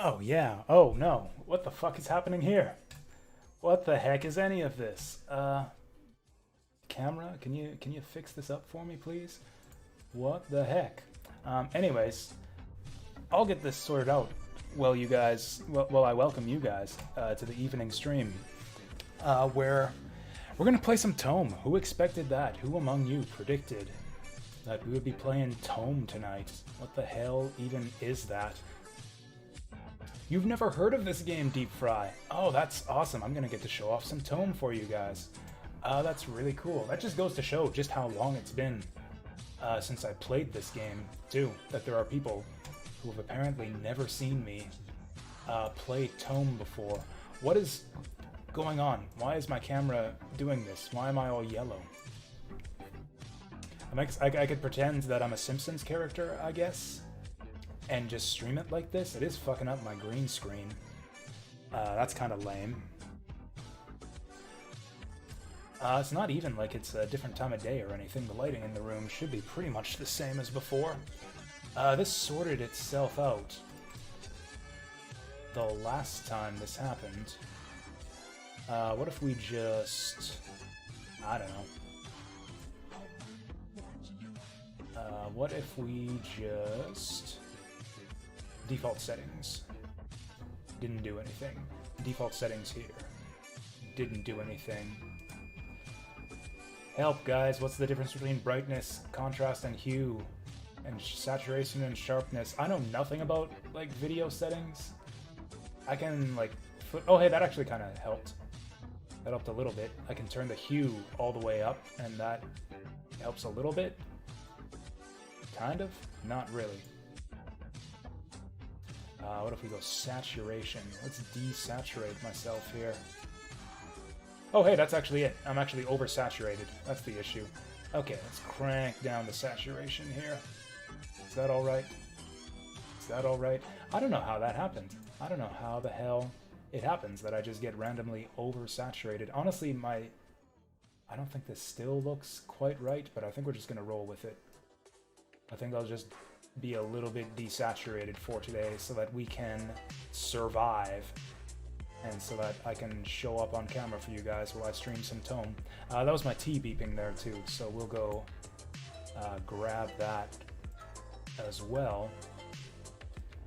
Oh, yeah. Oh, no. What the fuck is happening here? What the heck is any of this? Camera, can you fix this up for me, please? What the heck? Anyways, I'll get this sorted out while you guys, well, I welcome you guys to the evening stream, where we're gonna play some Tome. Who expected that? Who among you predicted that we would be playing Tome tonight? What the hell even is that? You've never heard of this game, Deep Fry? Oh, that's awesome. I'm gonna get to show off some Tome for you guys. That's really cool. That just goes to show just how long it's been since I played this game, too. That there are people who have apparently never seen me play Tome before. What is going on? Why is my camera doing this? Why am I all yellow? I could pretend that I'm a Simpsons character, I guess, and just stream it like this. It is fucking up my green screen. That's kind of lame. It's not even like it's a different time of day or anything. The lighting in the room should be pretty much the same as before. This sorted itself out the last time this happened. What if we just... I don't know. What if we just... Default settings. Didn't do anything. Default settings here. Didn't do anything. Help, guys. What's the difference between brightness, contrast, and hue? And saturation and sharpness? I know nothing about, like, video settings. I can, like... Oh, hey, that actually kind of helped. That helped a little bit. I can turn the hue all the way up, and that helps a little bit. Kind of? Not really. What if we go saturation? Let's desaturate myself here. Oh, hey, that's actually it. I'm actually oversaturated. That's the issue. Okay, let's crank down the saturation here. Is that alright? Is that alright? I don't know how that happened. I don't know how the hell it happens that I just get randomly oversaturated. Honestly, I don't think this still looks quite right, but I think we're just going to roll with it. I think I'll just be a little bit desaturated for today so that we can survive and so that I can show up on camera for you guys while I stream some Tome. That was my tea beeping there too, so we'll go grab that as well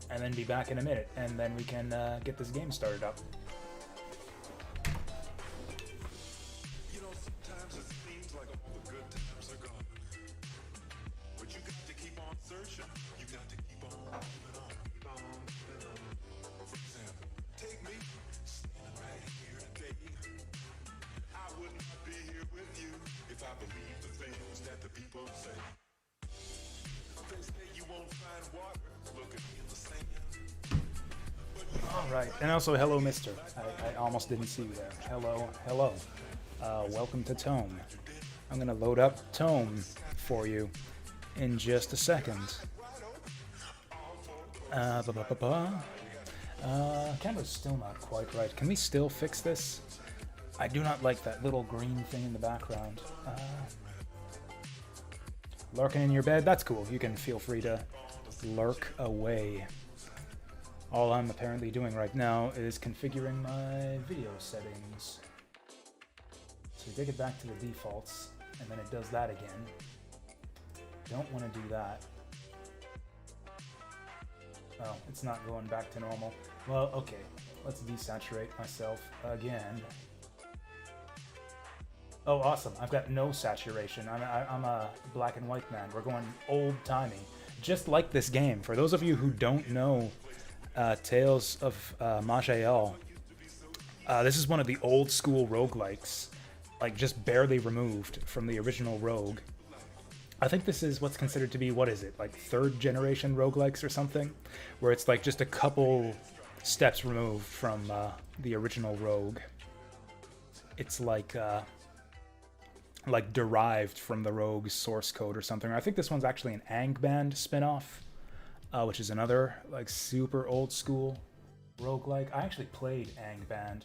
and then be back in a minute, and then we can get this game started up. Alright, and also hello, mister. I almost didn't see you there. Hello, hello. Welcome to Tome. I'm gonna load up Tome for you in just a second. Camera's still not quite right. Can we still fix this? I do not like that little green thing in the background. Lurking in your bed? That's cool. You can feel free to lurk away. All I'm apparently doing right now is configuring my video settings. So we take it back to the defaults, and then it does that again. Don't want to do that. Oh, it's not going back to normal. Well, okay. Let's desaturate myself again. Oh, awesome. I've got no saturation. I'm a black and white man. We're going old-timey. Just like this game. For those of you who don't know Tales of Maj'eyal, this is one of the old-school roguelikes, like just barely removed from the original Rogue. I think this is what's considered to be, what is it, like third-generation roguelikes or something? Where it's like just a couple steps removed from the original Rogue. It's like derived from the Rogue's source code or something. I think this one's actually an Angband spin-off, which is another like super old school roguelike. I actually played Angband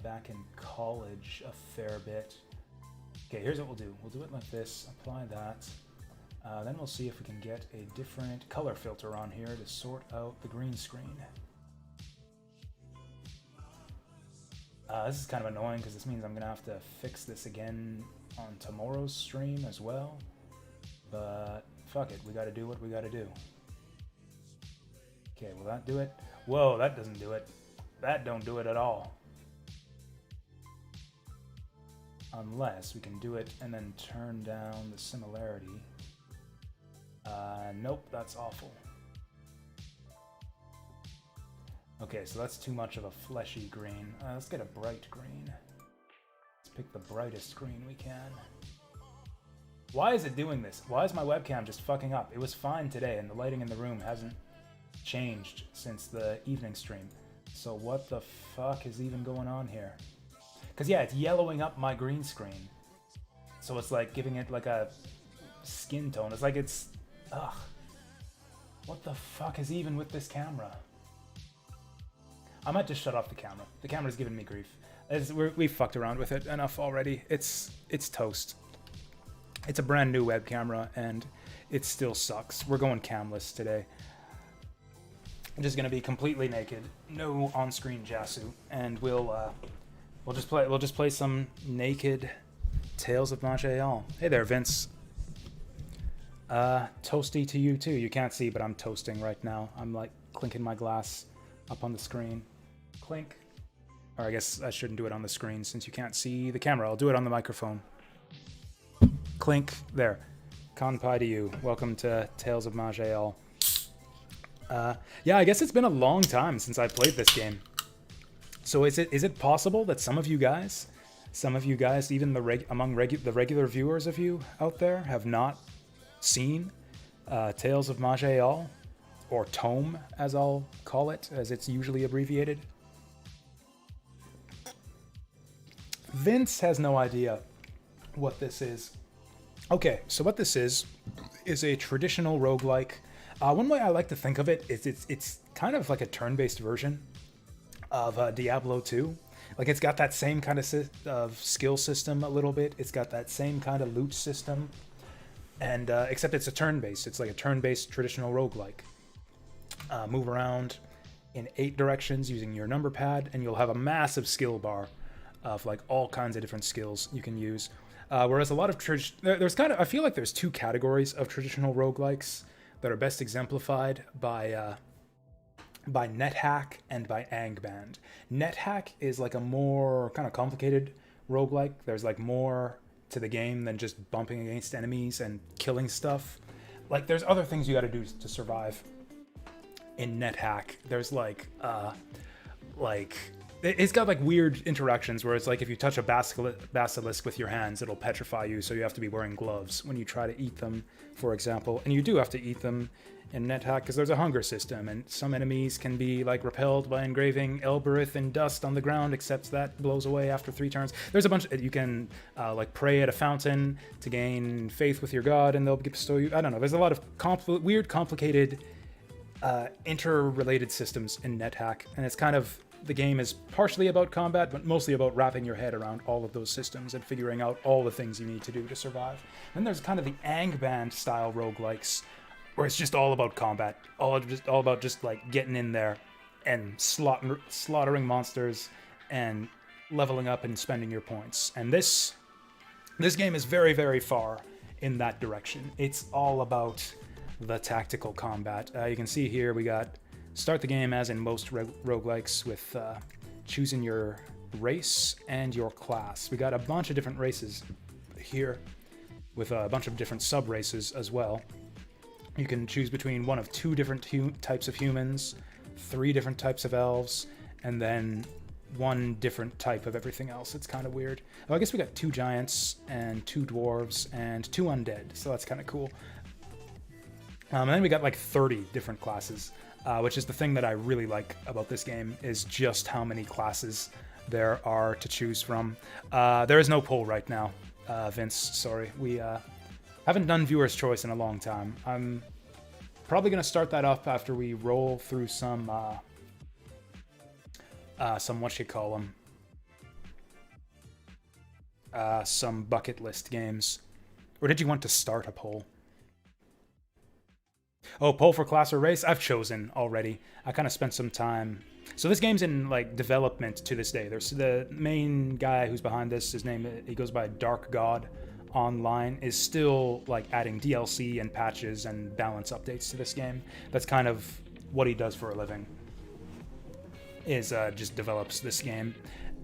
back in college a fair bit. Okay, here's what we'll do. We'll do it like this, apply that. Then we'll see if we can get a different color filter on here to sort out the green screen. This is kind of annoying because this means I'm going to have to fix this again on tomorrow's stream as well. But fuck it, we got to do what we got to do. Okay, will that do it? Whoa, that doesn't do it. That don't do it at all. Unless we can do it and then turn down the similarity. Nope, that's awful. Okay, so that's too much of a fleshy green. Let's get a bright green. Let's pick the brightest green we can. Why is it doing this? Why is my webcam just fucking up? It was fine today, and the lighting in the room hasn't changed since the evening stream. So what the fuck is even going on here? Because yeah, it's yellowing up my green screen. So it's like giving it like a skin tone. It's like it's... Ugh. What the fuck is even with this camera? I might just shut off the camera. The camera's giving me grief. We've fucked around with it enough already. It's toast. It's a brand new web camera and it still sucks. We're going camless today. I'm just gonna be completely naked, no on-screen Jasu, and we'll just play some naked Tales of Maj'eyal. Hey there, Vince. Toasty to you too. You can't see, but I'm toasting right now. I'm like clinking my glass up on the screen. Clink. Or I guess I shouldn't do it on the screen since you can't see the camera. I'll do it on the microphone. Clink. There. Kanpai to you. Welcome to Tales of Maj'eyal. Yeah, I guess it's been a long time since I played this game. So is it possible that some of you guys, even the regular viewers of you out there, have not seen Tales of Maj'eyal, or Tome, as I'll call it, as it's usually abbreviated? Vince has no idea what this is. Okay, so what this is a traditional roguelike. One way I like to think of it is it's kind of like a turn-based version of Diablo 2. Like, it's got that same kind of skill system a little bit. It's got that same kind of loot system. And except it's a turn-based. It's like a turn-based traditional roguelike. Move around in 8 directions using your number pad, and you'll have a massive skill bar of like all kinds of different skills you can use. Whereas a lot of I feel like there's 2 categories of traditional roguelikes that are best exemplified by NetHack and by Angband. NetHack is like a more kind of complicated roguelike. There's like more to the game than just bumping against enemies and killing stuff. Like, there's other things you got to do to survive in NetHack. There's it's got like weird interactions where it's like if you touch a basilisk with your hands, it'll petrify you, so you have to be wearing gloves when you try to eat them, for example. And you do have to eat them in NetHack because there's a hunger system, and some enemies can be like repelled by engraving Elbereth in dust on the ground, except that blows away after 3 turns. There's a bunch. You can like pray at a fountain to gain faith with your god, and they'll bestow you. I don't know. There's a lot of weird, complicated, interrelated systems in NetHack, and it's kind of, the game is partially about combat, but mostly about wrapping your head around all of those systems and figuring out all the things you need to do to survive. Then there's kind of the Angband style roguelikes, where it's just all about combat, all about just like getting in there and slaughtering monsters and leveling up and spending your points. And this game is very, very far in that direction. It's all about the tactical combat. You can see here we got start the game as in most roguelikes with choosing your race and your class. We got a bunch of different races here with a bunch of different sub-races as well. You can choose between one of 2 different types of humans, 3 different types of elves, and then 1 different type of everything else. It's kind of weird. Oh, I guess we got 2 giants and 2 dwarves and 2 undead, so that's kind of cool. And then we got like 30 different classes, which is the thing that I really like about this game, is just how many classes there are to choose from. There is no poll right now, Vince, sorry. We haven't done viewer's choice in a long time. I'm probably going to start that up after we roll through some some bucket list games. Or did you want to start a poll? Oh, poll for class or race? I've chosen already. I kind of spent some time. So this game's in like development to this day. There's the main guy who's behind this. His name, he goes by Dark God Online, is still like adding DLC and patches and balance updates to this game. That's kind of what he does for a living. Is just develops this game.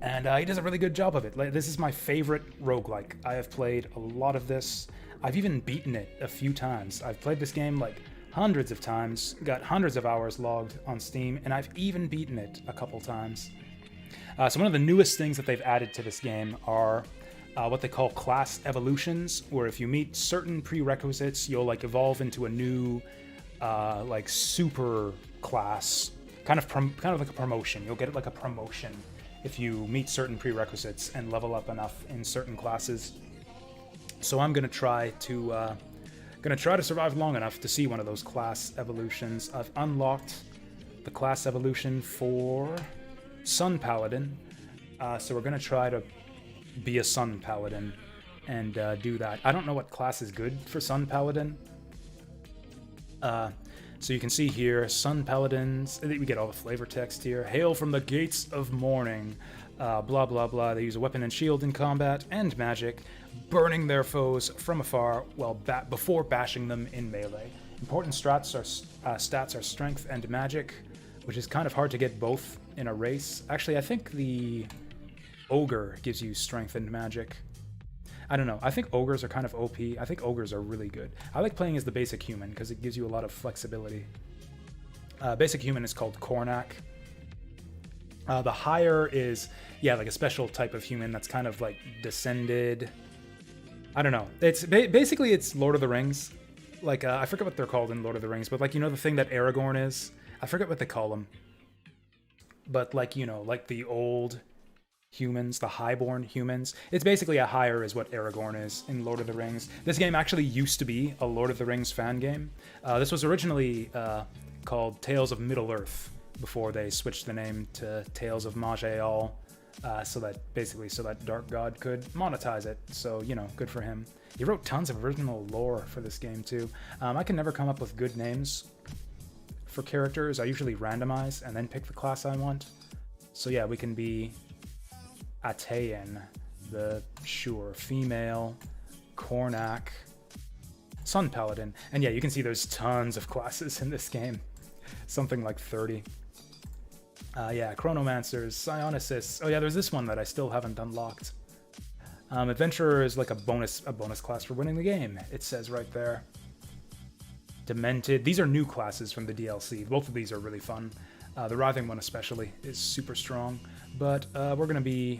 And he does a really good job of it. Like, this is my favorite roguelike. I have played a lot of this. I've even beaten it a few times. I've played this game like hundreds of times, got hundreds of hours logged on Steam, and I've even beaten it a couple times. So one of the newest things that they've added to this game are what they call class evolutions, where if you meet certain prerequisites, you'll like evolve into a new like super class, kind of like a promotion. You'll get it like a promotion if you meet certain prerequisites and level up enough in certain classes. So I'm gonna try to survive long enough to see one of those class evolutions. I've unlocked the class evolution for Sun Paladin, so we're gonna try to be a Sun Paladin and do that. I don't know what class is good for Sun Paladin. So you can see here, Sun Paladins, we get all the flavor text here. Hail from the gates of morning, blah blah blah. They use a weapon and shield in combat and magic, burning their foes from afar while before bashing them in melee. Important stats are strength and magic, which is kind of hard to get both in a race. Actually, I think the ogre gives you strength and magic. I don't know. I think ogres are kind of OP. I think ogres are really good. I like playing as the basic human because it gives you a lot of flexibility. Basic human is called Cornac. The higher is, yeah, like a special type of human that's kind of like descended. I don't know. It's basically it's Lord of the Rings. Like I forget what they're called in Lord of the Rings, but like, you know, the thing that Aragorn is. I forget what they call them. But like, you know, like the old humans, the highborn humans. It's basically a higher is what Aragorn is in Lord of the Rings. This game actually used to be a Lord of the Rings fan game. This was originally called Tales of Middle-earth before they switched the name to Tales of Maj'eyal, so that Dark God could monetize it. So, you know, good for him. He wrote tons of original lore for this game too. I can never come up with good names for characters. I usually randomize and then pick the class I want. So yeah, we can be Atean, female, Cornac, Sun Paladin. And yeah, you can see there's tons of classes in this game. Something like 30. Yeah, Chronomancers, Psionicis. Oh yeah, there's this one that I still haven't unlocked. Adventurer is like a bonus class for winning the game, it says right there. Demented. These are new classes from the DLC. Both of these are really fun. The Writhing one especially is super strong. But we're going to be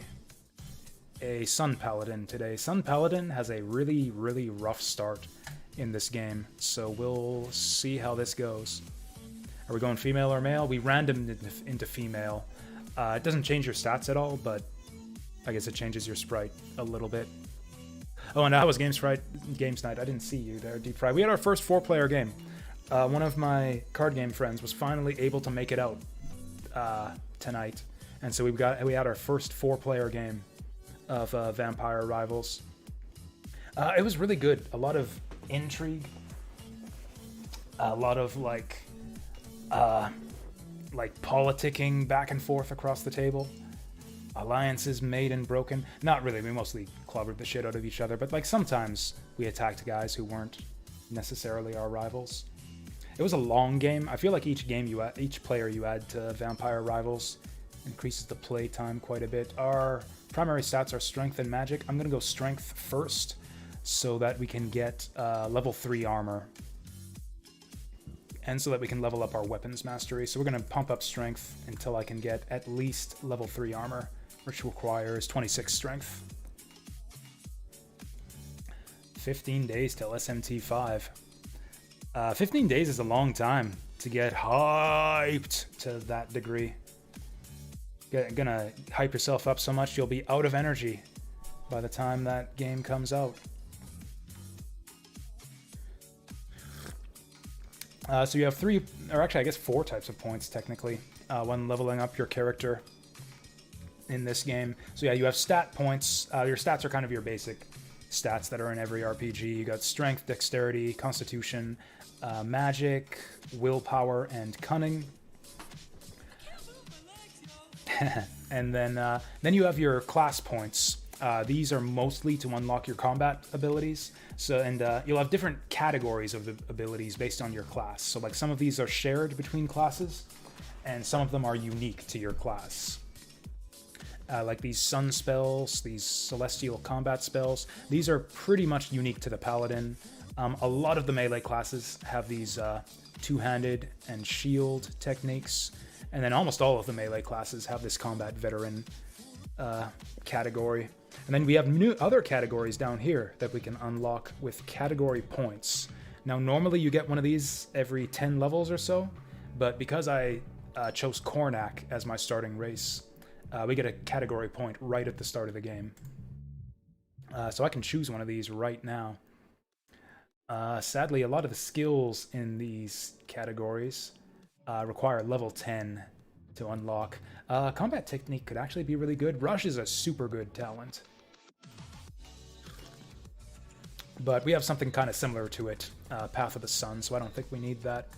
a Sun Paladin today. Sun Paladin has a really, really rough start in this game, so we'll see how this goes. Are we going female or male? We randomed into female. It doesn't change your stats at all, but I guess it changes your sprite a little bit. Oh, and that was Games Night. I didn't see you there, Deep Fry. We had our first 4-player game. One of my card game friends was finally able to make it out tonight. And so we had our first 4-player game of Vampire Rivals. It was really good. A lot of intrigue. A lot of like politicking back and forth across the table. Alliances made and broken. Not really. We mostly clobbered the shit out of each other. But like sometimes we attacked guys who weren't necessarily our rivals. It was a long game. I feel like each player you add to Vampire Rivals increases the play time quite a bit. Our primary stats are strength and magic. I'm going to go strength first so that we can get level 3 armor. And so that we can level up our weapons mastery. So we're going to pump up strength until I can get at least level 3 armor, which requires 26 strength. 15 days till SMT 5. 15 days is a long time to get hyped to that degree. Gonna hype yourself up so much you'll be out of energy by the time that game comes out. So you have 3, or actually I guess 4 types of points technically when leveling up your character in this game. So yeah, you have stat points. Your stats are kind of your basic stats that are in every RPG. You got strength, dexterity, constitution, magic, willpower, and cunning. And then you have your class points. These are mostly to unlock your combat abilities. So, and you'll have different categories of the abilities based on your class. So like some of these are shared between classes, and some of them are unique to your class. Like these sun spells, these celestial combat spells, these are pretty much unique to the Paladin. A lot of the melee classes have these two-handed and shield techniques, and then almost all of the melee classes have this combat veteran category. And then we have new other categories down here that we can unlock with category points. Now normally you get one of these every 10 levels or so, but because I chose Cornac as my starting race, we get a category point right at the start of the game. So I can choose one of these right now. Sadly, a lot of the skills in these categories require level 10 to unlock. Combat technique could actually be really good. Rush is a super good talent. But we have something kind of similar to it, Path of the Sun, so I don't think we need that.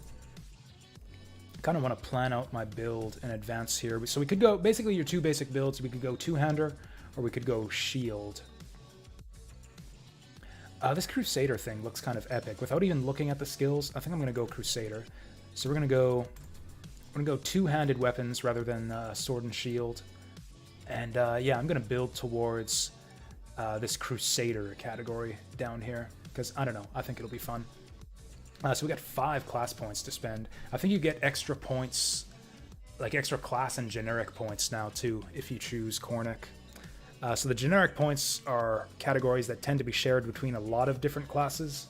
I kind of want to plan out my build in advance here. So we could go, basically your two basic builds, we could go two-hander, or we could go shield. This Crusader thing looks kind of epic. Without even looking at the skills, I think I'm going to go Crusader. So we're going to go two-handed weapons rather than sword and shield. And yeah, I'm going to build towards this Crusader category down here, because, I don't know, I think it'll be fun. So we got 5 class points to spend. I think you get extra points, like extra class and generic points now too, if you choose Cornac. So the generic points are categories that tend to be shared between a lot of different classes.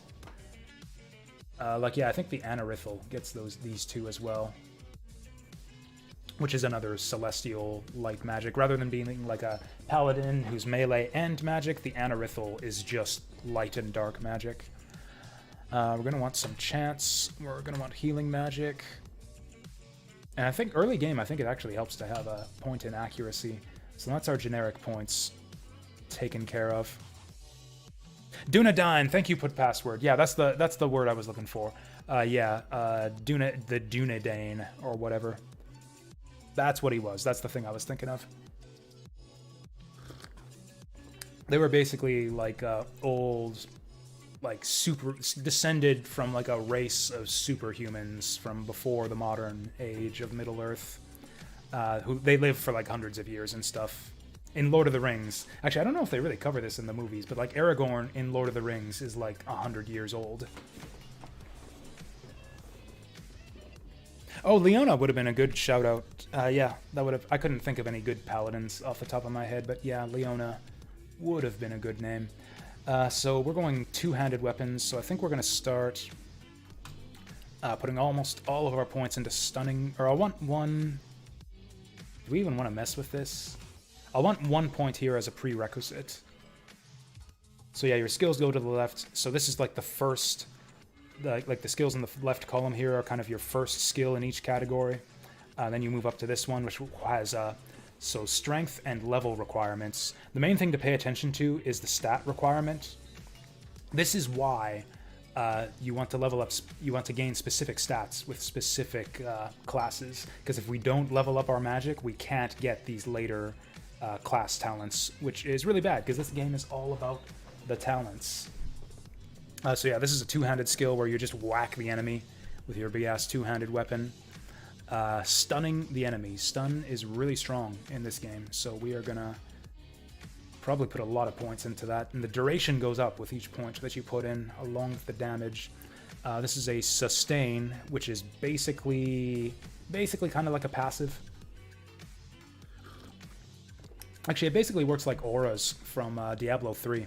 Like, yeah, I think the Anarithal gets these two as well, which is another celestial light magic. Rather than being like a paladin who's melee and magic, the Anarithal is just light and dark magic. We're going to want some chants. We're going to want healing magic. And I think early game, I think it actually helps to have a point in accuracy. So that's our generic points taken care of. Dunedain, thank you, put password. Yeah, that's the word I was looking for. Yeah, the Dunedain or whatever. That's what he was. That's the thing I was thinking of. They were basically like old, like descended from like a race of superhumans from before the modern age of Middle Earth. Who they lived for like hundreds of years and stuff. In Lord of the Rings, actually, I don't know if they really cover this in the movies, but like Aragorn in Lord of the Rings is like 100 years old. Oh, Leona would have been a good shout out. Yeah, that would have. I couldn't think of any good paladins off the top of my head, but yeah, Leona would have been a good name. So we're going two-handed weapons. So I think we're going to start putting almost all of our points into stunning. Or I want one. Do we even want to mess with this? I want 1 point here as a prerequisite. So yeah, your skills go to the left. So this is like the first. Like the skills in the left column here are kind of your first skill in each category. Then you move up to this one, which has so strength and level requirements. The main thing to pay attention to is the stat requirement. This is why you want to level up. You want to gain specific stats with specific classes, because if we don't level up our magic, we can't get these later class talents, which is really bad because this game is all about the talents. So yeah, this is a two-handed skill where you just whack the enemy with your big-ass two-handed weapon. Stunning the enemy. Stun is really strong in this game, so we are going to probably put a lot of points into that. And the duration goes up with each point that you put in, along with the damage. This is a sustain, which is basically kind of like a passive. Actually, it basically works like auras from Diablo 3.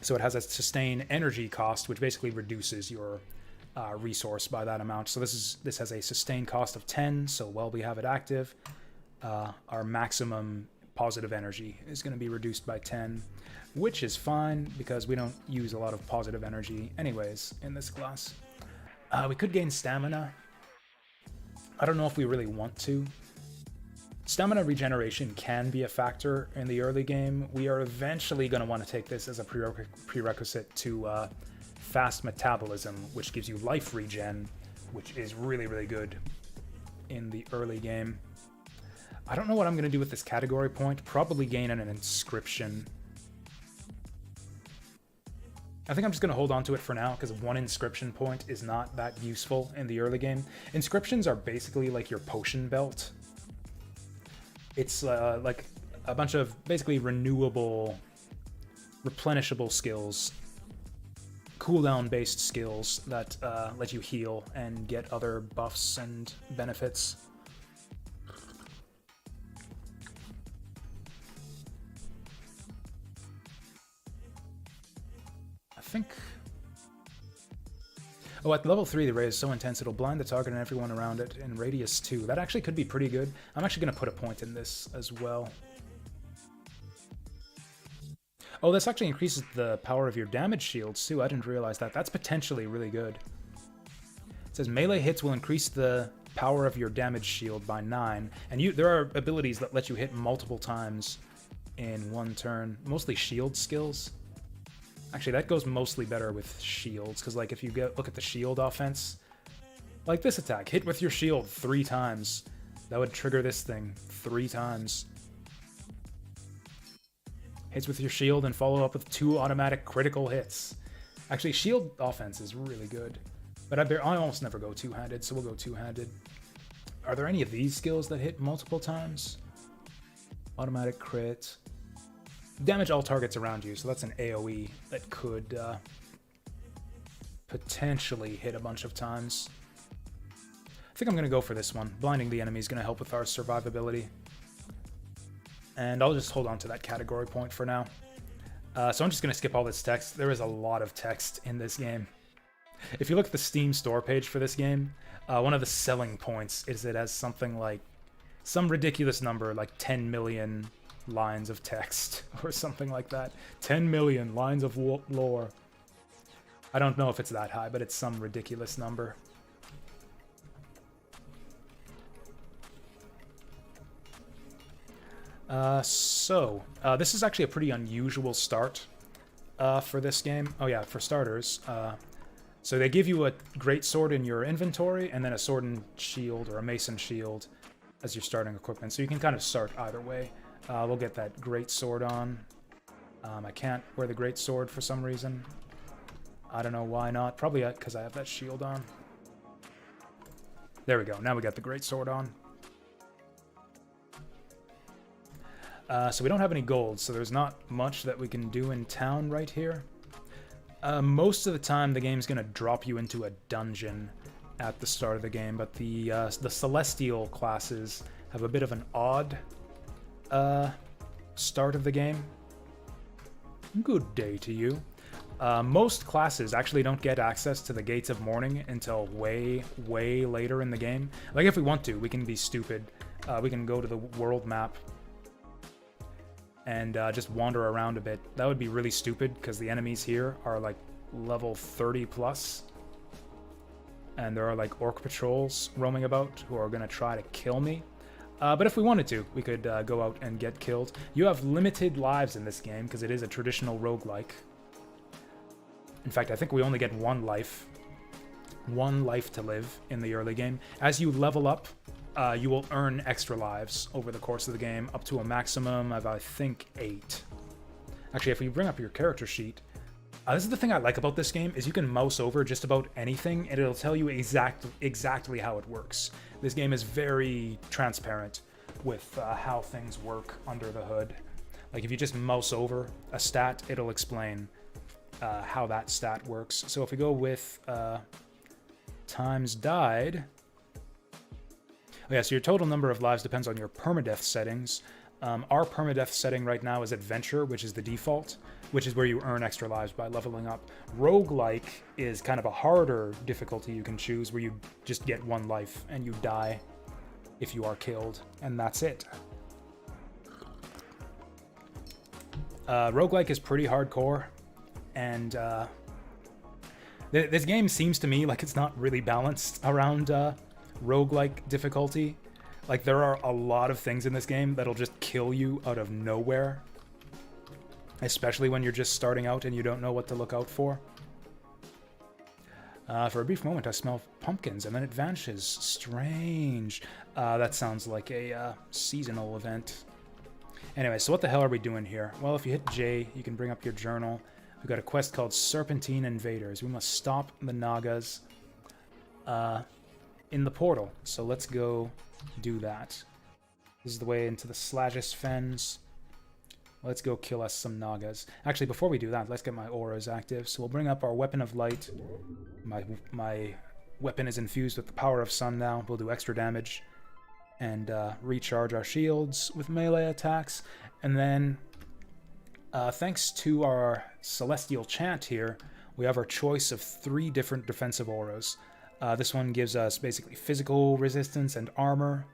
So it has a sustain energy cost, which basically reduces your resource by that amount. So this has a sustain cost of 10. So while we have it active, our maximum positive energy is going to be reduced by 10, which is fine because we don't use a lot of positive energy anyways in this class. We could gain stamina. I don't know if we really want to. Stamina regeneration can be a factor in the early game. We are eventually going to want to take this as a prerequisite to fast metabolism, which gives you life regen, which is really, really good in the early game. I don't know what I'm going to do with this category point. Probably gain an inscription. I think I'm just going to hold on to it for now, because one inscription point is not that useful in the early game. Inscriptions are basically like your potion belt. It's like a bunch of basically renewable, replenishable skills, cooldown-based skills that let you heal and get other buffs and benefits. I think... Oh, at level 3, the ray is so intense it'll blind the target and everyone around it in radius 2. That actually could be pretty good. I'm actually going to put a point in this as well. Oh, this actually increases the power of your damage shields too. I didn't realize that. That's potentially really good. It says melee hits will increase the power of your damage shield by 9. And there are abilities that let you hit multiple times in one turn. Mostly shield skills. Actually, that goes mostly better with shields, because like if you look at the shield offense, like this attack, hit with your shield 3 times. That would trigger this thing 3 times. Hits with your shield and follow up with 2 automatic critical hits. Actually, shield offense is really good, but I almost never go two-handed, so we'll go two-handed. Are there any of these skills that hit multiple times? Automatic crit. Damage all targets around you, so that's an AoE that could potentially hit a bunch of times. I think I'm going to go for this one. Blinding the enemy is going to help with our survivability. And I'll just hold on to that category point for now. So I'm just going to skip all this text. There is a lot of text in this game. If you look at the Steam store page for this game, one of the selling points is it has something like some ridiculous number, like 10 million lines of text or something like that. 10 million lines of lore. I don't know if it's that high, but it's some ridiculous number. This is actually a pretty unusual start for this game. Oh yeah, for starters. So they give you a greatsword in your inventory, and then a sword and shield, or a mason shield, as your starting equipment. So you can kind of start either way. We'll get that greatsword on. I can't wear the greatsword for some reason. I don't know why not. Probably because I have that shield on. There we go. Now we got the greatsword on. So we don't have any gold, so there's not much that we can do in town right here. Most of the time, the game's going to drop you into a dungeon at the start of the game, but the Celestial classes have a bit of an odd start of the game. Good day to you. Most classes actually don't get access to the Gates of Morning until way, way later in the game. Like, if we want to, we can be stupid. We can go to the world map and just wander around a bit. That would be really stupid, because the enemies here are like level 30 plus. And there are like orc patrols roaming about who are going to try to kill me. But if we wanted to, we could go out and get killed. You have limited lives in this game, because it is a traditional roguelike. In fact, I think we only get 1 life. 1 life to live in the early game. As you level up, you will earn extra lives over the course of the game, up to a maximum of, I think, 8. Actually, if we bring up your character sheet, this is the thing I like about this game, is you can mouse over just about anything, and it'll tell you exactly how it works. This game is very transparent with how things work under the hood. Like, if you just mouse over a stat, it'll explain how that stat works. So if we go with times died... Oh yeah, so your total number of lives depends on your permadeath settings. Our permadeath setting right now is Adventure, which is the default, which is where you earn extra lives by leveling up. Roguelike is kind of a harder difficulty you can choose, where you just get 1 life and you die if you are killed, and that's it. Roguelike is pretty hardcore, and this game seems to me like it's not really balanced around roguelike difficulty. Like, there are a lot of things in this game that'll just kill you out of nowhere. Especially when you're just starting out and you don't know what to look out for. For a brief moment, I smell pumpkins, and then it vanishes. Strange. That sounds like a seasonal event. Anyway, so what the hell are we doing here? Well, if you hit J, you can bring up your journal. We've got a quest called Serpentine Invaders. We must stop the Nagas in the portal. So let's go do that. This is the way into the Slagis Fens. Let's go kill us some Nagas. Actually, before we do that, let's get my auras active. So we'll bring up our Weapon of Light. My weapon is infused with the power of sun now. We'll do extra damage. And recharge our shields with melee attacks. And then, thanks to our Celestial Chant here, we have our choice of 3 different defensive auras. This one gives us basically physical resistance and armor.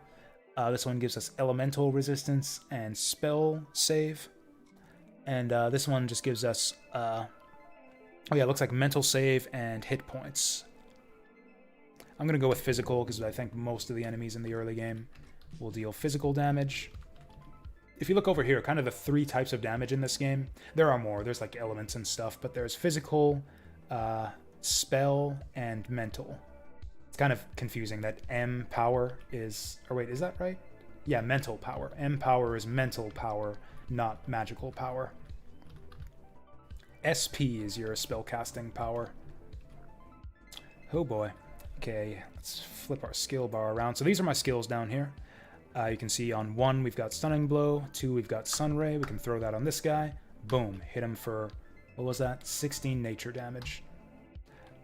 This one gives us elemental resistance and spell save. And this one just gives us, oh yeah, it looks like mental save and hit points. I'm going to go with physical because I think most of the enemies in the early game will deal physical damage. If you look over here, kind of the 3 types of damage in this game, there are more. There's like elements and stuff, but there's physical, spell, and mental. It's kind of confusing that M power is... Or wait, is that right? Yeah, mental power. M power is mental power, not magical power. SP is your spellcasting power. Oh boy. Okay, let's flip our skill bar around. So these are my skills down here. You can see on 1 we've got Stunning Blow, 2 we've got Sunray. We can throw that on this guy. Boom, hit him for, what was that? 16 nature damage.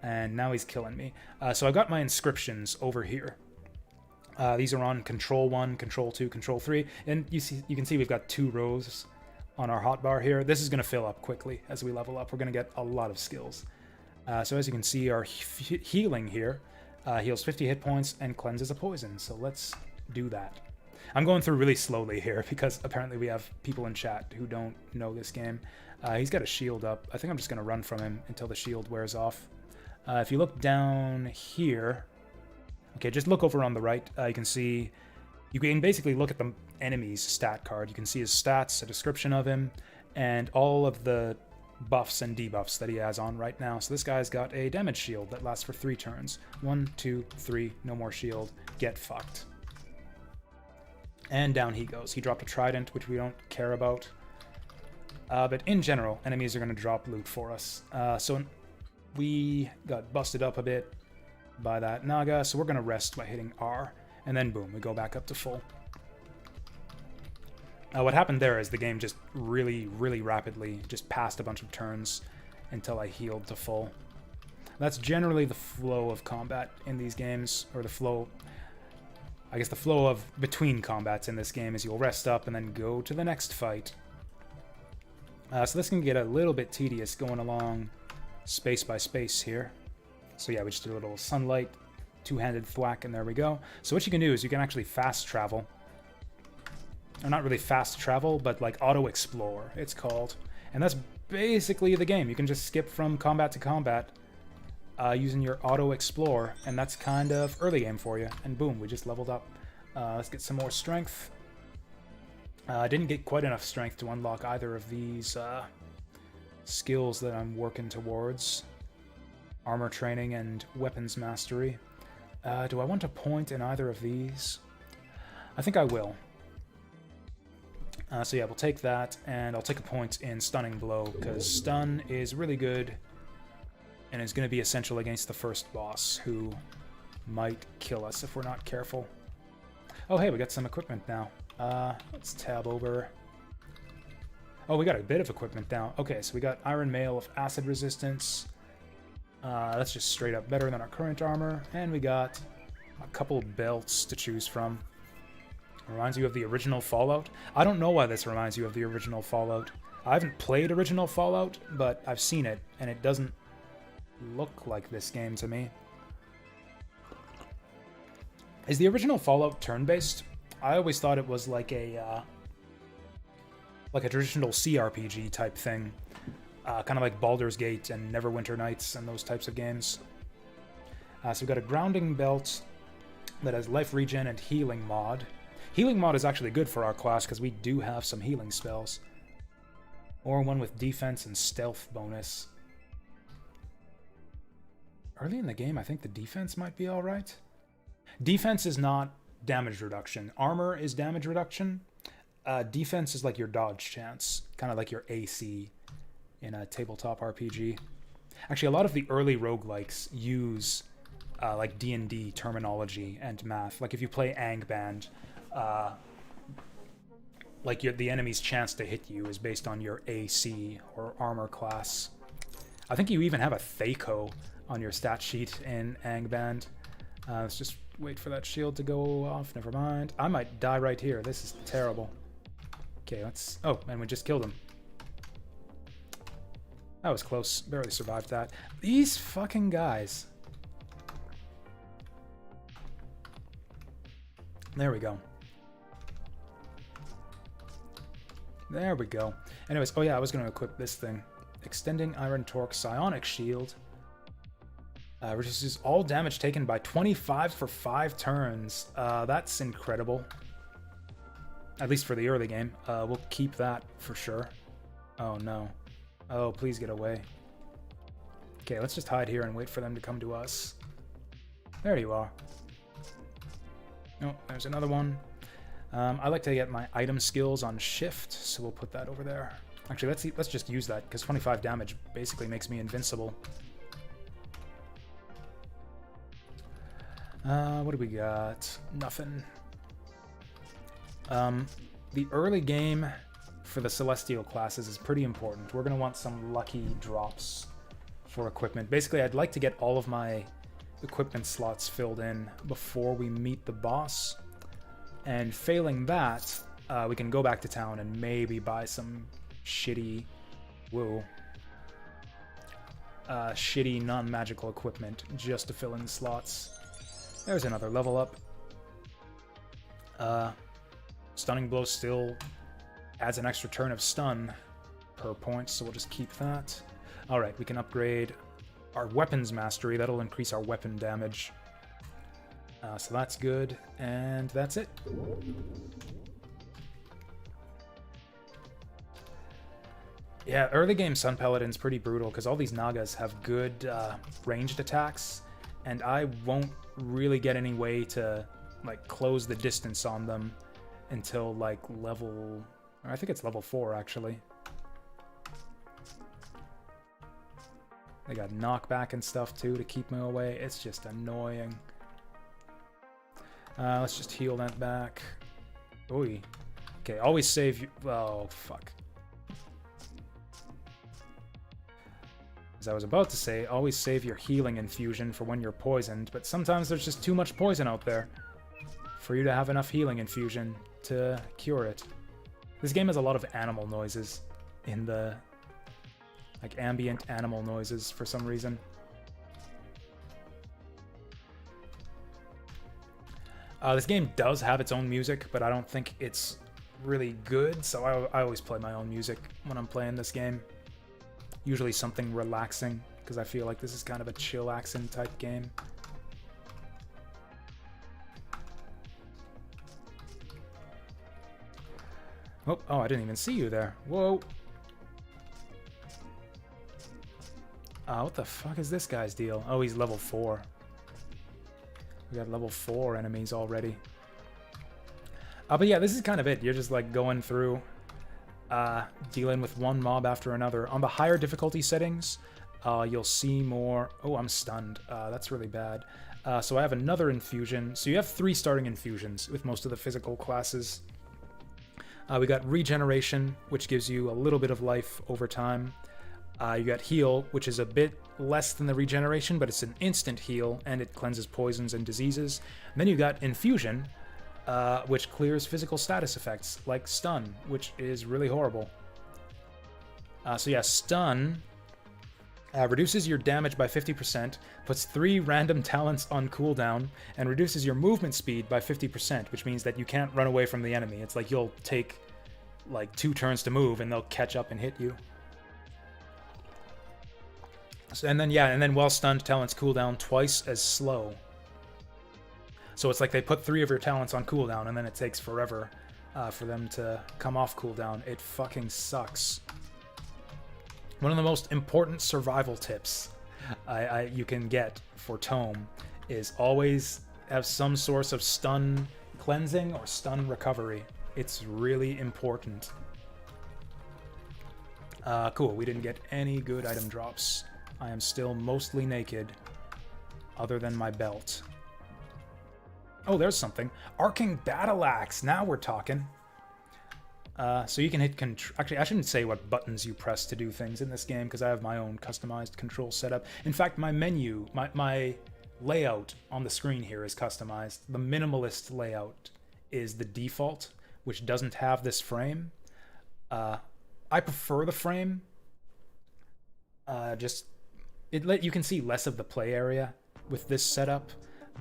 And now he's killing me. So I've got my inscriptions over here. These are on Control 1, Control 2, Control 3. And you can see we've got 2 rows on our hotbar here. This is going to fill up quickly as we level up. We're going to get a lot of skills. So as you can see, our healing here heals 50 hit points and cleanses a poison. So let's do that. I'm going through really slowly here because apparently we have people in chat who don't know this game. He's got a shield up. I think I'm just going to run from him until the shield wears off. If you look down here... Okay, just look over on the right. You can see... You can basically look at the enemy's stat card. You can see his stats, a description of him, and all of the buffs and debuffs that he has on right now. So this guy's got a damage shield that lasts for 3 turns. 1, 2, 3, no more shield. Get fucked. And down he goes. He dropped a trident, which we don't care about. But in general, enemies are going to drop loot for us. So we got busted up a bit by that Naga, so we're going to rest by hitting R. And then boom, we go back up to full. What happened there is the game just really, really rapidly just passed a bunch of turns until I healed to full. That's generally the flow of combat in these games, or the flow... I guess the flow of between combats in this game is you'll rest up and then go to the next fight. So this can get a little bit tedious going along space by space here. So yeah, we just did a little sunlight, 2-handed thwack, and there we go. So what you can do is you can actually fast travel. Or not really fast travel, but like auto-explore, it's called. And that's basically the game. You can just skip from combat to combat using your auto-explore, and that's kind of early game for you. And boom, we just leveled up. Let's get some more strength. I didn't get quite enough strength to unlock either of these skills that I'm working towards. Armor training and weapons mastery. Do I want a point in either of these? I think I will. So yeah, we'll take that, and I'll take a point in Stunning Blow, because stun is really good, and is going to be essential against the first boss, who might kill us if we're not careful. Oh hey, we got some equipment now. Let's tab over. Oh, we got a bit of equipment now. Okay, so we got Iron Mail of Acid Resistance. That's just straight up better than our current armor, and we got a couple belts to choose from. Reminds you of the original Fallout. I don't know why this reminds you of the original Fallout. I haven't played original Fallout, but I've seen it, and it doesn't look like this game to me. Is the original Fallout turn-based? I always thought it was like a traditional CRPG type thing. Kind of like Baldur's Gate and Neverwinter Nights and those types of games. So we've got a grounding belt that has life regen and healing mod. Healing mod is actually good for our class because we do have some healing spells. Or one with defense and stealth bonus. Early in the game, I think the defense might be alright. Defense is not damage reduction. Armor is damage reduction. Defense is like your dodge chance. Kind of like your AC in a tabletop RPG. Actually, a lot of the early roguelikes use like D&D terminology and math. Like if you play Angband, like the enemy's chance to hit you is based on your AC or armor class. I think you even have a Thaco on your stat sheet in Angband. Let's just wait for that shield to go off. Never mind. I might die right here. This is terrible. Okay, let's... Oh, and we just killed him. That was close. Barely survived that. These fucking guys. There we go. There we go. Anyways, oh yeah, I was going to equip this thing. Extending Iron Torque Psionic Shield. Reduces all damage taken by 25 for 5 turns. That's incredible. At least for the early game. We'll keep that for sure. Oh no. Oh, please get away. Okay, let's just hide here and wait for them to come to us. There you are. Oh, there's another one. I like to get my item skills on shift, so we'll put that over there. Actually, let's just use that, because 25 damage basically makes me invincible. What do we got? Nothing. The early game for the Celestial classes is pretty important. We're going to want some lucky drops for equipment. Basically, I'd like to get all of my equipment slots filled in before we meet the boss. And failing that, we can go back to town and maybe buy some shitty... Whoa. Shitty non-magical equipment just to fill in the slots. There's another level up. Stunning Blow still adds an extra turn of stun per point, so we'll just keep that. Alright, we can upgrade our weapons mastery. That'll increase our weapon damage. So that's good, and that's it. Yeah, early game Sun Paladin's pretty brutal, because all these Nagas have good ranged attacks, and I won't really get any way to like close the distance on them until like level... I think it's level 4, actually. They got knockback and stuff, too, to keep me away. It's just annoying. Let's just heal that back. Oy. Okay, always save you... Oh, fuck. As I was about to say, always save your healing infusion for when you're poisoned, but sometimes there's just too much poison out there for you to have enough healing infusion to cure it. This game has a lot of animal noises in the... like, ambient animal noises for some reason. This game does have its own music, but I don't think it's really good, so I always play my own music when I'm playing this game. Usually something relaxing, because I feel like this is kind of a chillaxing type game. Oh, I didn't even see you there. Whoa. What the fuck is this guy's deal? Oh, he's level 4. We got level 4 enemies already. But yeah, this is kind of it. You're just like going through, dealing with one mob after another. On the higher difficulty settings, you'll see more... Oh, I'm stunned. That's really bad. So I have another infusion. So you have 3 starting infusions with most of the physical classes. We got regeneration, which gives you a little bit of life over time. You got heal, which is a bit less than the regeneration, but it's an instant heal, and it cleanses poisons and diseases. And then you got infusion, which clears physical status effects, like stun, which is really horrible. So yeah, stun reduces your damage by 50%, puts 3 random talents on cooldown, and reduces your movement speed by 50%, which means that you can't run away from the enemy. It's like you'll take like 2 turns to move, and they'll catch up and hit you. So, and then while stunned, talents cool down twice as slow. So it's like they put 3 of your talents on cooldown, and then it takes forever for them to come off cooldown. It fucking sucks. One of the most important survival tips you can get for Tome is always have some source of stun cleansing or stun recovery. It's really important. Cool, we didn't get any good item drops. I am still mostly naked, other than my belt. Oh, there's something. Arcing Battle Axe, now we're talking. So you can hit actually, I shouldn't say what buttons you press to do things in this game, because I have my own customized control setup. In fact, my menu, my layout on the screen here is customized. The minimalist layout is the default, which doesn't have this frame. I prefer the frame. You can see less of the play area with this setup,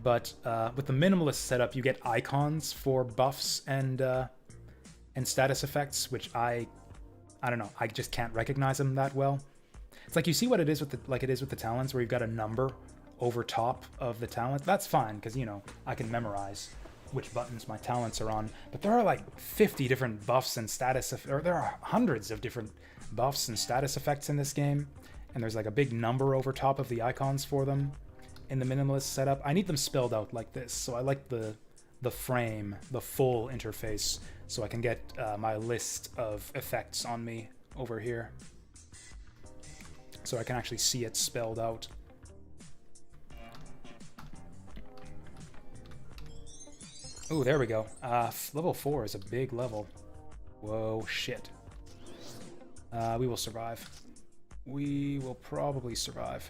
but with the minimalist setup, you get icons for buffs and status effects, which I don't know, I just can't recognize them that well. It's like you see what it is with the talents, where you've got a number over top of the talent. That's fine, because I can memorize which buttons my talents are on. But there are like 50 different buffs and or there are hundreds of different buffs and status effects in this game, and there's like a big number over top of the icons for them in the minimalist setup. I need them spelled out like this, so I like the frame, the full interface, so I can get my list of effects on me over here, so I can actually see it spelled out. Oh, there we go. Level 4 is a big level. Whoa, shit. We will survive. We will probably survive.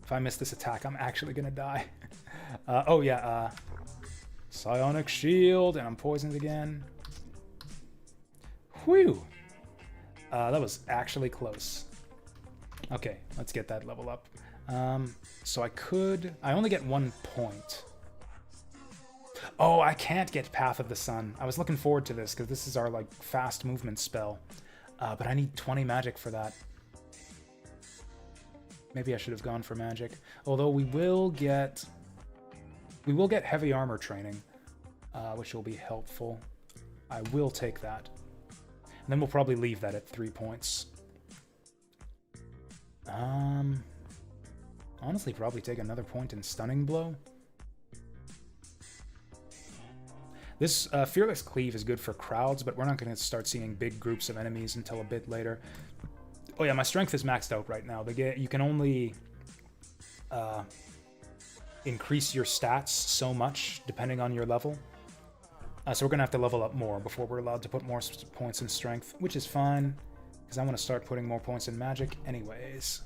If I miss this attack, I'm actually gonna die. Oh yeah, Psionic Shield, and I'm poisoned again. Whew! That was actually close. Okay, let's get that level up. So I only get 1 point. Oh, I can't get Path of the Sun. I was looking forward to this, because this is our, like, fast movement spell. But I need 20 magic for that. Maybe I should have gone for magic. Although we will get heavy armor training, which will be helpful. I will take that. And then we'll probably leave that at 3 points. Honestly, probably take another point in Stunning Blow. This Fearless Cleave is good for crowds, but we're not going to start seeing big groups of enemies until a bit later. Oh yeah, my strength is maxed out right now. You can only increase your stats so much depending on your level. So we're going to have to level up more before we're allowed to put more points in strength, which is fine, because I want to start putting more points in magic anyways.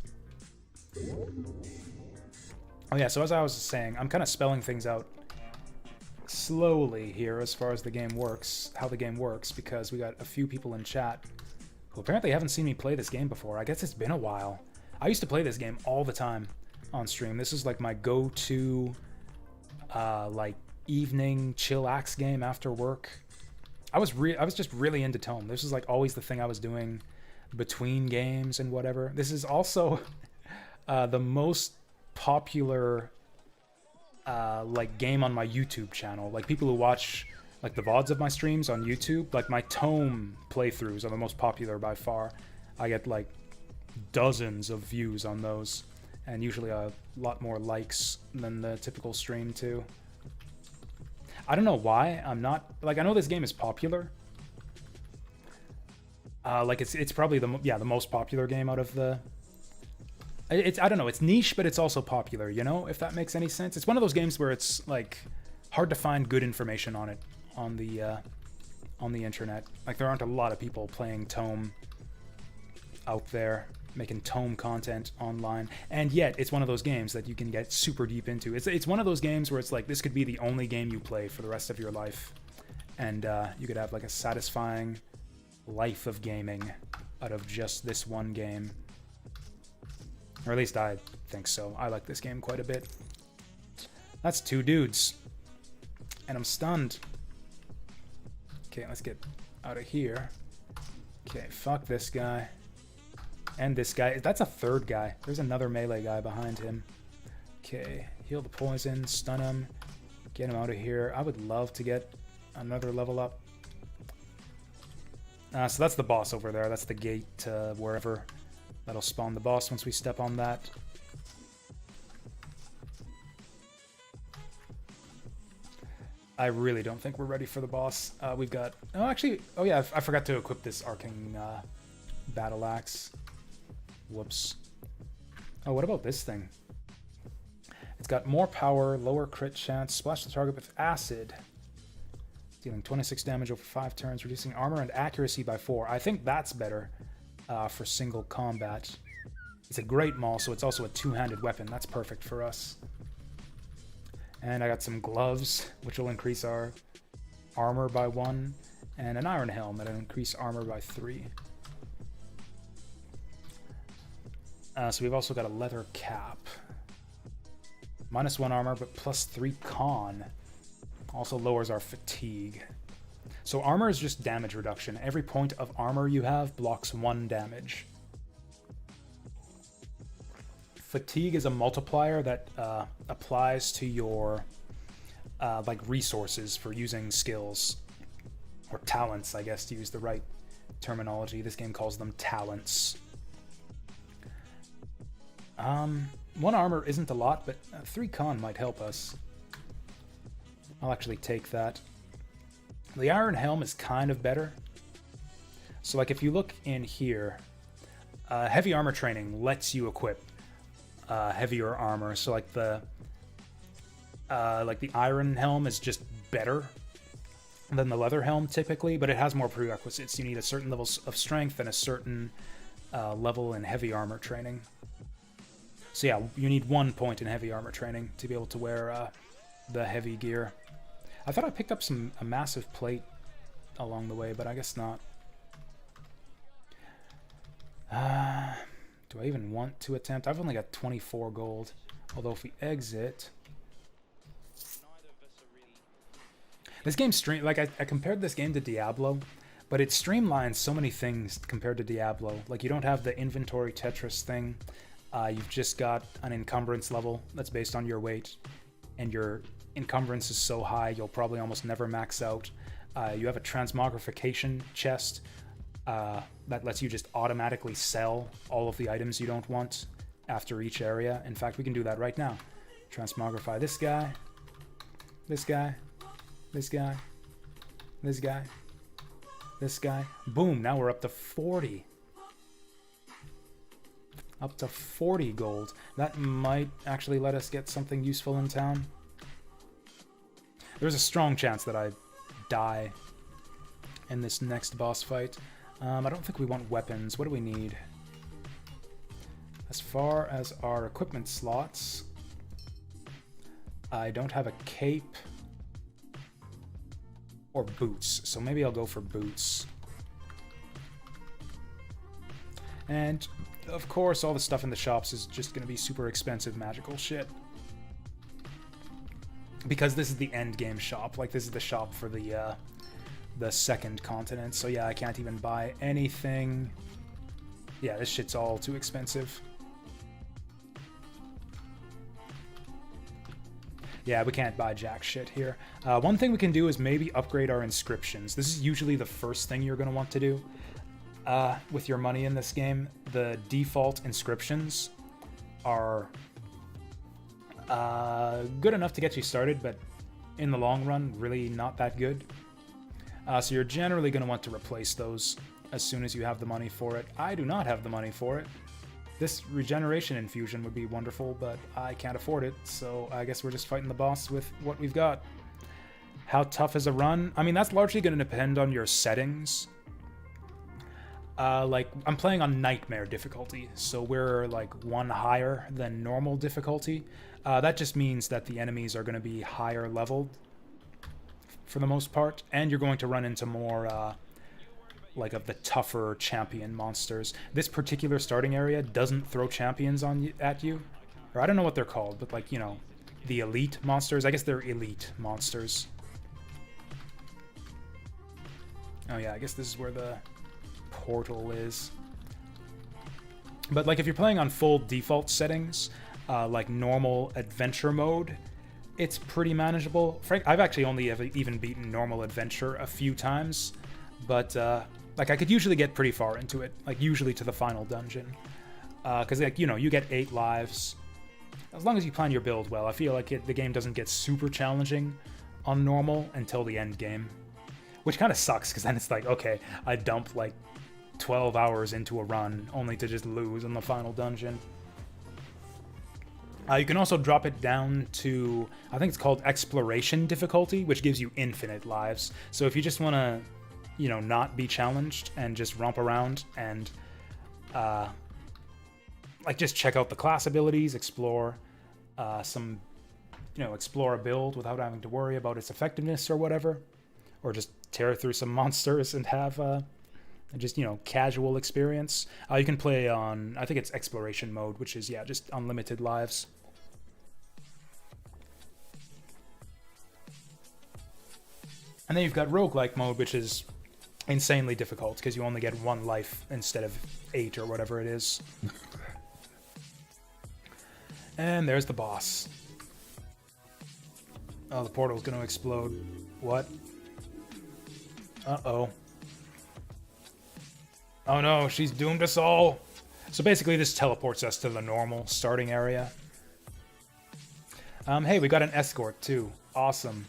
Oh yeah, so as I was saying, I'm kind of spelling things out slowly here as far as the game works, how the game works, because we got a few people in chat who apparently haven't seen me play this game before. I guess it's been a while. I used to play this game all the time on stream. This is like my go-to like evening chillax game after work. I was just really into Tome. This is like always the thing I was doing between games and whatever. This is also the most popular like game on my YouTube channel. Like people who watch like the VODs of my streams on YouTube, like my Tome playthroughs are the most popular by far. I get like dozens of views on those, and usually a lot more likes than the typical stream too. I don't know why I'm not, like, I know this game is popular. Like it's probably the most popular game out of the. I don't know, it's niche, but it's also popular, you know, if that makes any sense. It's one of those games where it's like hard to find good information on it on the internet. Like there aren't a lot of people playing Tome out there, making Tome content online, and yet it's one of those games that you can get super deep into. It's one of those games where it's like this could be the only game you play for the rest of your life, and you could have like a satisfying life of gaming out of just this one game. Or at least I think so. I like this game quite a bit. That's 2 dudes. And I'm stunned. Okay, let's get out of here. Okay, fuck this guy. And this guy. That's a 3rd guy. There's another melee guy behind him. Okay, heal the poison, stun him. Get him out of here. I would love to get another level up. So that's the boss over there. That's the gate to wherever. That'll spawn the boss once we step on that. I really don't think we're ready for the boss. We've got... Oh, actually... Oh, yeah, I forgot to equip this arcing battle axe. Whoops. Oh, what about this thing? It's got more power, lower crit chance, splash the target with acid. Dealing 26 damage over 5 turns, reducing armor and accuracy by 4. I think that's better for single combat. It's a great maul, so it's also a two-handed weapon. That's perfect for us. And I got some gloves, which will increase our armor by 1, and an iron helm that'll increase armor by 3. So we've also got a leather cap. -1 armor, but +3 con. Also lowers our fatigue. So armor is just damage reduction. Every point of armor you have blocks 1 damage. Fatigue is a multiplier that applies to your like resources for using skills. Or talents, I guess, to use the right terminology. This game calls them talents. 1 armor isn't a lot, but 3 con might help us. I'll actually take that. The iron helm is kind of better. So like if you look in here, heavy armor training lets you equip heavier armor. So like the iron helm is just better than the leather helm typically, but it has more prerequisites. You need a certain level of strength and a certain level in heavy armor training. So yeah, you need 1 point in heavy armor training to be able to wear the heavy gear. I thought I picked up a massive plate along the way, but I guess not. Do I even want to attempt? I've only got 24 gold. Although if we exit... This game like I compared this game to Diablo, but it streamlines so many things compared to Diablo. Like you don't have the inventory Tetris thing. You've just got an encumbrance level that's based on your weight, and your encumbrance is so high you'll probably almost never max out. You have a transmogrification chest that lets you just automatically sell all of the items you don't want after each area. In fact, we can do that right now. Transmogrify this guy, this guy, this guy, this guy, this guy. Boom, now we're up to 40. Up to 40 gold. That might actually let us get something useful in town. There's a strong chance that I die in this next boss fight. I don't think we want weapons. What do we need? As far as our equipment slots, I don't have a cape or boots, so maybe I'll go for boots. And of course, all the stuff in the shops is just going to be super expensive magical shit. Because this is the end game shop. Like, this is the shop for the second continent. So yeah, I can't even buy anything. Yeah, this shit's all too expensive. Yeah, we can't buy jack shit here. One thing we can do is maybe upgrade our inscriptions. This is usually the first thing you're going to want to do. With your money in this game. The default inscriptions are good enough to get you started, but in the long run, really not that good. So you're generally going to want to replace those as soon as you have the money for it. I do not have the money for it. This regeneration infusion would be wonderful, but I can't afford it, so I guess we're just fighting the boss with what we've got. How tough is a run? I mean, that's largely going to depend on your settings. Like, I'm playing on Nightmare difficulty, so we're like 1 higher than normal difficulty. That just means that the enemies are going to be higher leveled for the most part, and you're going to run into more like of the tougher champion monsters. This particular starting area doesn't throw champions at you, or I don't know what they're called, but like, you know, the elite monsters. I guess they're elite monsters. Oh yeah, I guess this is where the portal is. But like if you're playing on full default settings, like normal adventure mode, it's pretty manageable. I've actually only ever even beaten normal adventure a few times, but like I could usually get pretty far into it, like usually to the final dungeon, because like you get 8 lives. As long as you plan your build well, I feel like the game doesn't get super challenging on normal until the end game, which kind of sucks because then it's like, okay, I dump like 12 hours into a run only to just lose in the final dungeon. You can also drop it down to, I think it's called exploration difficulty, which gives you infinite lives. So if you just want to, not be challenged and just romp around and like just check out the class abilities, explore explore a build without having to worry about its effectiveness or whatever, or just tear through some monsters and have just casual experience. You can play on, I think it's exploration mode, which is just unlimited lives. And then you've got roguelike mode, which is insanely difficult because you only get 1 life instead of 8 or whatever it is. And there's the boss. Oh, the portal's gonna explode. What? Uh-oh. Oh no, she's doomed us all. So basically this teleports us to the normal starting area. Hey, we got an escort too. Awesome.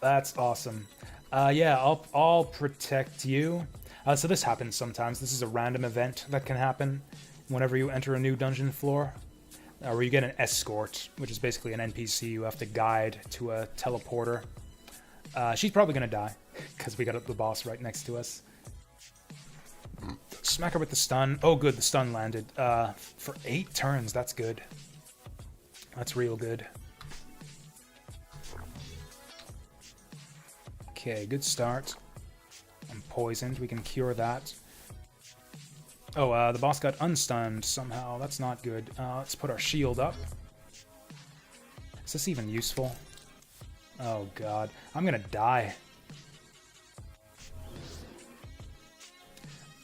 That's awesome. Yeah, I'll protect you. So this happens sometimes. This is a random event that can happen whenever you enter a new dungeon floor, where you get an escort, which is basically an NPC you have to guide to a teleporter. She's probably gonna die because we got the boss right next to us. Smack her with the stun. Oh, good, the stun landed. For 8 turns, that's good. That's real good. Okay, good start. I'm poisoned. We can cure that. Oh, the boss got unstunned somehow. That's not good. Let's put our shield up. Is this even useful? Oh, God. I'm gonna die.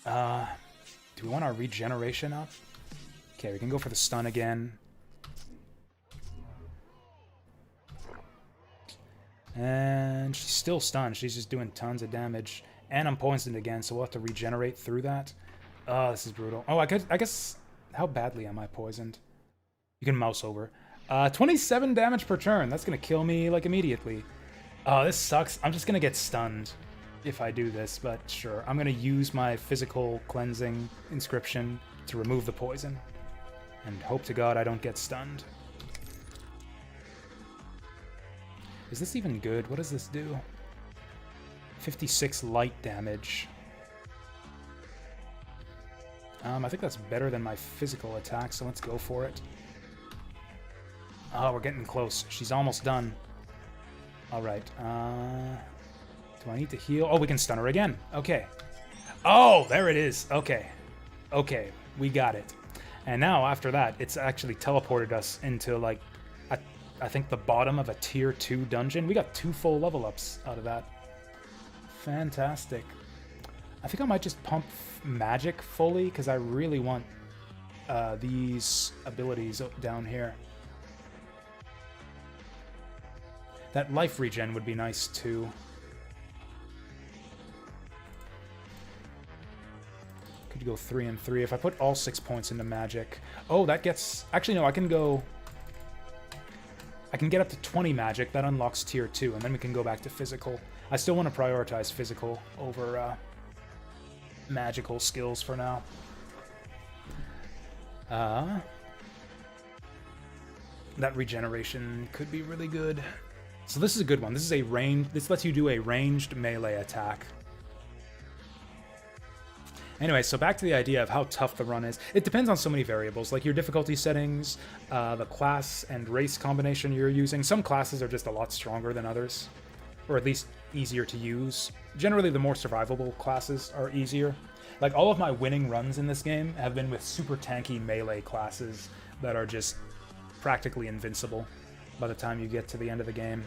Do we want our regeneration up? Okay, we can go for the stun again. And she's still stunned. She's just doing tons of damage. And I'm poisoned again, so we'll have to regenerate through that. Oh, this is brutal. Oh, I guess... How badly am I poisoned? You can mouse over. 27 damage per turn. That's gonna kill me, like, immediately. Oh, this sucks. I'm just gonna get stunned if I do this, but sure. I'm gonna use my physical cleansing inscription to remove the poison. And hope to God I don't get stunned. Is this even good? What does this do? 56 light damage. I think that's better than my physical attack, so let's go for it. Oh, we're getting close. She's almost done. Alright, do I need to heal? Oh, we can stun her again. Okay. Oh, there it is. Okay. Okay, we got it. And now, after that, it's actually teleported us into, like, I think the bottom of a tier 2 dungeon. We got 2 full level ups out of that. Fantastic. I think I might just pump magic fully because I really want these abilities down here. That life regen would be nice too. Could you go 3 and 3 if I put all 6 points into magic? Oh, that gets... Actually, no, I can get up to 20 magic. That unlocks tier 2, and then we can go back to physical. I still want to prioritize physical over magical skills for now. That regeneration could be really good. So this is a good one. This is a range. This lets you do a ranged melee attack. Anyway, so back to the idea of how tough the run is. It depends on so many variables, like your difficulty settings, the class and race combination you're using. Some classes are just a lot stronger than others, or at least easier to use. Generally, the more survivable classes are easier. Like, all of my winning runs in this game have been with super tanky melee classes that are just practically invincible by the time you get to the end of the game.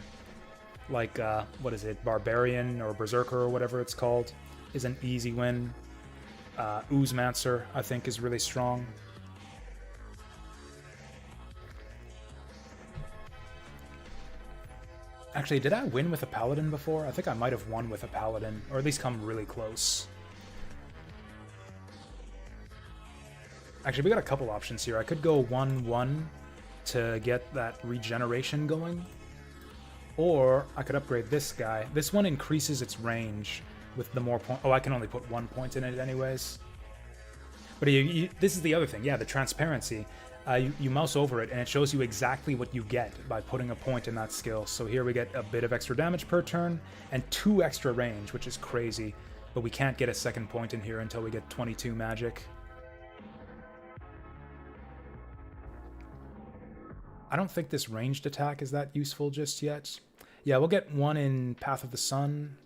Like, what is it, Barbarian or Berserker or whatever it's called is an easy win. Oozemancer, I think, is really strong. Actually, did I win with a Paladin before? I think I might have won with a Paladin, or at least come really close. Actually, we got a couple options here. I could go 1-1 to get that regeneration going, or I could upgrade this guy. This one increases its range with the more point. Oh, I can only put 1 point in it anyways. But this is the other thing. Yeah, the transparency. You mouse over it, and it shows you exactly what you get by putting a point in that skill. So here we get a bit of extra damage per turn, and 2 extra range, which is crazy. But we can't get a second point in here until we get 22 magic. I don't think this ranged attack is that useful just yet. Yeah, we'll get 1 in Path of the Sun,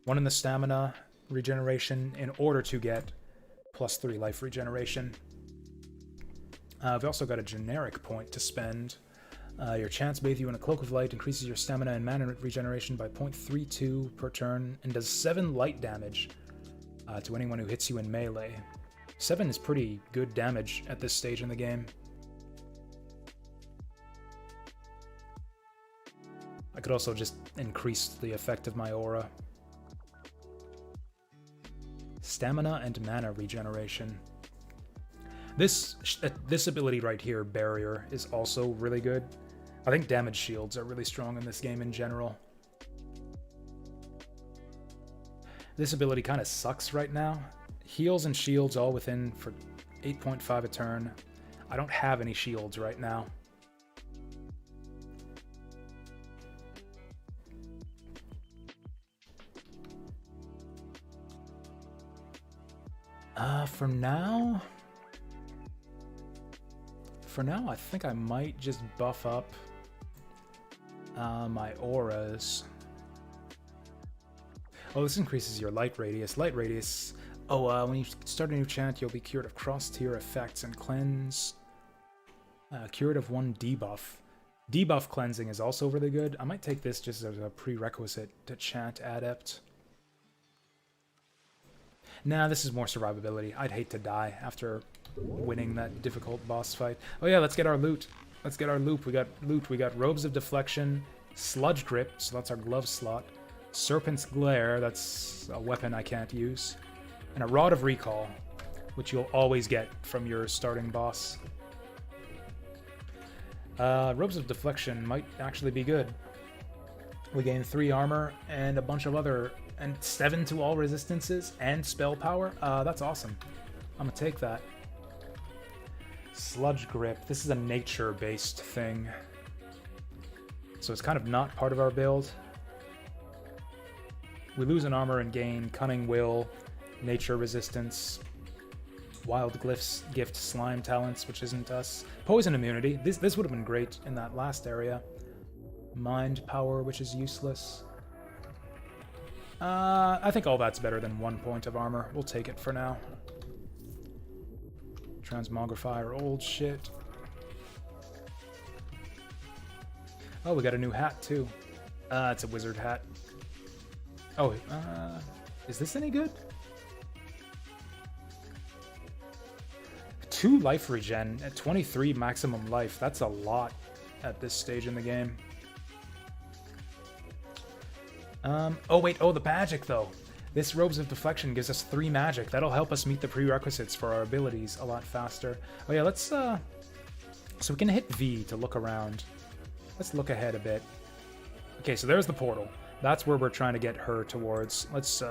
1 in the stamina regeneration in order to get +3 life regeneration. We've also got a generic point to spend. Your chance bathe you in a cloak of light increases your stamina and mana regeneration by 0.32 per turn and does 7 light damage to anyone who hits you in melee. 7 is pretty good damage at this stage in the game. I could also just increase the effect of my aura. Stamina and mana regeneration. This ability right here, Barrier, is also really good. I think damage shields are really strong in this game in general. This ability kind of sucks right now. Heals and shields all within for 8.5 a turn. I don't have any shields right now. For now, I think I might just buff up my auras. Oh, this increases your light radius. Light radius. Oh, when you start a new chant, you'll be cured of cross-tier effects and cleanse. Cured of 1 debuff. Debuff cleansing is also really good. I might take this just as a prerequisite to chant adept. Nah, this is more survivability. I'd hate to die after winning that difficult boss fight. Oh yeah, let's get our loot. Let's get our loot. We got loot. We got Robes of Deflection, Sludge Grip, so that's our glove slot, Serpent's Glare, that's a weapon I can't use, and a Rod of Recall, which you'll always get from your starting boss. Robes of Deflection might actually be good. We gain 3 armor and a bunch of other, and 7 to all resistances and spell power. That's awesome. I'm gonna take that. Sludge Grip. This is a nature-based thing, so it's kind of not part of our build. We lose an armor and gain Cunning Will, Nature Resistance, Wild Glyphs, Gift Slime Talents, which isn't us. Poison Immunity. This would have been great in that last area. Mind Power, which is useless. I think all that's better than 1 point of armor. We'll take it for now. Transmogrifier, old shit. Oh, we got a new hat too. It's a wizard hat. Oh, is this any good? 2 life regen at 23 maximum life. That's a lot at this stage in the game. Oh wait, the magic though. This Robes of Deflection gives us 3 magic. That'll help us meet the prerequisites for our abilities a lot faster. Oh yeah, let's, so we can hit V to look around. Let's look ahead a bit. Okay, so there's the portal. That's where we're trying to get her towards. Let's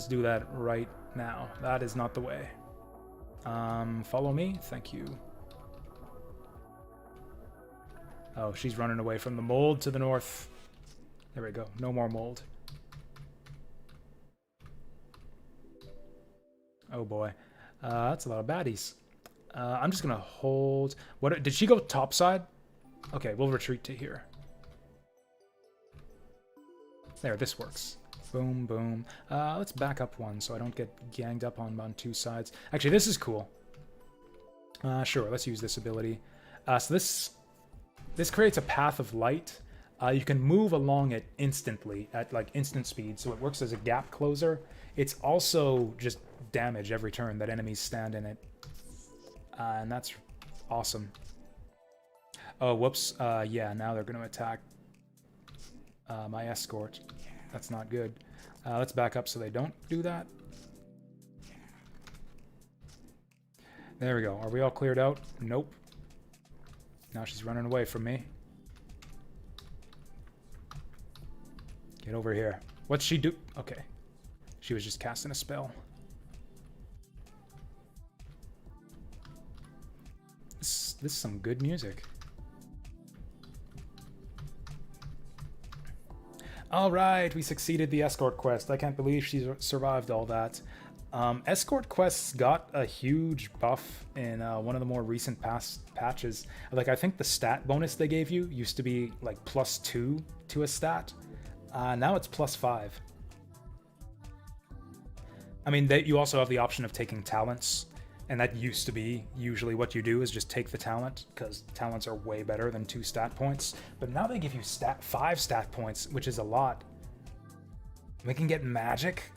do that right now. That is not the way. Follow me, thank you. Oh, she's running away from the mold to the north. There we go, no more mold. Oh boy, that's a lot of baddies. I'm just gonna hold. What did she go topside? Okay, we'll retreat to here. There, this works. Boom, boom. Let's back up 1 so I don't get ganged up on 2 sides. Actually, this is cool. Sure, let's use this ability. So this creates a path of light. You can move along it instantly at like instant speed, so it works as a gap closer. It's also just damage every turn that enemies stand in it. And that's awesome. Oh, whoops. Yeah, now they're going to attack my escort. That's not good. Let's back up so they don't do that. There we go. Are we all cleared out? Nope. Now she's running away from me. Get over here. What's she do? Okay. She was just casting a spell. This is some good music. Alright, we succeeded the escort quest. I can't believe she survived all that. Escort quests got a huge buff in one of the more recent patches. Like, I think the stat bonus they gave you used to be like +2 to a stat. Now it's +5. I mean, you also have the option of taking talents, and that used to be usually what you do, is just take the talent, because talents are way better than 2 stat points. But now they give you 5 stat points, which is a lot. We can get magic.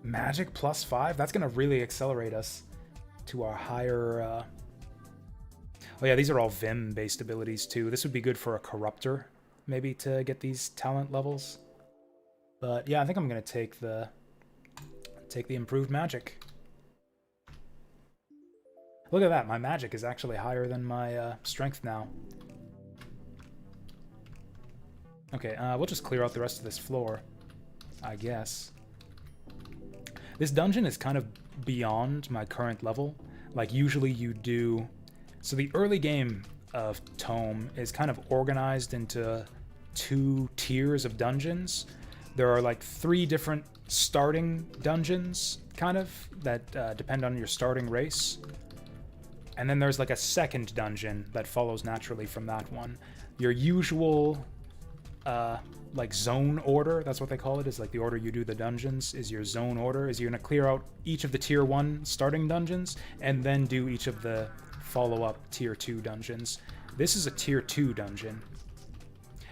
Magic +5? That's going to really accelerate us to our higher... Oh yeah, these are all Vim-based abilities too. This would be good for a Corruptor, maybe, to get these talent levels. But yeah, I think I'm going to take the improved magic. Look at that, my magic is actually higher than my strength now. Okay, we'll just clear out the rest of this floor, I guess. This dungeon is kind of beyond my current level. Like, usually you do... So the early game of Tome is kind of organized into 2 tiers of dungeons. There are like 3 different starting dungeons, kind of, that depend on your starting race. And then there's like a second dungeon that follows naturally from that one. Your usual... like zone order, that's what they call it, is like the order you do the dungeons is your zone order, is you're going to clear out each of the tier 1 starting dungeons and then do each of the follow-up tier 2 dungeons. This is a tier 2 dungeon.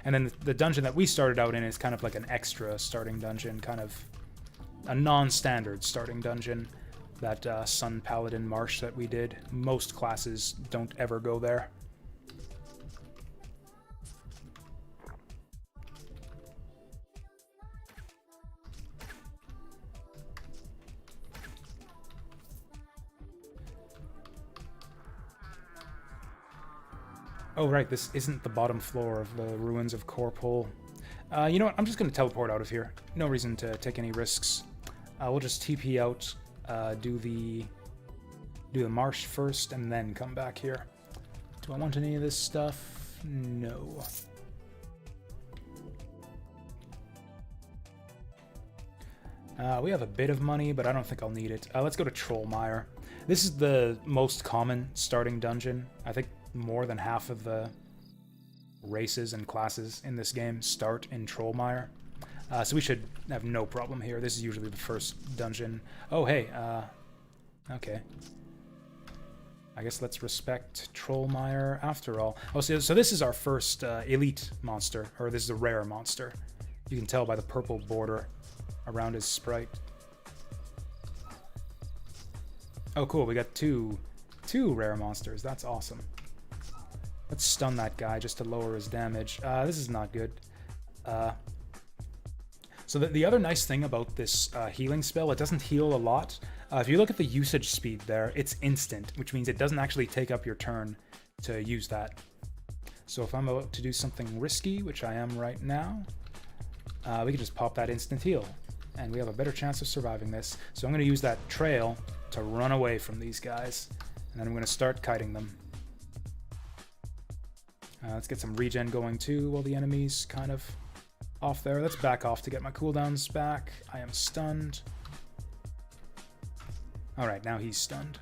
And then the dungeon that we started out in is kind of like an extra starting dungeon, kind of a non-standard starting dungeon. That Sun Paladin Marsh that we did. Most classes don't ever go there. Oh, right, this isn't the bottom floor of the ruins of Corpole. You know what, I'm just going to teleport out of here. No reason to take any risks. We'll just TP out, do the marsh first, and then come back here. Do I want any of this stuff? No. We have a bit of money, but I don't think I'll need it. Let's go to Trollmire. This is the most common starting dungeon. I think more than half of the races and classes in this game start in Trollmire. So we should have no problem here. This is usually the first dungeon. Oh, hey, okay. I guess let's respect Trollmire after all. Oh, so this is our first elite monster, or this is a rare monster. You can tell by the purple border around his sprite. Oh, cool, we got two rare monsters. That's awesome. Let's stun that guy just to lower his damage. This is not good. So the other nice thing about this healing spell, it doesn't heal a lot. If you look at the usage speed there, it's instant, which means it doesn't actually take up your turn to use that. So if I'm about to do something risky, which I am right now, we can just pop that instant heal, and we have a better chance of surviving this. So I'm going to use that trail to run away from these guys, and then I'm going to start kiting them. Let's get some regen going too while the enemy's kind of off there. Let's back off to get my cooldowns back. I am stunned. Alright, now he's stunned.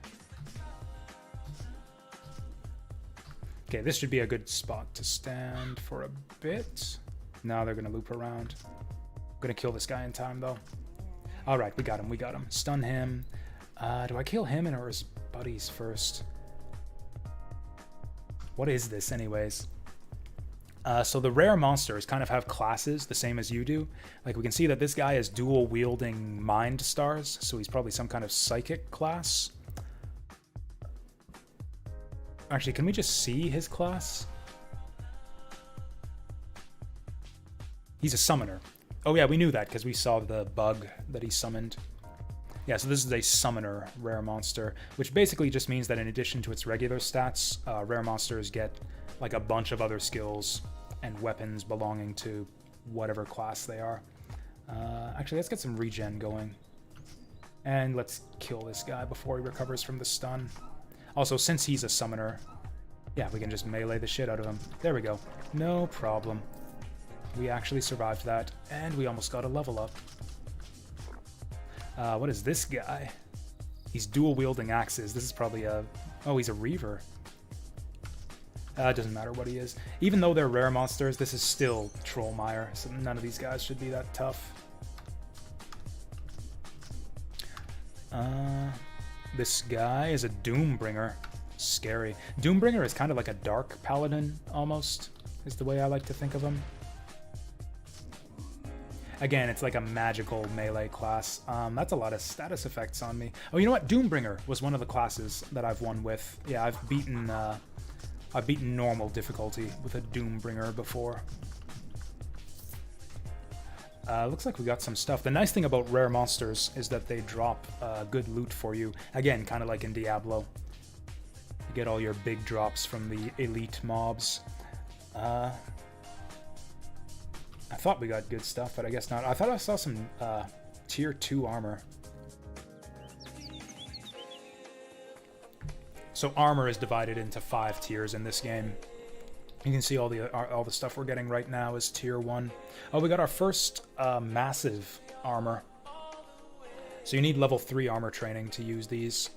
Okay, this should be a good spot to stand for a bit. Now they're going to loop around. I'm going to kill this guy in time, though. Alright, we got him. Stun him. Do I kill him or his buddies first? What is this, anyways? So the rare monsters kind of have classes the same as you do. Like, we can see that this guy is dual-wielding mind stars, so he's probably some kind of psychic class. Actually, can we just see his class? He's a summoner. Oh yeah, we knew that because we saw the bug that he summoned. Yeah, so this is a summoner rare monster, which basically just means that in addition to its regular stats, rare monsters get like a bunch of other skills and weapons belonging to whatever class they are. Actually, let's get some regen going. And let's kill this guy before he recovers from the stun. Also, since he's a summoner, yeah, we can just melee the shit out of him. There we go. No problem. We actually survived that, and we almost got a level up. What is this guy? He's dual-wielding axes. This is probably a... Oh, he's a Reaver. It doesn't matter what he is. Even though they're rare monsters, this is still Trollmire, so none of these guys should be that tough. This guy is a Doombringer. Scary. Doombringer is kind of like a dark paladin, almost, is the way I like to think of him. Again, it's like a magical melee class. That's a lot of status effects on me. Oh, you know what? Doombringer was one of the classes that I've won with. Yeah, I've beaten normal difficulty with a Doombringer before. Looks like we got some stuff. The nice thing about rare monsters is that they drop good loot for you. Again, kind of like in Diablo. You get all your big drops from the elite mobs. I thought we got good stuff, but I guess not. I thought I saw some tier 2 armor. So armor is divided into 5 tiers in this game. You can see all the stuff we're getting right now is tier 1. Oh, we got our first massive armor. So you need level 3 armor training to use these.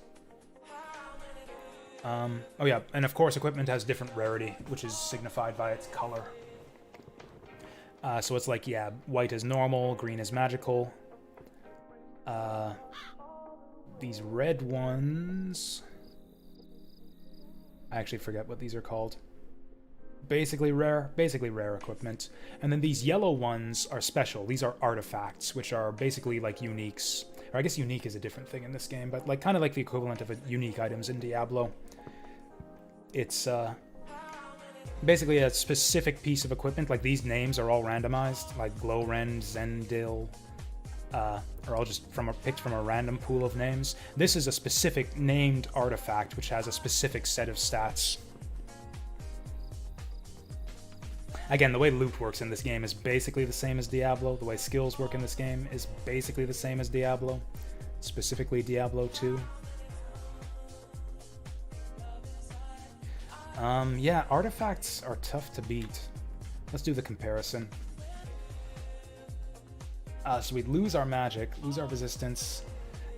Oh yeah, and of course equipment has different rarity, which is signified by its color. So it's like, yeah, white is normal, green is magical. These red ones... I actually forget what these are called. Basically rare equipment. And then these yellow ones are special. These are artifacts, which are basically like uniques. Or I guess unique is a different thing in this game, but like kind of like the equivalent of unique items in Diablo. It's basically a specific piece of equipment. Like these names are all randomized, like Glowrend, Zendil, are all just picked from a random pool of names. This is a specific named artifact which has a specific set of stats. Again, the way loot works in this game is basically the same as Diablo. The way skills work in this game is basically the same as Diablo, specifically Diablo 2. Yeah, artifacts are tough to beat. Let's do the comparison. So we'd lose our magic, lose our resistance,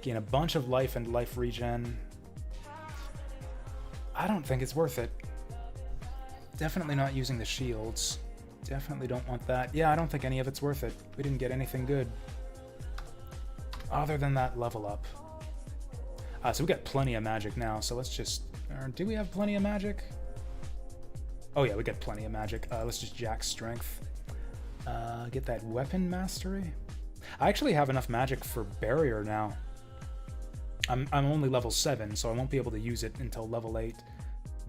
gain a bunch of life and life regen. I don't think it's worth it. Definitely not using the shields. Definitely don't want that. Yeah, I don't think any of it's worth it. We didn't get anything good. Other than that level up. So we got plenty of magic now, so let's just... do we have plenty of magic? Oh yeah, we got plenty of magic. Let's just jack strength. Get that weapon mastery. I actually have enough magic for barrier now. I'm only level 7, so I won't be able to use it until level 8.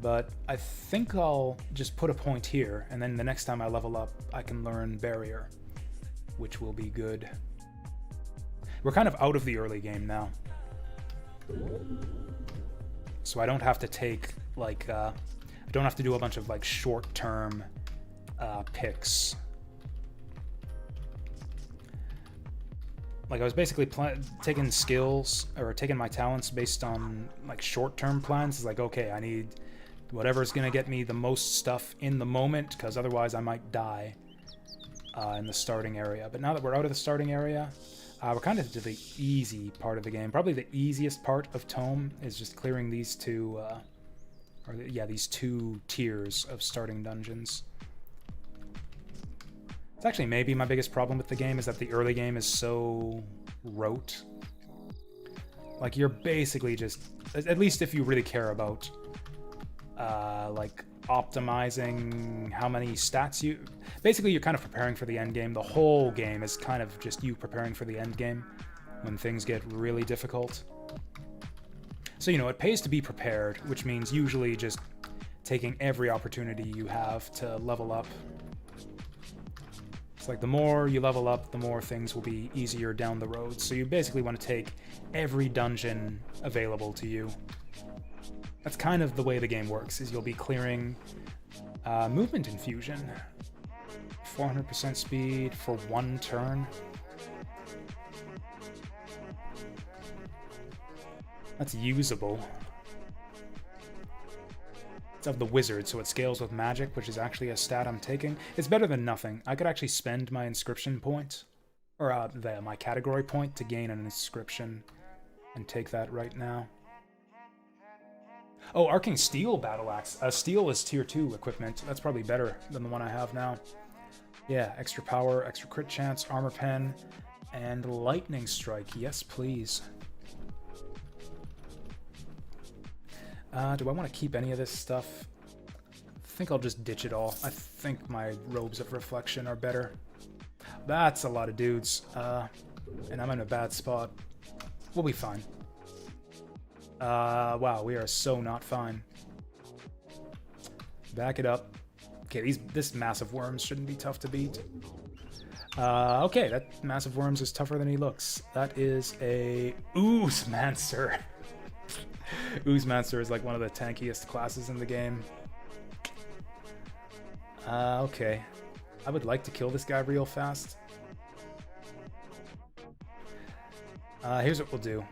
But I think I'll just put a point here, and then the next time I level up, I can learn barrier, which will be good. We're kind of out of the early game now. So I don't have to take, like, I don't have to do a bunch of, like, short-term picks. Like, I was basically taking skills, or taking my talents based on, like, short-term plans. It's like, okay, I need whatever's going to get me the most stuff in the moment, because otherwise I might die in the starting area. But now that we're out of the starting area, we're kind of to the easy part of the game. Probably the easiest part of Tome is just clearing these two, these 2 tiers of starting dungeons. It's actually maybe my biggest problem with the game is that the early game is so rote. Like, you're basically just, at least if you really care about, like, optimizing how many stats you... Basically, you're kind of preparing for the end game. The whole game is kind of just you preparing for the end game when things get really difficult. So, you know, it pays to be prepared, which means usually just taking every opportunity you have to level up. It's like the more you level up, the more things will be easier down the road. So you basically want to take every dungeon available to you. That's kind of the way the game works, is you'll be clearing movement infusion. 400% speed for 1 turn. That's usable. It's of the wizard, so it scales with magic, which is actually a stat I'm taking. It's better than nothing. I could actually spend my inscription point, or my category point, to gain an inscription, and take that right now. Oh, Arcing Steel Battle Axe. Steel is tier 2 equipment. That's probably better than the one I have now. Yeah, extra power, extra crit chance, armor pen, and lightning strike. Yes, please. Do I want to keep any of this stuff? I think I'll just ditch it all. I think my robes of reflection are better. That's a lot of dudes. And I'm in a bad spot. We'll be fine. Wow, we are so not fine. Back it up. Okay, this massive worms shouldn't be tough to beat. Okay, that massive worms is tougher than he looks. That is a Oozemancer. Oozemancer is like one of the tankiest classes in the game. Okay. I would like to kill this guy real fast. Here's what we'll do.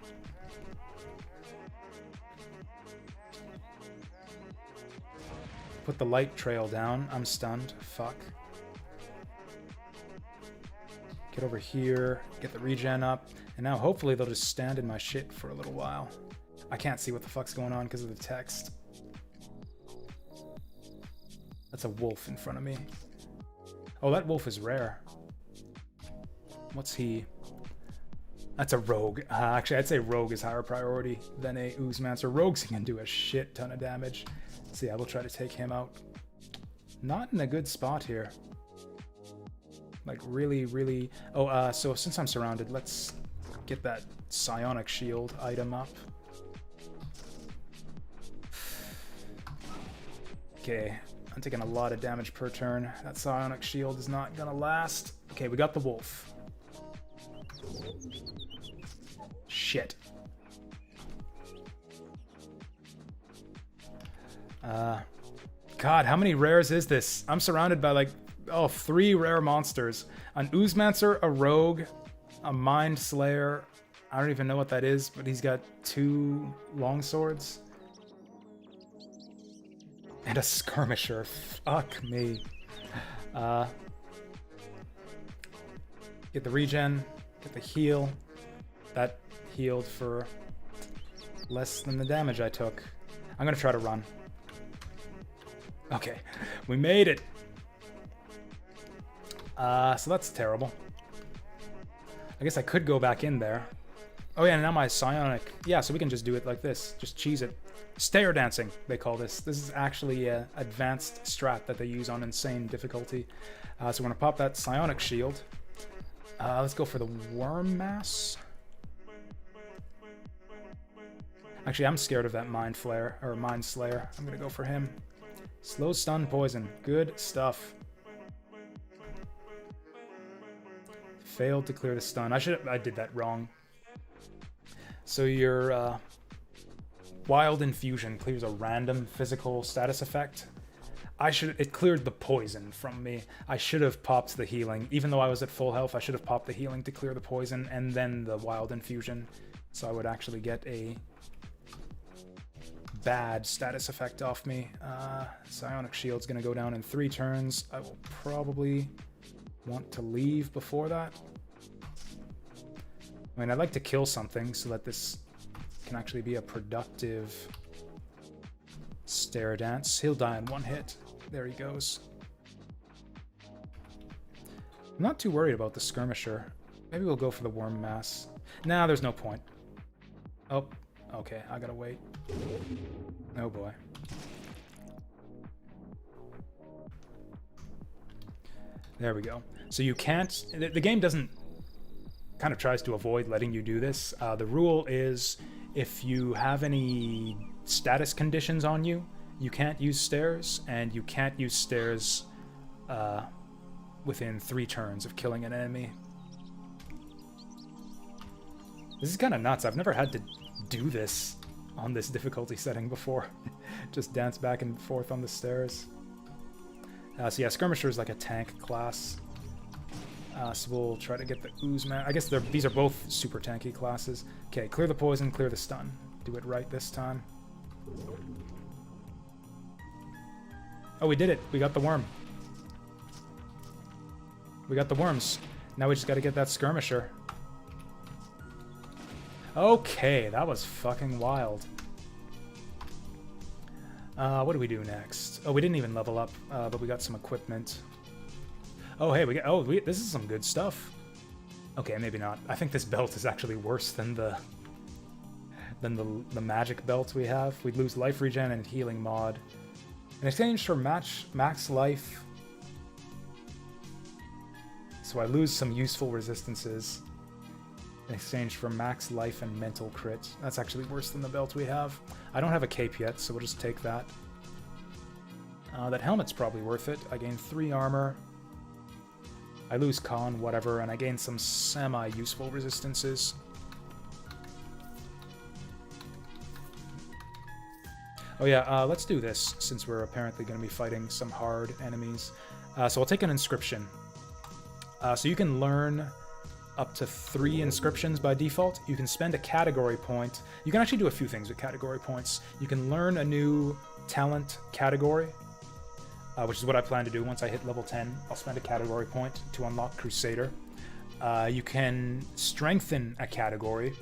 Put the light trail down. I'm stunned. Fuck. Get over here. Get the regen up. And now hopefully they'll just stand in my shit for a little while. I can't see what the fuck's going on because of the text. That's a wolf in front of me. Oh, that wolf is rare. What's he? That's a rogue. Actually, I'd say rogue is higher priority than a Oozemancer. Rogues can do a shit ton of damage. So yeah, we'll try to take him out. Not in a good spot here. Like really, really... Oh, so since I'm surrounded, let's get that psionic shield item up. Okay, I'm taking a lot of damage per turn. That psionic shield is not gonna last. Okay, we got the wolf. Shit. God, how many rares is this? I'm surrounded by like, 3 rare monsters. An Oozemancer, a rogue, a mind slayer. I don't even know what that is, but he's got 2 longswords. And a skirmisher. Fuck me. Get the regen. Get the heal. That healed for less than the damage I took. I'm gonna try to run. Okay. We made it. So that's terrible. I guess I could go back in there. Oh yeah, and now my psionic. Yeah, so we can just do it like this. Just cheese it. Stair dancing, they call this. This is actually an advanced strat that they use on insane difficulty. So we're going to pop that psionic shield. Let's go for the worm mass. Actually, I'm scared of that mind flare, or mind slayer. I'm going to go for him. Slow stun poison. Good stuff. Failed to clear the stun. I did that wrong. So your Wild Infusion clears a random physical status effect. It cleared the poison from me. I should have popped the healing. Even though I was at full health, I should have popped the healing to clear the poison and then the Wild Infusion. So I would actually get a bad status effect off me. Psionic Shield's gonna go down in 3 turns. I will probably want to leave before that. I mean, I'd like to kill something so that this can actually be a productive stair dance. He'll die in 1 hit. There he goes. I'm not too worried about the skirmisher. Maybe we'll go for the worm mass. Nah, there's no point. Oh, okay, I gotta wait. Oh boy. There we go. So you can't... The game doesn't... kind of tries to avoid letting you do this. The rule is if you have any status conditions on you, you can't use stairs, and you can't use stairs within 3 turns of killing an enemy. This is kind of nuts. I've never had to do this on this difficulty setting before. Just dance back and forth on the stairs. So yeah, Skirmisher is like a tank class. So we'll try to get the Ooze Man. I guess these are both super tanky classes. Okay, clear the poison, clear the stun. Do it right this time. Oh, we did it. We got the worm. We got the worms. Now we just gotta get that Skirmisher. Okay, that was fucking wild. What do we do next? Oh, we didn't even level up, but we got some equipment. Oh, hey, this is some good stuff. Okay, maybe not. I think this belt is actually worse than the magic belt we have. We'd lose life regen and healing mod. In exchange for max life. So I lose some useful resistances in exchange for max life and mental crit. That's actually worse than the belt we have. I don't have a cape yet, so we'll just take that. That helmet's probably worth it. I gain 3 armor. I lose con, whatever, and I gain some semi-useful resistances. Oh yeah, let's do this, since we're apparently going to be fighting some hard enemies. So I'll take an inscription. So you can learn up to 3 inscriptions by default. You can spend a category point. You can actually do a few things with category points. You can learn a new talent category, which is what I plan to do once I hit level 10. I'll spend a category point to unlock Crusader. You can strengthen a category.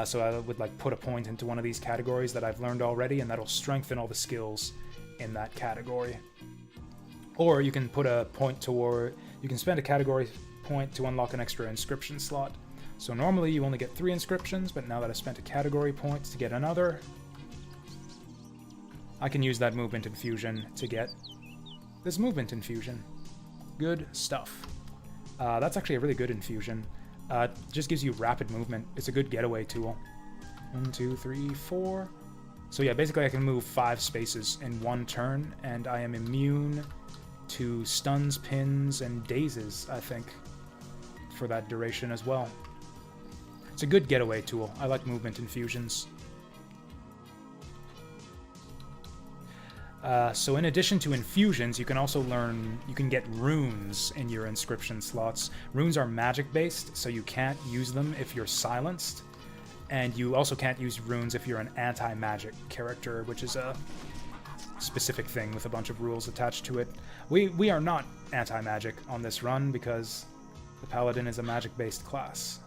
So I would like put a point into one of these categories that I've learned already, and that'll strengthen all the skills in that category. Or you can put a point toward... You can spend a category point to unlock an extra inscription slot. So normally you only get 3 inscriptions, but now that I spent a category point to get another, I can use that movement infusion to get this movement infusion. Good stuff. That's actually a really good infusion. Just gives you rapid movement. It's a good getaway tool. 1, 2, 3, 4. So yeah, basically I can move 5 spaces in 1 turn, and I am immune to stuns, pins, and dazes, I think, for that duration as well. It's a good getaway tool. I like movement infusions. So in addition to infusions, you can also you can get runes in your inscription slots. Runes are magic-based, so you can't use them if you're silenced. And you also can't use runes if you're an anti-magic character, which is a specific thing with a bunch of rules attached to it. We are not anti-magic on this run because the Paladin is a magic-based class.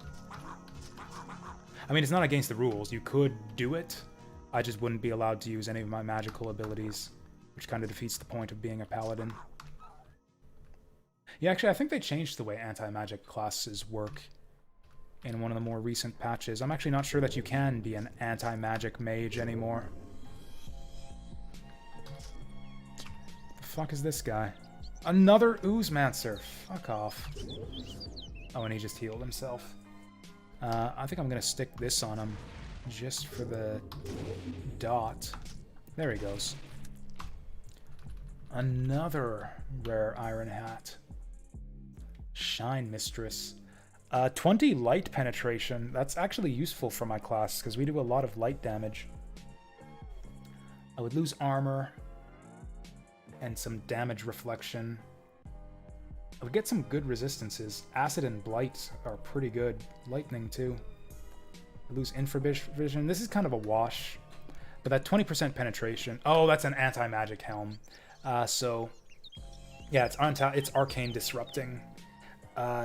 I mean, it's not against the rules. You could do it. I just wouldn't be allowed to use any of my magical abilities, which kind of defeats the point of being a Paladin. Yeah, actually, I think they changed the way anti-magic classes work in one of the more recent patches. I'm actually not sure that you can be an anti-magic mage anymore. The fuck is this guy? Another Oozemancer. Fuck off. Oh, and he just healed himself. I think I'm gonna stick this on him just for the dot. There he goes. Another rare iron hat. Shine Mistress. 20 light penetration. That's actually useful for my class because we do a lot of light damage. I would lose armor and some damage reflection. I would get some good resistances. Acid and Blight are pretty good. Lightning too. I lose infravision. This is kind of a wash. But that 20% penetration... Oh, that's an anti-magic helm. So, yeah, it's arcane disrupting.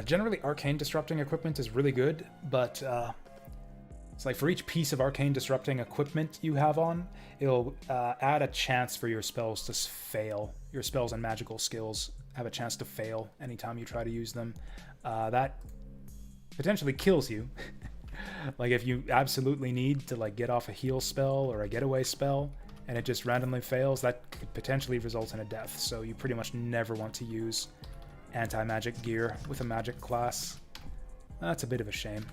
Generally, arcane disrupting equipment is really good, but it's like for each piece of arcane disrupting equipment you have on, it'll add a chance for your spells to fail. Your spells and magical skills have a chance to fail anytime you try to use them. That potentially kills you. Like if you absolutely need to like get off a heal spell or a getaway spell and it just randomly fails, that could potentially result in a death. So you pretty much never want to use anti-magic gear with a magic class. That's a bit of a shame.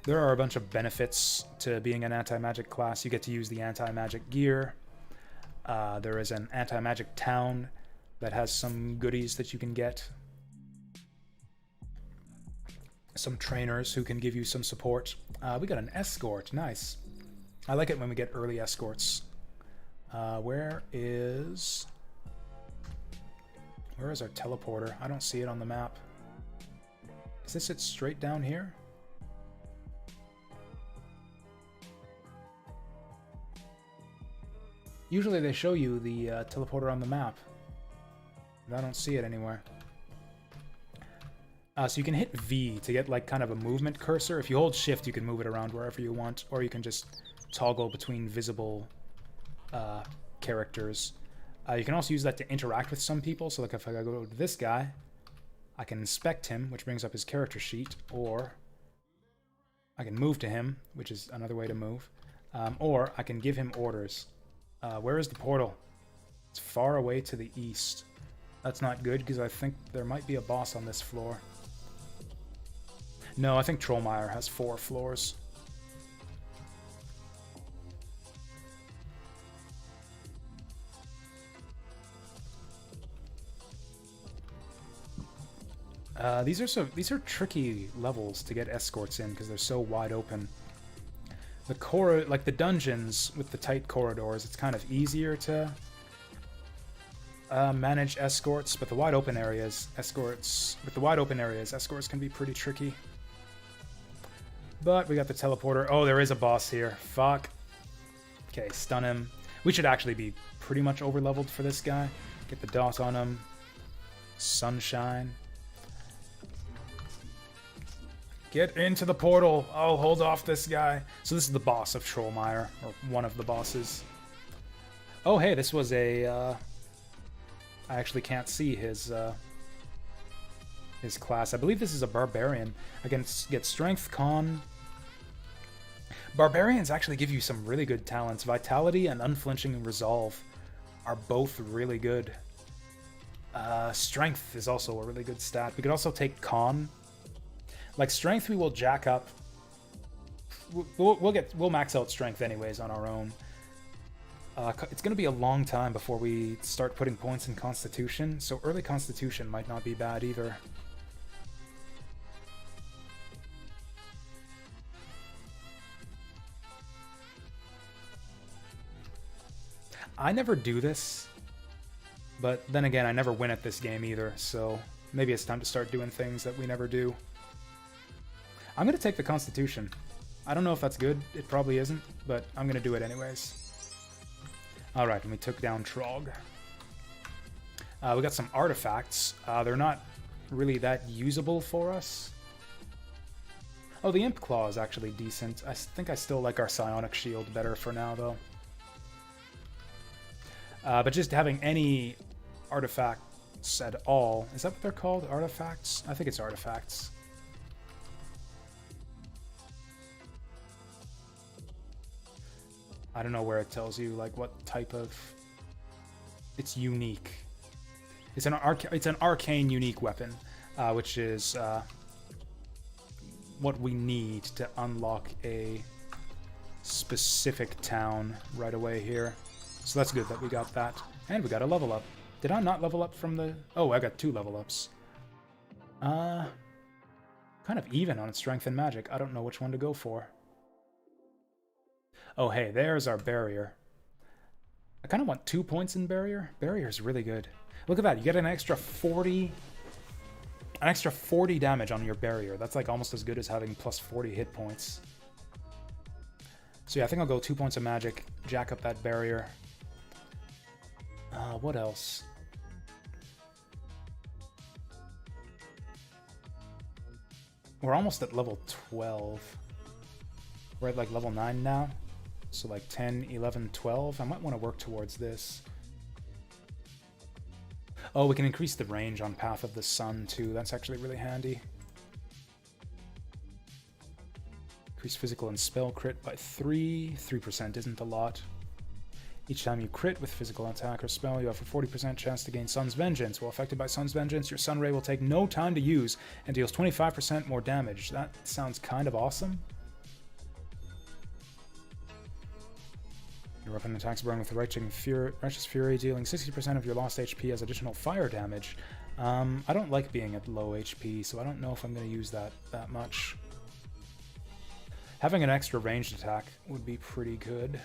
There are a bunch of benefits to being an anti-magic class. You get to use the anti-magic gear. There is an anti-magic town that has some goodies that you can get. Some trainers who can give you some support. We got an escort. Nice. I like it when we get early escorts. Where is our teleporter? I don't see it on the map. Is this it straight down here? Usually they show you the teleporter on the map. But I don't see it anywhere. So you can hit V to get like kind of a movement cursor. If you hold shift, you can move it around wherever you want, or you can just toggle between visible characters. You can also use that to interact with some people. So like if I go to this guy, I can inspect him, which brings up his character sheet, or I can move to him, which is another way to move, or I can give him orders. Where is the portal? It's far away to the east. That's not good, because I think there might be a boss on this floor. No, I think Trollmeyer has 4 floors. These are tricky levels to get escorts in because they're so wide open. The dungeons with the tight corridors, it's kind of easier to manage escorts, but the wide open areas, escorts can be pretty tricky. But we got the teleporter. Oh, there is a boss here. Fuck. Okay, stun him. We should actually be pretty much over-leveled for this guy. Get the dot on him. Sunshine. Get into the portal. I'll hold off this guy. So this is the boss of Trollmeyer, or one of the bosses. Oh, hey, this was a... I actually can't see his class. I believe this is a barbarian. I can get strength, con. Barbarians actually give you some really good talents. Vitality and unflinching resolve are both really good. Strength is also a really good stat. We could also take con. Like strength, we will jack up. We'll max out strength anyways on our own. It's going to be a long time before we start putting points in Constitution, so early Constitution might not be bad either. I never do this, but then again, I never win at this game either, so maybe it's time to start doing things that we never do. I'm going to take the Constitution. I don't know if that's good, it probably isn't, but I'm going to do it anyways. Alright, and we took down Trog. We got some artifacts. They're not really that usable for us. Oh, the Imp Claw is actually decent. I think I still like our Psionic Shield better for now, though. But just having any artifacts at all... Is that what they're called? Artifacts? I think it's artifacts. I don't know where it tells you, like, what type of... It's unique. It's an arcane unique weapon, which is what we need to unlock a specific town right away here. So that's good that we got that. And we got a level up. Did I not level up from the... Oh, I got 2 level ups. Kind of even on strength and magic. I don't know which one to go for. Oh, hey, there's our barrier. I kind of want 2 points in barrier. Barrier's really good. Look at that. You get an extra 40 damage on your barrier. That's like almost as good as having plus 40 hit points. So yeah, I think I'll go 2 points of magic, jack up that barrier. What else? We're almost at level 12. We're at like level 9 now. So like 10, 11, 12. I might want to work towards this. Oh, we can increase the range on Path of the Sun too. That's actually really handy. Increase physical and spell crit by 3. 3% isn't a lot. Each time you crit with physical attack or spell, you have a 40% chance to gain Sun's Vengeance. While affected by Sun's Vengeance, your Sun Ray will take no time to use and deals 25% more damage. That sounds kind of awesome. Your weapon attacks burn with Righteous Fury, dealing 60% of your lost HP as additional fire damage. I don't like being at low HP, so I don't know if I'm going to use that much. Having an extra ranged attack would be pretty good.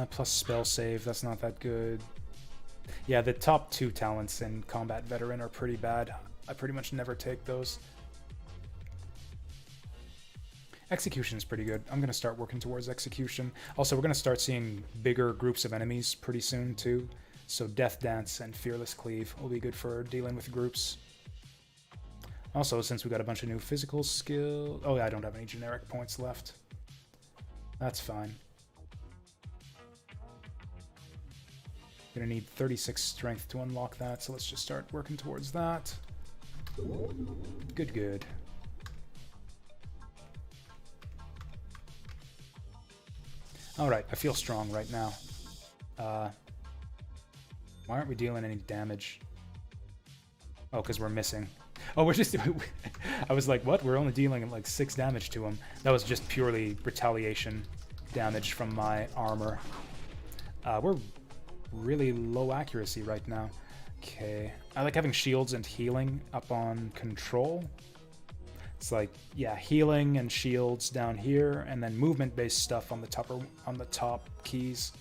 Plus spell save, that's not that good. Yeah, the top 2 talents in Combat Veteran are pretty bad. I pretty much never take those. Execution is pretty good. I'm going to start working towards Execution. Also, we're going to start seeing bigger groups of enemies pretty soon, too. So Death Dance and Fearless Cleave will be good for dealing with groups. Also, since we got a bunch of new physical skill... Oh, yeah, I don't have any generic points left. That's fine. Gonna need 36 strength to unlock that, so let's just start working towards that. Good, good. Alright, I feel strong right now. Why aren't we dealing any damage? Oh, because we're missing. Oh, we're just... I was like, what? We're only dealing like 6 damage to him. That was just purely retaliation damage from my armor. We're really low accuracy right now. Okay. I like having shields and healing up on control. It's like, yeah, healing and shields down here, and then movement-based stuff on the top keys.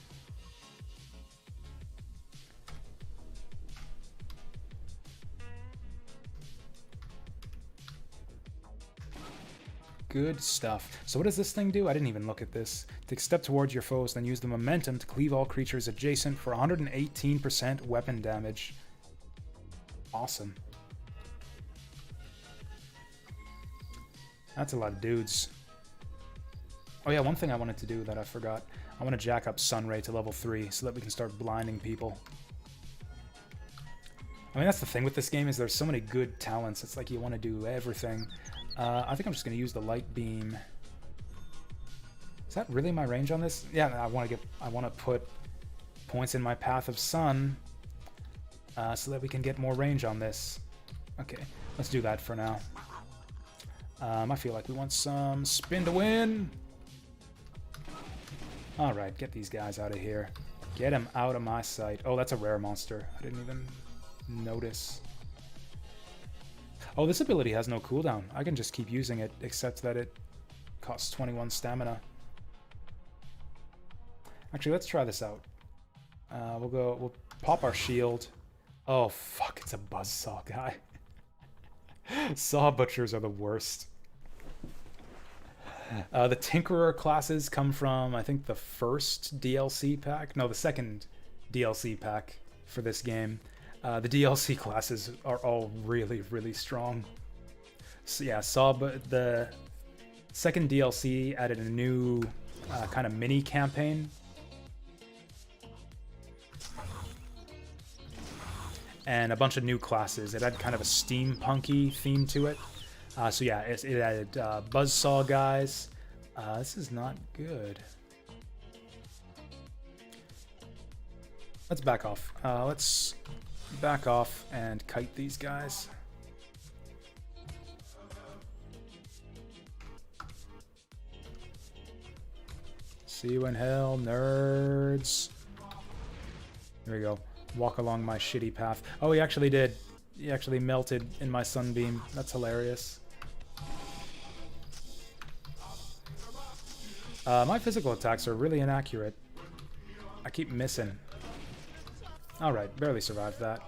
Good stuff. So what does this thing do? I didn't even look at this. Take a step towards your foes, then use the momentum to cleave all creatures adjacent for 118% weapon damage. Awesome. That's a lot of dudes. Oh yeah, one thing I wanted to do that I forgot. I want to jack up Sunray to level 3 so that we can start blinding people. I mean, that's the thing with this game, is there's so many good talents. It's like you want to do everything. I think I'm just going to use the light beam. Is that really my range on this? Yeah, I want to put points in my path of sun so that we can get more range on this. Okay, let's do that for now. I feel like we want some spin to win. All right, get these guys out of here. Get them out of my sight. Oh, that's a rare monster. I didn't even notice. Oh, this ability has no cooldown. I can just keep using it, except that it costs 21 stamina. Actually, let's try this out. We'll pop our shield. Oh, fuck, it's a buzzsaw guy. Saw butchers are the worst. The Tinkerer classes come from, I think, the first DLC pack. No, the second DLC pack for this game. The DLC classes are all really, really strong. So yeah, the second DLC added a new kind of mini campaign. And a bunch of new classes. It had kind of a steampunky theme to it. So yeah, it added buzzsaw guys. This is not good. Let's back off. Let's back off and kite these guys. See you in hell, nerds. Here we go. Walk along my shitty path. Oh, he actually did. He actually melted in my sunbeam. That's hilarious. My physical attacks are really inaccurate. I keep missing. Alright, barely survived that.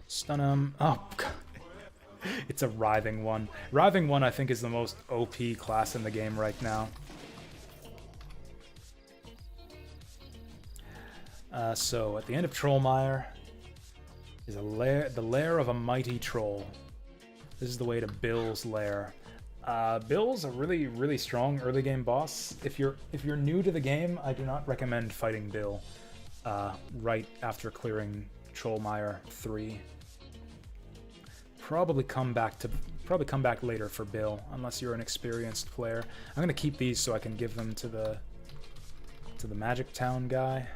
Stun him. Oh, God. It's a Writhing One. Writhing One, I think, is the most OP class in the game right now. So, at the end of Trollmire is the lair of a mighty troll. This is the way to Bill's lair. Bill's a really, really strong early game boss. If you're new to the game, I do not recommend fighting Bill right after clearing Trollmire 3. Probably come back later for Bill, unless you're an experienced player. I'm gonna keep these so I can give them to the Magic Town guy,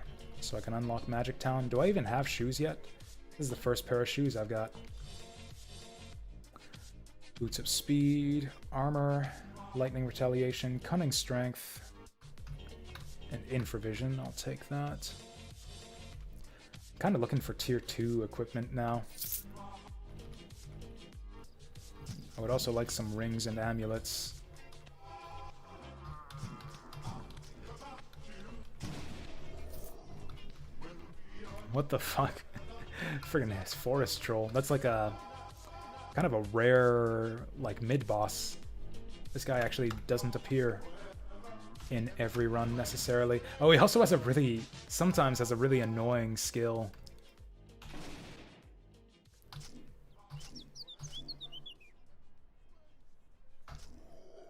so I can unlock Magic Town. Do I even have shoes yet? This is the first pair of shoes I've got. Boots of speed, armor, lightning retaliation, cunning strength, and infravision. I'll take that. Kind of looking for tier 2 equipment now. I would also like some rings and amulets. What the fuck? Friggin' forest troll. That's like a kind of a rare like mid-boss. This guy actually doesn't appear in every run necessarily. Oh, he also has a really, sometimes has a really annoying skill.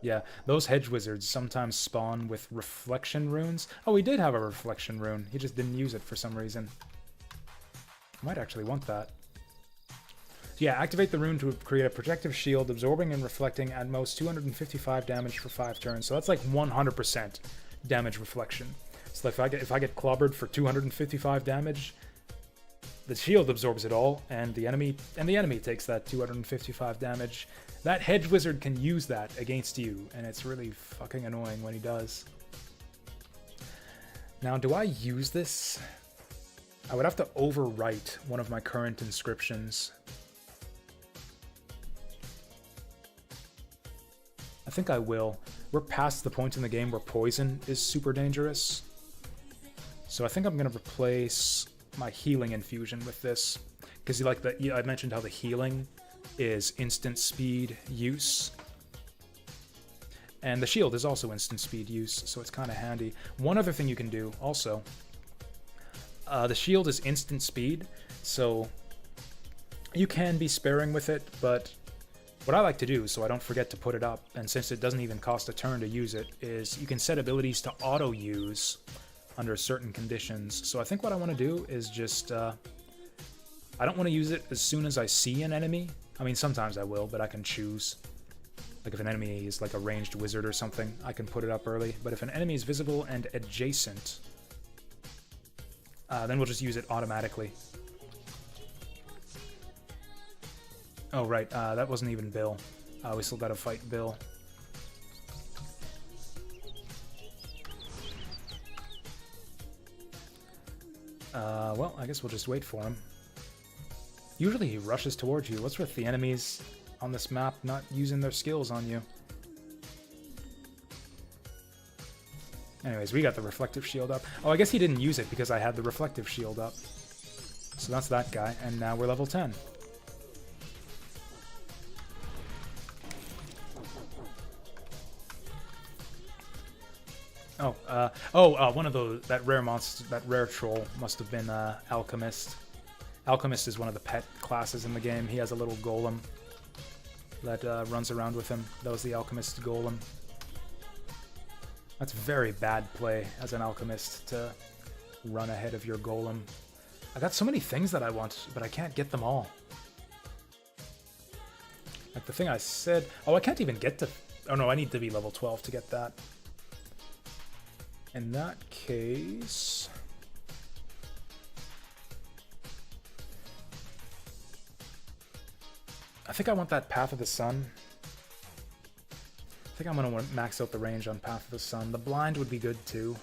Yeah, those hedge wizards sometimes spawn with reflection runes. Oh, he did have a reflection rune. He just didn't use it for some reason. I might actually want that. Yeah, activate the rune to create a protective shield, absorbing and reflecting at most 255 damage for 5 turns. So that's like 100% damage reflection. So if I get clobbered for 255 damage, the shield absorbs it all, and the enemy takes that 255 damage. That hedge wizard can use that against you, and it's really fucking annoying when he does. Now, do I use this? I would have to overwrite one of my current inscriptions. I think I will. We're past the point in the game where poison is super dangerous. So I think I'm going to replace my healing infusion with this. Because I mentioned how the healing is instant speed use. And the shield is also instant speed use, so it's kind of handy. One other thing you can do also, the shield is instant speed, so you can be sparing with it, but what I like to do, so I don't forget to put it up, and since it doesn't even cost a turn to use it, is you can set abilities to auto-use under certain conditions. So I think what I want to do is just, I don't want to use it as soon as I see an enemy. I mean, sometimes I will, but I can choose. Like if an enemy is like a ranged wizard or something, I can put it up early. But if an enemy is visible and adjacent, then we'll just use it automatically. Oh, right, that wasn't even Bill. We still gotta fight Bill. Well, I guess we'll just wait for him. Usually he rushes towards you. What's with the enemies on this map not using their skills on you? Anyways, we got the reflective shield up. Oh, I guess he didn't use it because I had the reflective shield up. So that's that guy, and now we're level 10. One of those, that rare monster, that rare troll must have been Alchemist. Alchemist is one of the pet classes in the game. He has a little golem that runs around with him. That was the Alchemist golem. That's very bad play as an Alchemist to run ahead of your golem. I got so many things that I want, but I can't get them all. Like the thing I said... Oh, I can't even get to... Oh no, I need to be level 12 to get that. In that case... I think I want that Path of the Sun. I think I'm going to max out the range on Path of the Sun. The blind would be good too.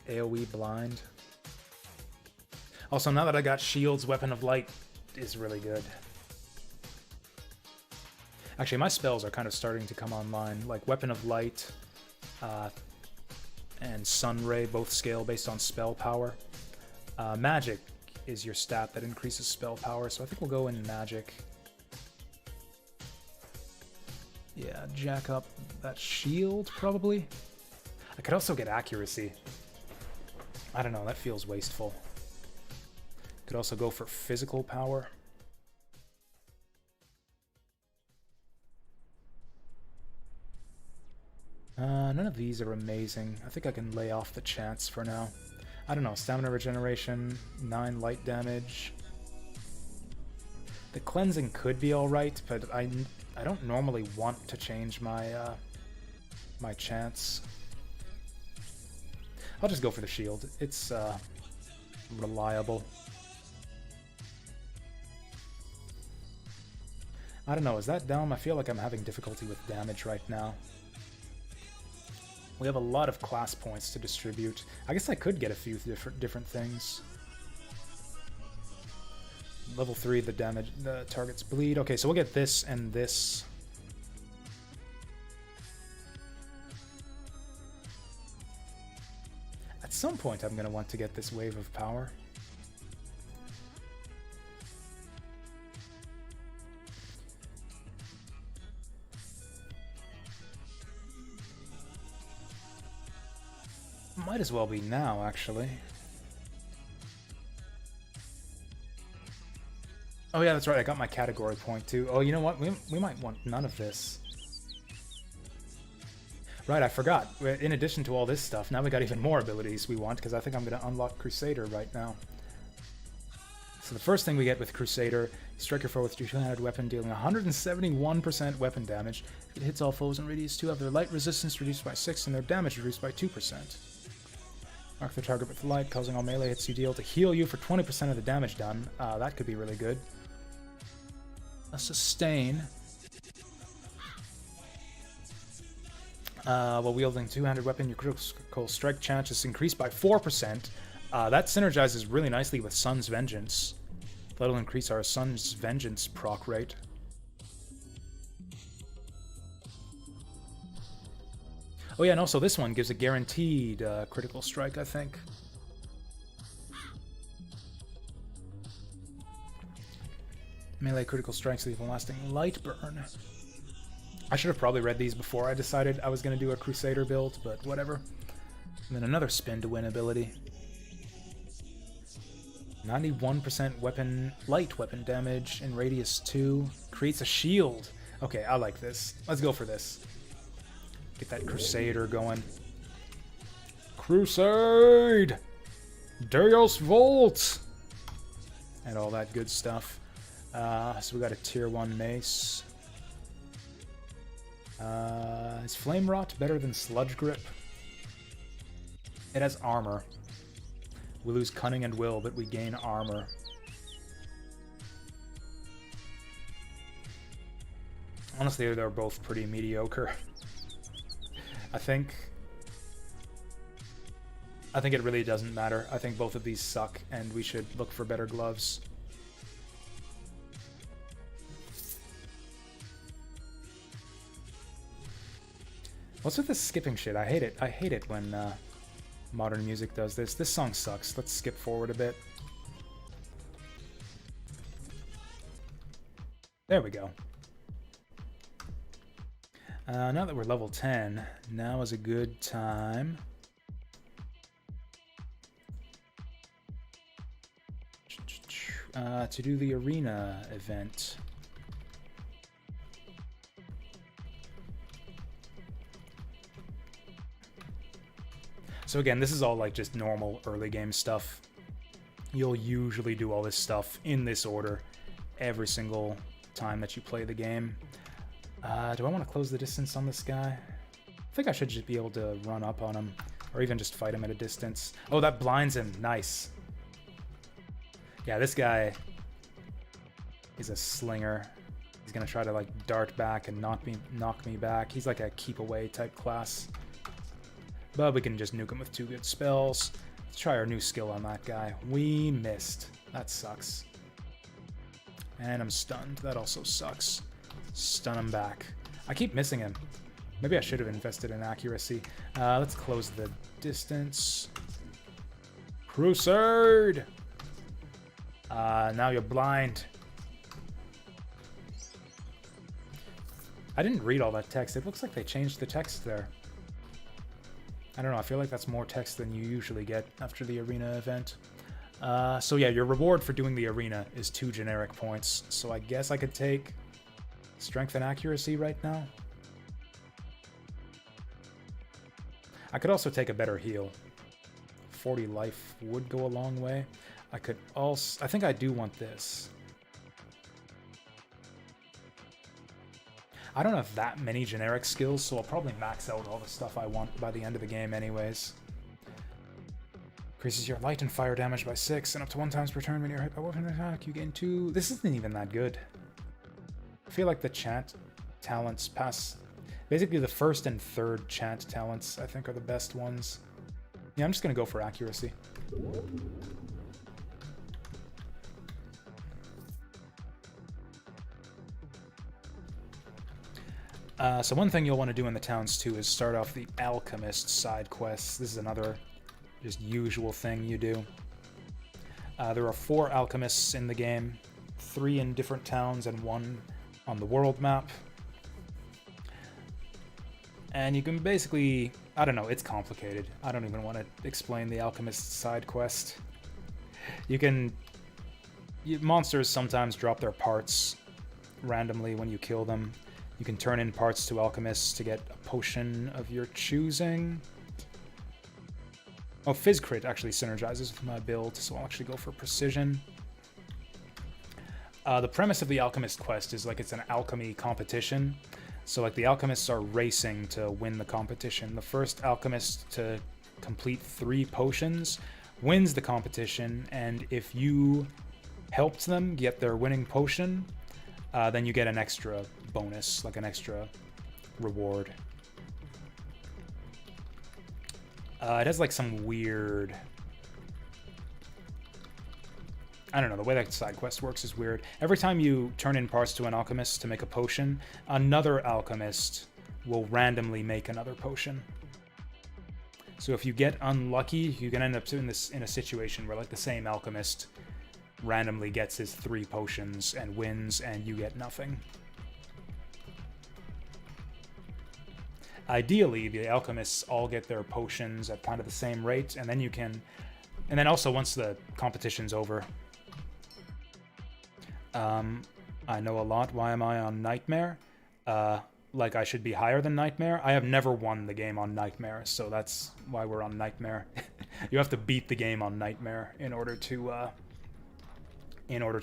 AoE blind. Also, now that I got shields, Weapon of Light is really good. Actually, my spells are kind of starting to come online. Like Weapon of Light and Sun Ray both scale based on spell power. Magic is your stat that increases spell power, so I think we'll go in Magic. Yeah, jack up that shield, probably. I could also get Accuracy. I don't know, that feels wasteful. Could also go for Physical Power. None of these are amazing. I think I can lay off the chance for now. I don't know, Stamina Regeneration, 9 light damage. The Cleansing could be alright, but I don't normally want to change my my chance. I'll just go for the shield. It's reliable. I don't know, is that dumb? I feel like I'm having difficulty with damage right now. We have a lot of class points to distribute. I guess I could get a few different things. Level 3, the targets bleed. Okay, so we'll get this and this. At some point, I'm going to want to get this wave of power. Might as well be now, actually. Oh yeah, that's right, I got my category point too. Oh, you know what? We might want none of this. Right, I forgot. In addition to all this stuff, now we got even more abilities we want, because I think I'm going to unlock Crusader right now. So the first thing we get with Crusader, strike your foe with your two-handed weapon, dealing 171% weapon damage. It hits all foes in radius 2, have their light resistance reduced by 6, and their damage reduced by 2%. Mark the target with light, causing all melee hits you deal to heal you for 20% of the damage done. That could be really good. A sustain. While wielding two-handed weapon, your critical strike chance is increased by 4%. That synergizes really nicely with Sun's Vengeance. That'll increase our Sun's Vengeance proc rate. Oh yeah, and also this one gives a guaranteed critical strike, I think. Melee critical strikes leave a lasting light burn. I should have probably read these before I decided I was going to do a Crusader build, but whatever. And then another spin to win ability. 91% light weapon damage in radius 2. Creates a shield. Okay, I like this. Let's go for this. Get that Crusader going. Crusade! Deus Volt! And all that good stuff. So we got a tier 1 mace. Is Flame Rot better than Sludge Grip? It has armor. We lose Cunning and Will, but we gain armor. Honestly, they're both pretty mediocre. I think it really doesn't matter. I think both of these suck, and we should look for better gloves. What's with this skipping shit? I hate it. I hate it when modern music does this. This song sucks. Let's skip forward a bit. There we go. Now that we're level 10, now is a good time to do the arena event. So again, this is all like just normal early game stuff. You'll usually do all this stuff in this order every single time that you play the game. Do I want to close the distance on this guy? I think I should just be able to run up on him, or even just fight him at a distance. Oh, that blinds him. Nice. Yeah, this guy is a slinger. He's gonna try to like dart back and knock me back. He's like a keep away type class. But we can just nuke him with 2 good spells. Let's try our new skill on that guy. We missed. That sucks. And I'm stunned. That also sucks. Stun him back. I keep missing him. Maybe I should have invested in accuracy. Let's close the distance. Crusade! Now you're blind. I didn't read all that text. It looks like they changed the text there. I don't know, I feel like that's more text than you usually get after the arena event. So yeah, your reward for doing the arena is 2 generic points. So I guess I could take strength and accuracy right now. I could also take a better heal. 40 life would go a long way. I could also... I think I do want this. I don't have that many generic skills, so I'll probably max out all the stuff I want by the end of the game anyways. Increases your light and fire damage by 6, and up to 1 times per turn when you're hit by weapon attack, you gain 2. This isn't even that good. I feel like the chant talents pass... Basically, the first and third chant talents, I think, are the best ones. Yeah, I'm just going to go for accuracy. So one thing you'll want to do in the towns, too, is start off the Alchemist side quests. This is another just usual thing you do. There are 4 alchemists in the game, 3 in different towns and 1 on the world map. And you can basically... I don't know, it's complicated. I don't even want to explain the Alchemist side quest. You can... monsters sometimes drop their parts randomly when you kill them. You can turn in parts to alchemists to get a potion of your choosing. Oh, Fizz Crit actually synergizes with my build, so I'll actually go for Precision. The premise of the Alchemist quest is like it's an alchemy competition. So like the alchemists are racing to win the competition. The first alchemist to complete 3 potions wins the competition, and if you helped them get their winning potion, then you get an extra bonus, like an extra reward. It has like some weird... I don't know, the way that side quest works is weird. Every time you turn in parts to an alchemist to make a potion, another alchemist will randomly make another potion. So if you get unlucky, you can end up in a situation where like the same alchemist randomly gets his 3 potions and wins, and you get nothing. Ideally, the alchemists all get their potions at kind of the same rate, and then you can... And then also, once the competition's over... I know a lot. Why am I on Nightmare? Like, I should be higher than Nightmare? I have never won the game on Nightmare, so that's why we're on Nightmare. You have to beat the game on Nightmare in order to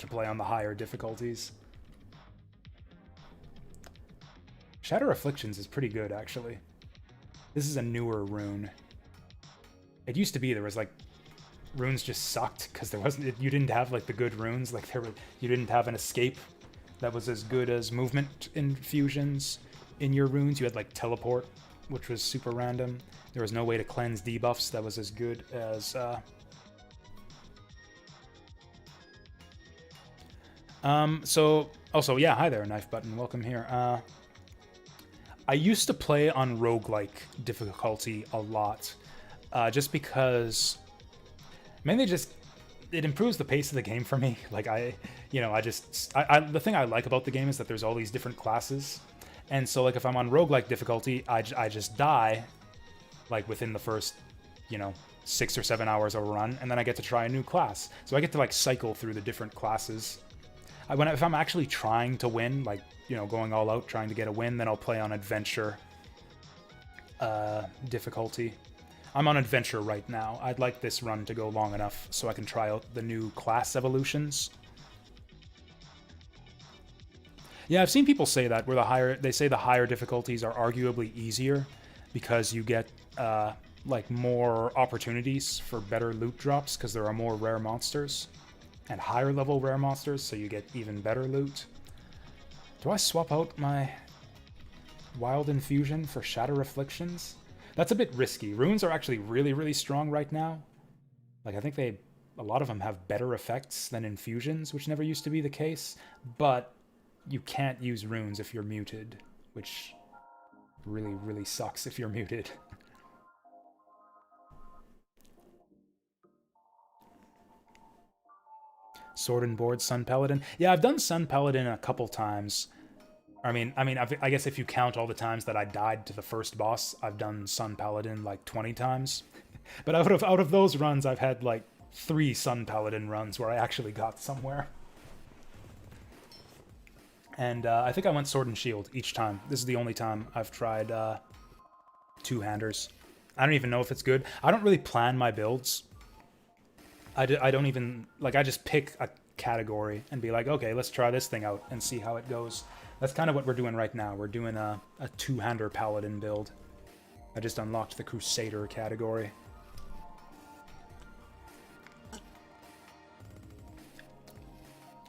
play on the higher difficulties. Shatter Afflictions is pretty good, actually. This is a newer rune. It used to be there was like runes just sucked because there wasn't. You didn't have like the good runes. Like you didn't have an escape that was as good as movement infusions in your runes. You had like teleport, which was super random. There was no way to cleanse debuffs that was as good as. So also, yeah, hi there, Knife Button. Welcome here. I used to play on roguelike difficulty a lot, just because mainly just it improves the pace of the game for me. Like the thing I like about the game is that there's all these different classes, and so like if I'm on roguelike difficulty, I just die like within the first 6 or 7 hours of a run, and then I get to try a new class. So I get to like cycle through the different classes. If I'm actually trying to win, like going all out trying to get a win, then I'll play on adventure difficulty. I'm on adventure right now. I'd like this run to go long enough so I can try out the new class evolutions. Yeah, I've seen people say that where they say the higher difficulties are arguably easier because you get like more opportunities for better loot drops because there are more rare monsters and higher level rare monsters, so you get even better loot. Do I swap out my Wild Infusion for Shatter Afflictions? That's a bit risky. Runes are actually really, really strong right now. Like, I think a lot of them have better effects than infusions, which never used to be the case. But you can't use runes if you're muted, which really, really sucks if you're muted. Sword and Board, Sun Paladin. Yeah, I've done Sun Paladin a couple times. I guess if you count all the times that I died to the first boss, I've done Sun Paladin like 20 times. But out of those runs, I've had like 3 Sun Paladin runs where I actually got somewhere. And I think I went Sword and Shield each time. This is the only time I've tried two-handers. I don't even know if it's good. I don't really plan my builds. I don't even, like, I just pick a category and be like, okay, let's try this thing out and see how it goes. That's kind of what we're doing right now. We're doing a two-hander Paladin build. I just unlocked the Crusader category.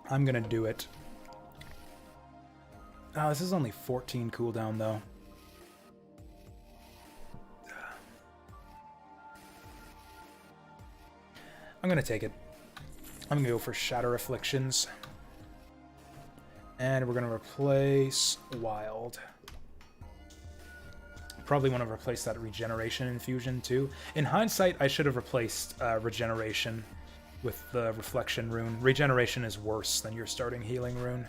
I'm gonna do it. Oh, this is only 14 cooldown, though. I'm gonna take it. I'm gonna go for Shatter Afflictions. And we're gonna replace Wild. Probably want to replace that Regeneration Infusion, too. In hindsight, I should have replaced Regeneration with the Reflection rune. Regeneration is worse than your starting healing rune.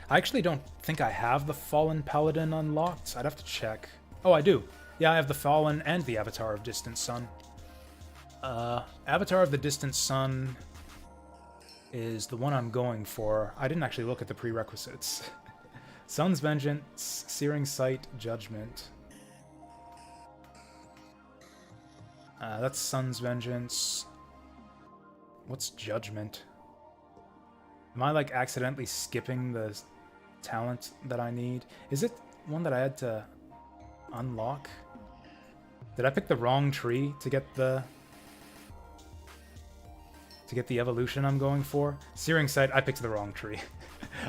I actually don't think I have the Fallen Paladin unlocked. I'd have to check. Oh, I do. Yeah, I have the Fallen and the Avatar of Distant Sun. Avatar of the Distant Sun is the one I'm going for. I didn't actually look at the prerequisites. Sun's Vengeance, Searing Sight, Judgment. That's Sun's Vengeance. What's Judgment? Am I, like, accidentally skipping the talent that I need? Is it one that I had to unlock? Did I pick the wrong tree to get the evolution I'm going for? Searing Sight, I picked the wrong tree.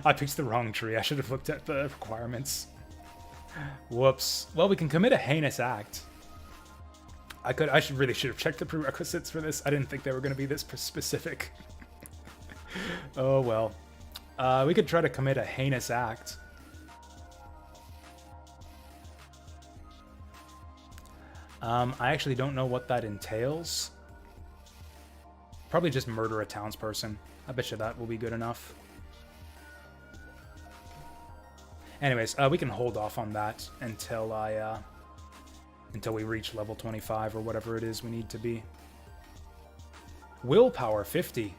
I picked the wrong tree. I should have looked at the requirements. Whoops. Well, we can commit a heinous act. I really should have checked the prerequisites for this. I didn't think they were going to be this specific. Oh, well. We could try to commit a heinous act. I actually don't know what that entails. Probably just murder a townsperson. I bet you that will be good enough. Anyways, we can hold off on that until until we reach level 25 or whatever it is we need to be. Willpower 50.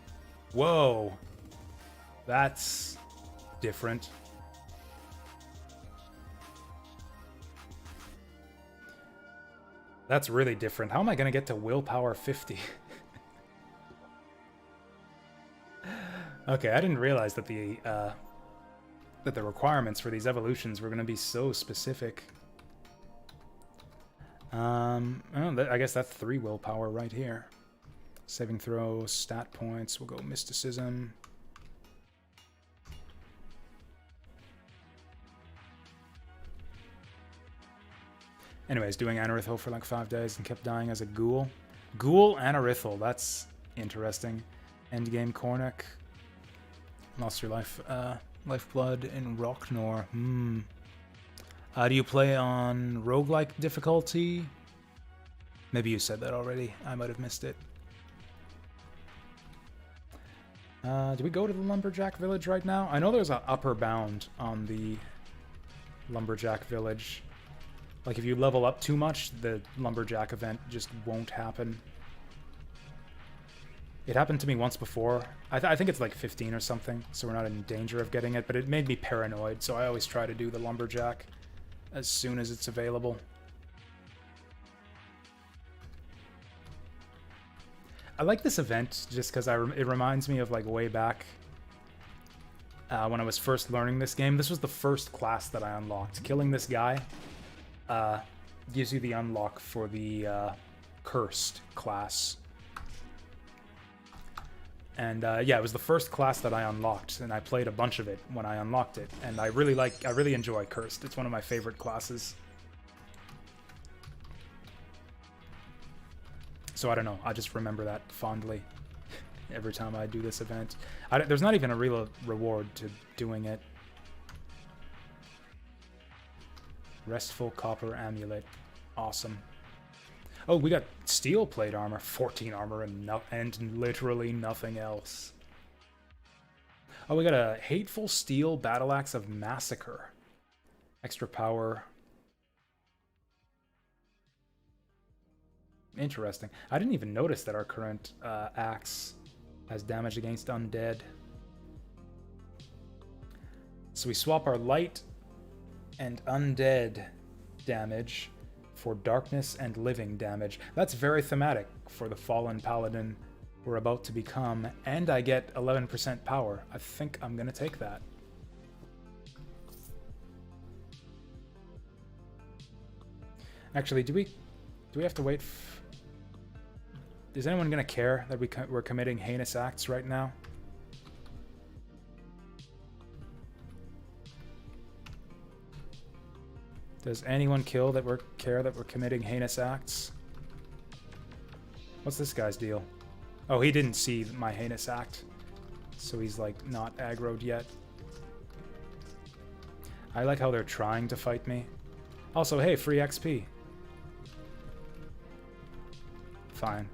Whoa. That's different. That's really different. How am I going to get to willpower 50? Okay, I didn't realize that the requirements for these evolutions were going to be so specific. I guess that's 3 willpower right here. Saving throw, stat points. We'll go mysticism. Anyways, doing Anorithal for like 5 days and kept dying as a ghoul. Ghoul Anorithal, that's interesting. Endgame Cornac. Lost your lifeblood in Rocknor. Do you play on roguelike difficulty? Maybe you said that already. I might have missed it. Do we go to the Lumberjack Village right now? I know there's an upper bound on the Lumberjack Village. Like, if you level up too much, the Lumberjack event just won't happen. It happened to me once before. I think it's like 15 or something, so we're not in danger of getting it, but it made me paranoid, so I always try to do the Lumberjack as soon as it's available. I like this event just because it reminds me of, like, way back when I was first learning this game. This was the first class that I unlocked. Killing this guy gives you the unlock for the Cursed class. And yeah, it was the first class that I unlocked, and I played a bunch of it when I unlocked it. And I really enjoy Cursed. It's one of my favorite classes. So I don't know, I just remember that fondly every time I do this event. There's not even a real reward to doing it. Restful Copper Amulet. Awesome. Oh, we got steel plate armor, 14 armor, and literally nothing else. Oh, we got a Hateful Steel Battle Axe of Massacre. Extra power. Interesting. I didn't even notice that our current axe has damage against undead. So we swap our light and undead damage for darkness and living damage. That's very thematic for the Fallen Paladin we're about to become, and I get 11% power. I think I'm gonna take that. Actually, do we have to wait? Is anyone gonna care that we're committing heinous acts right now? Does anyone care that we're committing heinous acts? What's this guy's deal? Oh, he didn't see my heinous act. So he's like not aggroed yet. I like how they're trying to fight me. Also, hey, free XP. Fine.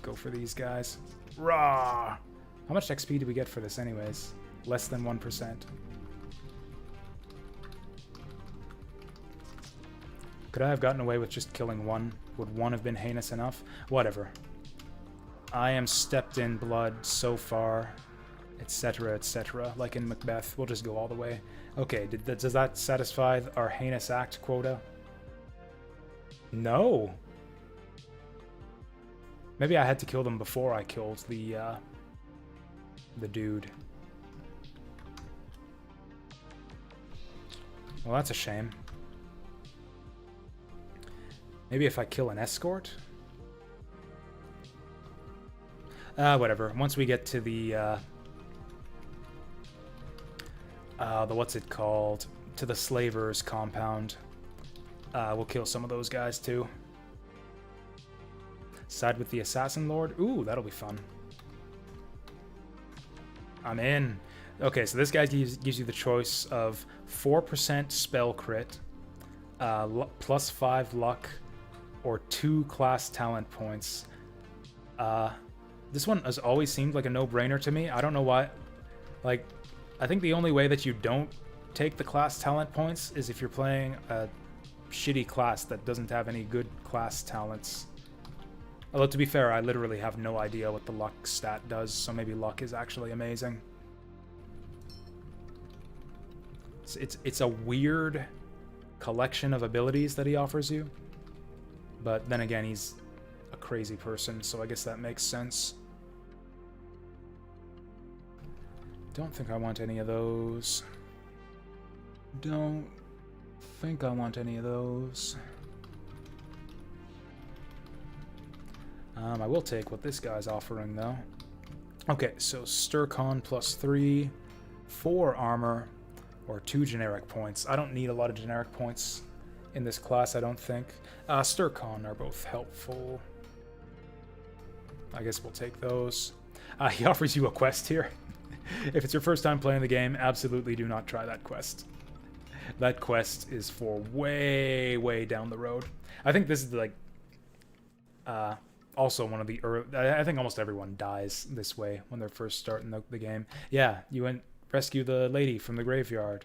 Go for these guys. Rah! How much XP do we get for this anyways? Less than 1%. Could I have gotten away with just killing one? Would one have been heinous enough? Whatever. I am stepped in blood so far, etc., etc. Like in Macbeth, we'll just go all the way. Okay, does that satisfy our heinous act quota? No. Maybe I had to kill them before I killed the dude. Well, that's a shame. Maybe if I kill an escort? Whatever. Once we get to the what's it called? To the slavers compound. We'll kill some of those guys too. Side with the assassin lord. Ooh, that'll be fun. I'm in. Okay, so this guy gives you the choice of 4% spell crit, plus 5 luck, or 2 class talent points. This one has always seemed like a no-brainer to me. I don't know why. Like, I think the only way that you don't take the class talent points is if you're playing a shitty class that doesn't have any good class talents. Although, to be fair, I literally have no idea what the luck stat does, so maybe luck is actually amazing. It's a weird collection of abilities that he offers you. But then again, he's a crazy person, so I guess that makes sense. Don't think I want any of those. Don't think I want any of those. I will take what this guy's offering, though. Okay, so Sturcon plus 3, 4 armor, or 2 generic points. I don't need a lot of generic points in this class, I don't think. Sturcon are both helpful. I guess we'll take those. He offers you a quest here. If it's your first time playing the game, absolutely do not try that quest. That quest is for way, way down the road. I think this is like... also one of the I think almost everyone dies this way when they're first starting the game. Yeah, you went rescue the lady from the graveyard,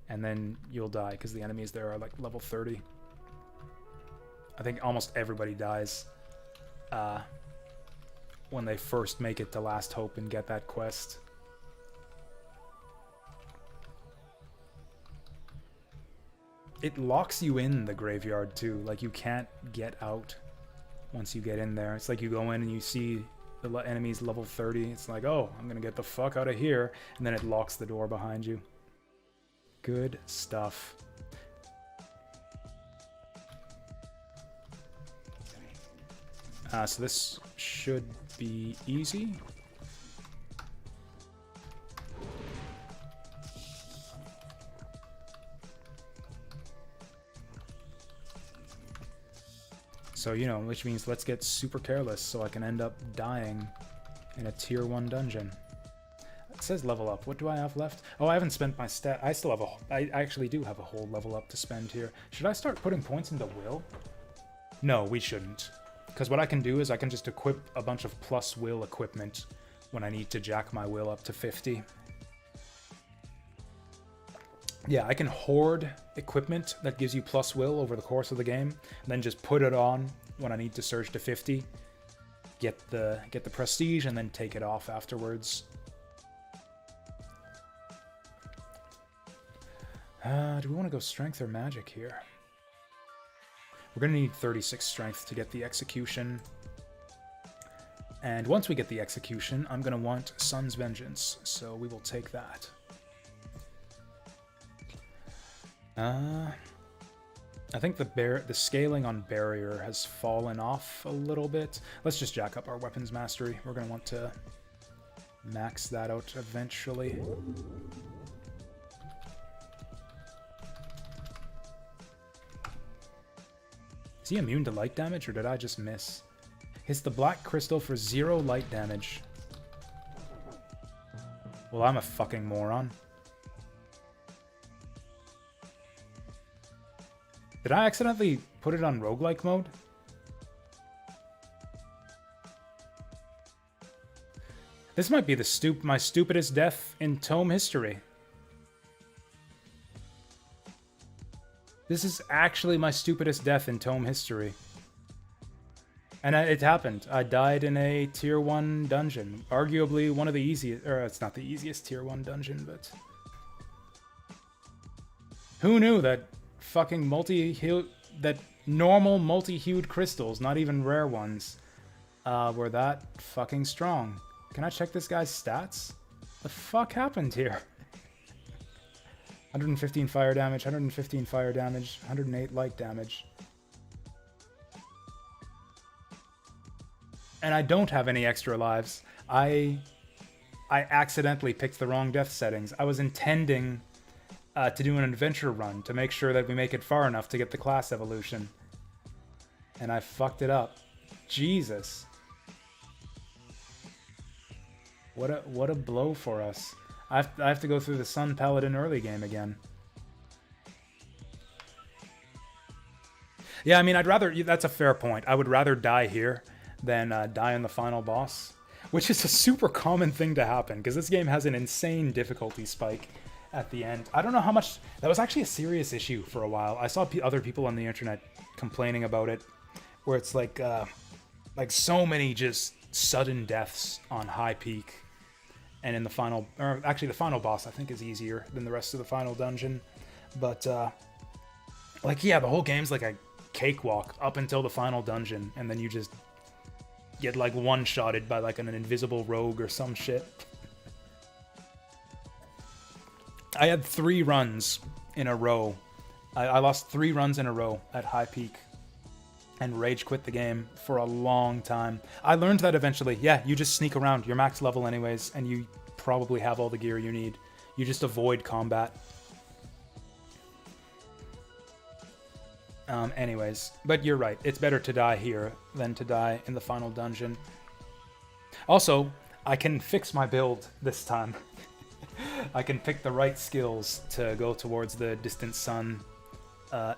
and then you'll die because the enemies there are like level 30. I think almost everybody dies when they first make it to Last Hope and get that quest. It locks you in the graveyard too, like you can't get out. Once you get in there, it's like you go in and you see the enemy's level 30. It's like, oh, I'm gonna get the fuck out of here, and then it locks the door behind you. Good stuff. So this should be easy. So, you know, which means let's get super careless so I can end up dying in a tier 1 dungeon. It says level up. What do I have left? Oh, I haven't spent my stat. I still have I actually do have a whole level up to spend here. Should I start putting points into will? No, we shouldn't. Because what I can do is I can just equip a bunch of plus will equipment when I need to jack my will up to 50. Yeah, I can hoard equipment that gives you plus will over the course of the game, and then just put it on when I need to surge to 50, get the prestige, and then take it off afterwards. Do we want to go strength or magic here? We're going to need 36 strength to get the execution. And once we get the execution, I'm going to want Sun's Vengeance, so we will take that. I think the scaling on barrier has fallen off a little bit. Let's just jack up our weapons mastery. We're going to want to max that out eventually. Is he immune to light damage, or did I just miss? Hits the black crystal for 0 light damage. Well, I'm a fucking moron. Did I accidentally put it on roguelike mode? This might be my stupidest death in Tome history. This is actually my stupidest death in Tome history. And it happened. I died in a tier 1 dungeon. Arguably one of the easiest, or it's not the easiest tier 1 dungeon, but... Who knew that fucking that normal multi-hued crystals, not even rare ones, were that fucking strong? Can I check this guy's stats? The fuck happened here? 115 fire damage, 115 fire damage, 108 light damage. And I don't have any extra lives. I accidentally picked the wrong death settings. I was intending to do an adventure run to make sure that we make it far enough to get the class evolution. And I fucked it up. Jesus. What a blow for us. I have to go through the Sun Paladin early game again. Yeah, I mean, that's a fair point. I would rather die here than die in the final boss, which is a super common thing to happen, because this game has an insane difficulty spike at the end. I don't know how much... That was actually a serious issue for a while. I saw other people on the internet complaining about it, where it's like so many just sudden deaths on high peak. And in the final... Or actually, the final boss, I think, is easier than the rest of the final dungeon. But, yeah, the whole game's like a cakewalk up until the final dungeon, and then you just get, like, one-shotted by, like, an invisible rogue or some shit. I had 3 runs in a row. I lost 3 runs in a row at high peak and rage quit the game for a long time. I learned that eventually. Yeah, you just sneak around. You're max level anyways, and you probably have all the gear you need. You just avoid combat. Anyways, but you're right. It's better to die here than to die in the final dungeon. Also, I can fix my build this time. I can pick the right skills to go towards the Distant Sun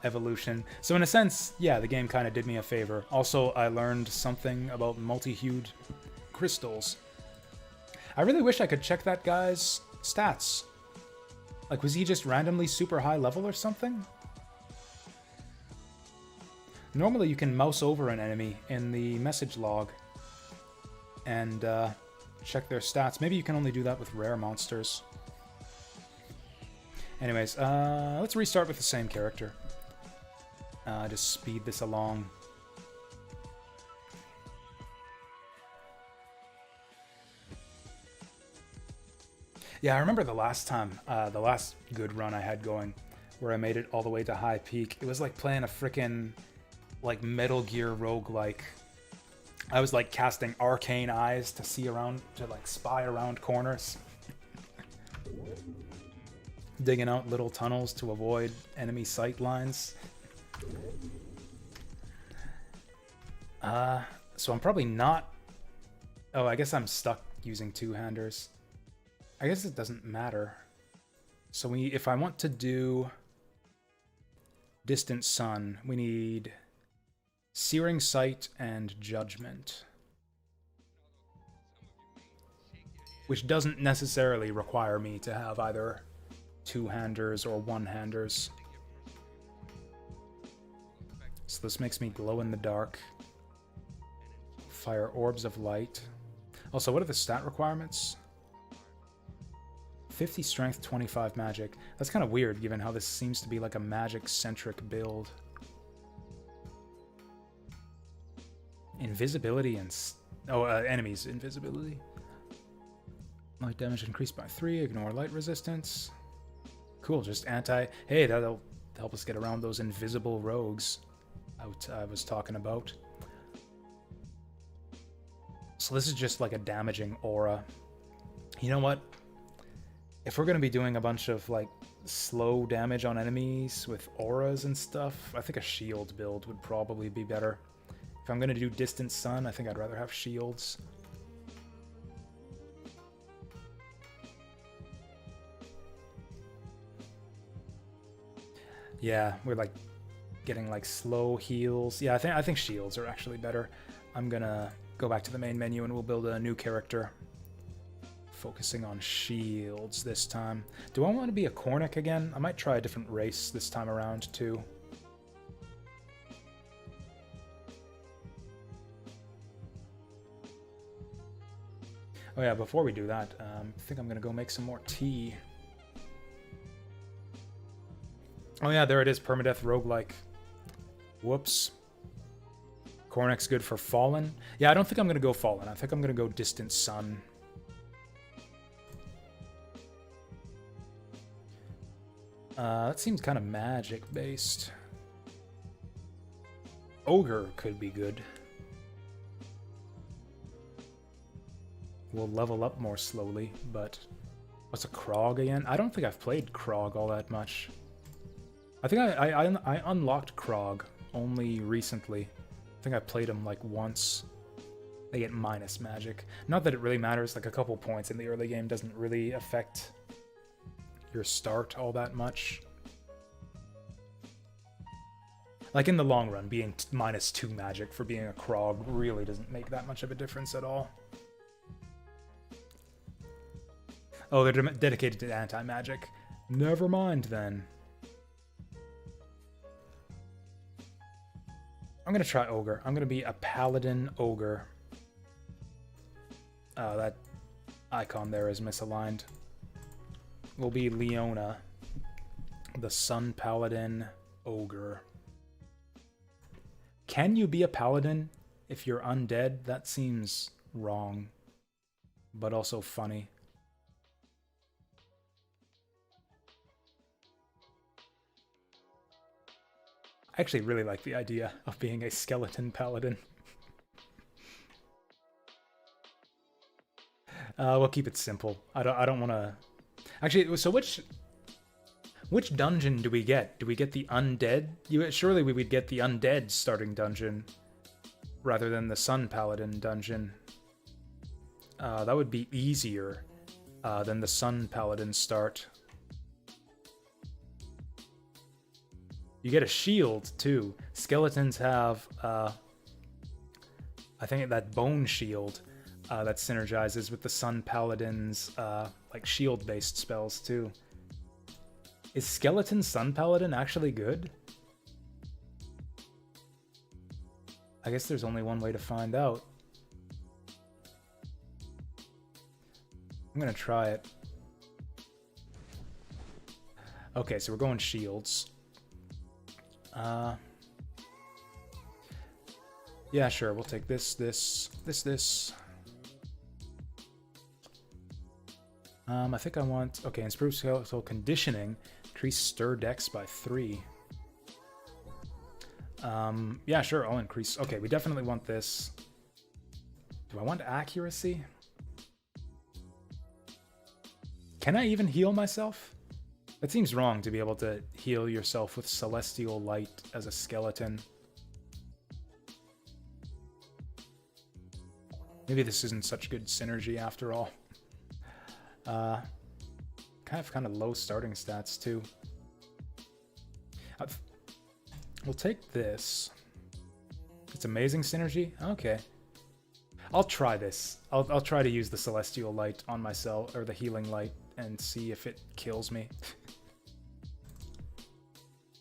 evolution. So in a sense, yeah, the game kind of did me a favor. Also, I learned something about multi-hued crystals. I really wish I could check that guy's stats. Like, was he just randomly super high level or something? Normally you can mouse over an enemy in the message log and check their stats. Maybe you can only do that with rare monsters. Anyways, let's restart with the same character. Just speed this along. Yeah, I remember the last time, the last good run I had going, where I made it all the way to high peak. It was like playing a frickin' like Metal Gear roguelike. I was like casting arcane eyes to see around, to like spy around corners. Digging out little tunnels to avoid enemy sight lines. So I'm probably not... Oh, I guess I'm stuck using two-handers. I guess it doesn't matter. So if I want to do Distant Sun, we need Searing Sight and Judgment. Which doesn't necessarily require me to have either two-handers or one-handers. So this makes me glow in the dark. Fire orbs of light. Also, what are the stat requirements? 50 strength, 25 magic. That's kind of weird, given how this seems to be like a magic-centric build. Invisibility and... enemies invisibility. Light damage increased by 3, ignore light resistance. Cool, just anti... Hey, that'll help us get around those invisible rogues I was talking about. So this is just like a damaging aura. You know what? If we're going to be doing a bunch of like slow damage on enemies with auras and stuff. I think a shield build would probably be better. If I'm going to do Distant Sun, I think I'd rather have shields. Yeah, we're like getting like slow heals. Yeah, I think shields are actually better. I'm gonna go back to the main menu and we'll build a new character. Focusing on shields this time. Do I want to be a Cornac again? I might try a different race this time around too. Oh yeah, before we do that, I think I'm gonna go make some more tea. Oh yeah, there it is, permadeath roguelike. Whoops. Cornac's good for Fallen. Yeah, I don't think I'm gonna go Fallen. I think I'm gonna go Distant Sun. That seems kind of magic-based. Ogre could be good. We'll level up more slowly, but... What's a Krog again? I don't think I've played Krog all that much. I think I unlocked Krog only recently. I think I played him like once. They get minus magic. Not that it really matters, like a couple points in the early game doesn't really affect your start all that much. Like in the long run, being -2 magic for being a Krog really doesn't make that much of a difference at all. Oh, they're dedicated to anti-magic. Never mind then. I'm gonna try Ogre. I'm gonna be a Paladin Ogre. That icon there is misaligned. Will be Leona, the Sun Paladin Ogre. Can you be a Paladin if you're undead? That seems wrong, but also funny. I actually really like the idea of being a skeleton paladin. We'll keep it simple. I don't want to. Actually, so which dungeon do we get? Do we get the undead? Surely we would get the undead starting dungeon rather than the Sun Paladin dungeon. That would be easier than the Sun Paladin start. You get a shield, too. Skeletons have, I think that bone shield that synergizes with the Sun Paladin's, like, shield-based spells, too. Is Skeleton Sun Paladin actually good? I guess there's only one way to find out. I'm gonna try it. Okay, so we're going shields. Yeah, sure, we'll take this. I think I want... Okay, improve skeletal conditioning. Increase stir dex by 3. Yeah, sure, I'll increase... Okay, we definitely want this. Do I want accuracy? Can I even heal myself? That seems wrong to be able to heal yourself with Celestial Light as a skeleton. Maybe this isn't such good synergy after all. Kind of low starting stats too. We'll take this. It's amazing synergy? Okay. I'll try this. I'll try to use the Celestial Light on myself, or the Healing Light, and see if it kills me.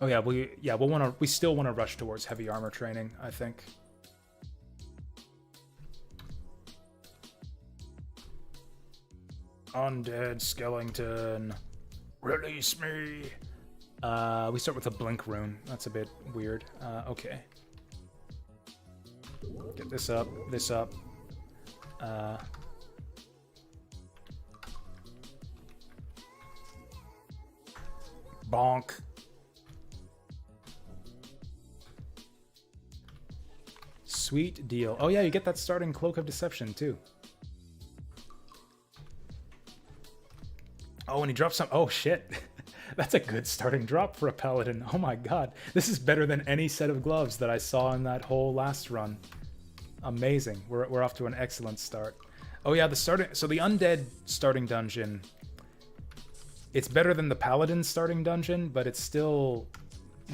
Oh yeah, we still want to rush towards heavy armor training, I think. Undead skeleton, release me. We start with a blink rune. That's a bit weird. Okay. Get this up, this up. Bonk. Sweet deal. Oh yeah, you get that starting Cloak of Deception too. Oh, and he drops some... Oh, shit. That's a good starting drop for a Paladin. Oh my god. This is better than any set of gloves that I saw in that whole last run. Amazing. We're off to an excellent start. Oh yeah, the undead starting dungeon. It's better than the Paladin starting dungeon, but it's still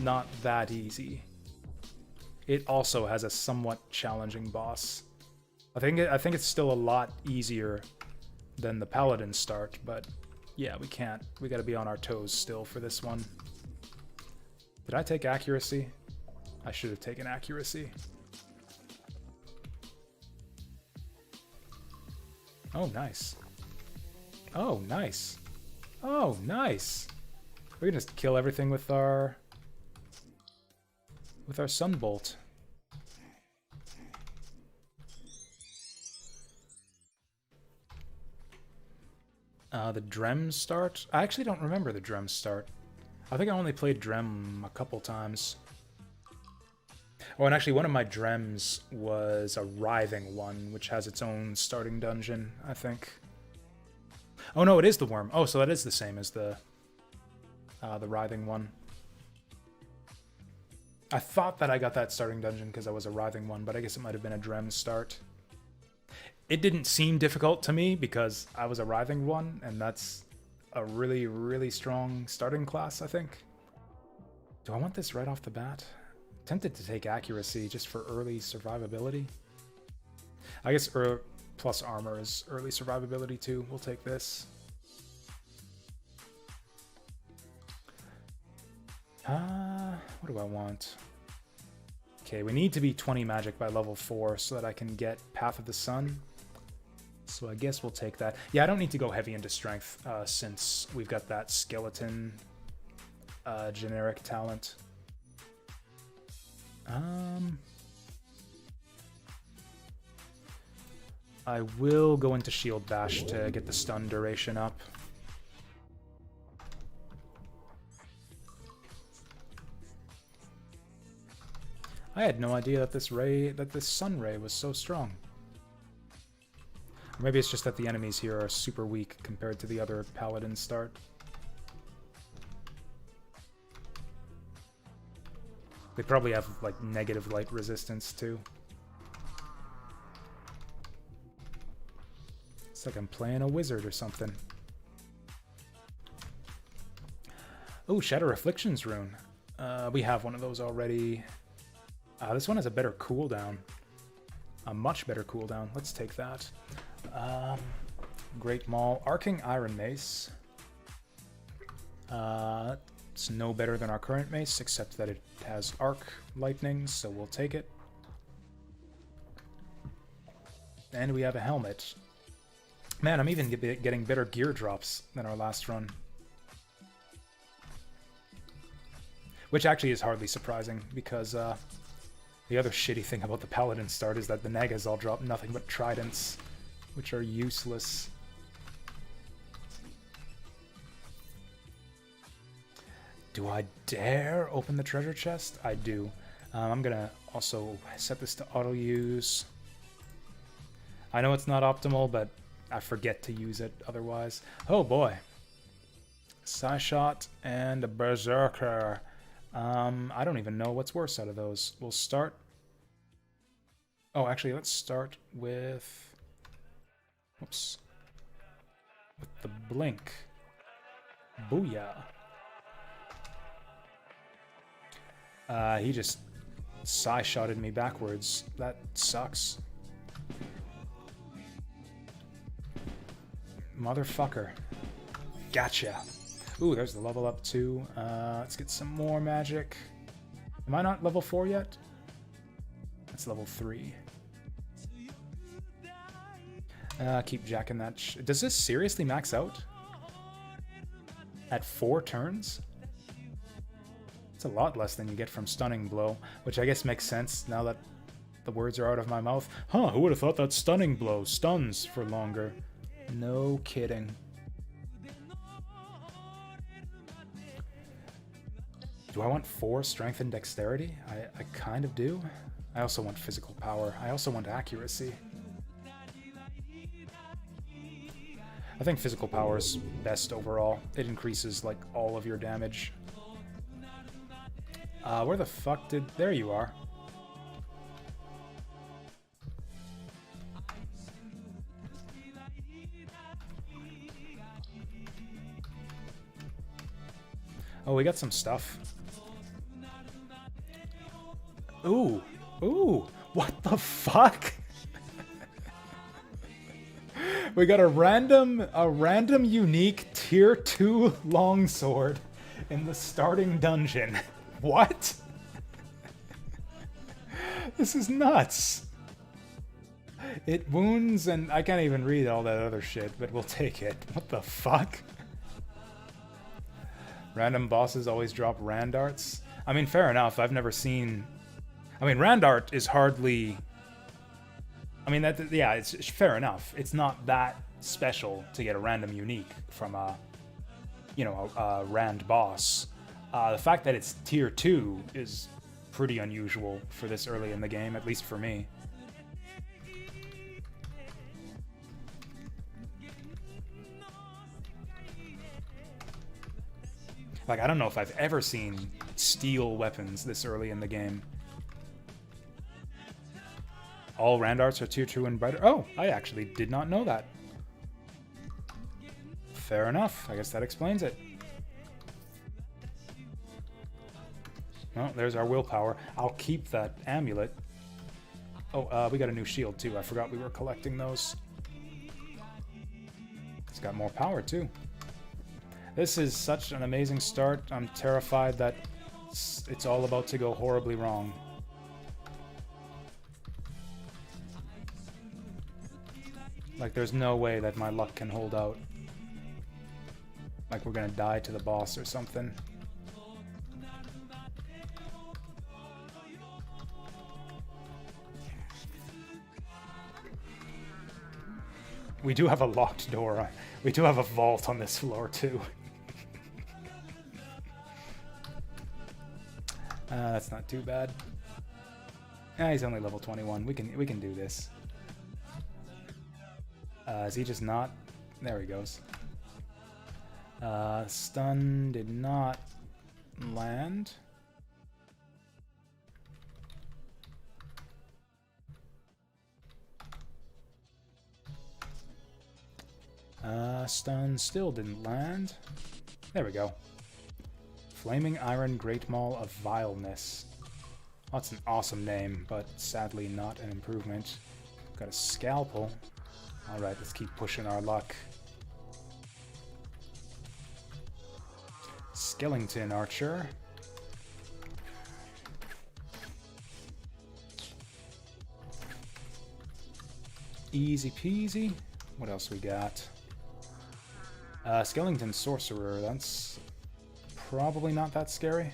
not that easy. It also has a somewhat challenging boss. I think it's still a lot easier than the Paladin start, but yeah, we gotta be on our toes still for this one. Did I take accuracy? I should have taken accuracy. Oh, nice. Oh, nice. Oh, nice. We can just kill everything with our Sunbolt. The Drem start? I actually don't remember the Drem start. I think I only played Drem a couple times. Oh, and actually one of my Drems was a Writhing one, which has its own starting dungeon, I think. Oh no, it is the Worm. Oh, so that is the same as the Writhing one. I thought that I got that starting dungeon because I was a Writhing one, but I guess it might have been a Drem start. It didn't seem difficult to me because I was a Writhing one, and that's a really, really strong starting class, I think. Do I want this right off the bat? Tempted to take accuracy just for early survivability. I guess plus armor is early survivability too. We'll take this. What do I want? Okay, we need to be 20 magic by level 4 so that I can get Path of the Sun. So I guess we'll take that. Yeah, I don't need to go heavy into strength since we've got that skeleton generic talent. I will go into Shield Bash to get the stun duration up. I had no idea that this Sun Ray was so strong. Or maybe it's just that the enemies here are super weak compared to the other Paladin start. They probably have, like, negative light resistance, too. It's like I'm playing a wizard or something. Oh, Shadow Afflictions rune. We have one of those already. This one has a better cooldown. A much better cooldown. Let's take that. Great Maul. Arcing Iron Mace. It's no better than our current mace, except that it has arc lightning, so we'll take it. And we have a helmet. Man, I'm even getting better gear drops than our last run. Which actually is hardly surprising, because the other shitty thing about the Paladin start is that the Nagas all drop nothing but tridents, which are useless. Do I dare open the treasure chest? I do. I'm gonna also set this to auto use. I know it's not optimal, but I forget to use it otherwise. Oh boy. Psy Shot and a Berserker. I don't even know what's worse out of those. We'll start... Oh, actually, let's start with... Whoops. With the Blink. Booyah. He just Psy-shotted me backwards. That sucks. Motherfucker. Gotcha. Ooh, there's the level up too. Let's get some more magic. Am I not level 4 yet? That's level 3. Keep jacking that. Does this seriously max out? At 4 turns? It's a lot less than you get from Stunning Blow, which I guess makes sense now that the words are out of my mouth. Huh, who would have thought that Stunning Blow stuns for longer? No kidding. Do I want 4 strength and dexterity? I kind of do. I also want physical power. I also want accuracy. I think physical power is best overall. It increases, like, all of your damage. Where the fuck did... There you are. Oh, we got some stuff. Ooh. Ooh. What the fuck? We got a random unique tier 2 longsword in the starting dungeon. What? This is nuts. It wounds, and I can't even read all that other shit, but we'll take it. What the fuck? Random bosses always drop rand arts. I mean, fair enough. I've never seen... I mean, rand art is hardly... I mean, that, yeah, it's fair enough. It's not that special to get a random unique from a, you know, a rand boss. The fact that it's tier 2 is pretty unusual for this early in the game, at least for me. Like, I don't know if I've ever seen steel weapons this early in the game. All rand arts are tier 2 and brighter. Oh, I actually did not know that. Fair enough. I guess that explains it. Oh, there's our willpower. I'll keep that amulet. Oh, we got a new shield too. I forgot we were collecting those. It's got more power too. This is such an amazing start. I'm terrified that it's all about to go horribly wrong. Like, there's no way that my luck can hold out. Like, we're gonna die to the boss or something. We do have a locked door. We do have a vault on this floor, too. That's not too bad. He's only level 21. We can do this. Is he just not? There he goes. Stun did not land. Stun still didn't land. There we go. Flaming Iron Great Maul of Vileness. That's an awesome name, but sadly not an improvement. Got a Scalpel. Alright, let's keep pushing our luck. Skellington Archer. Easy peasy. What else we got? Skellington Sorcerer. That's probably not that scary.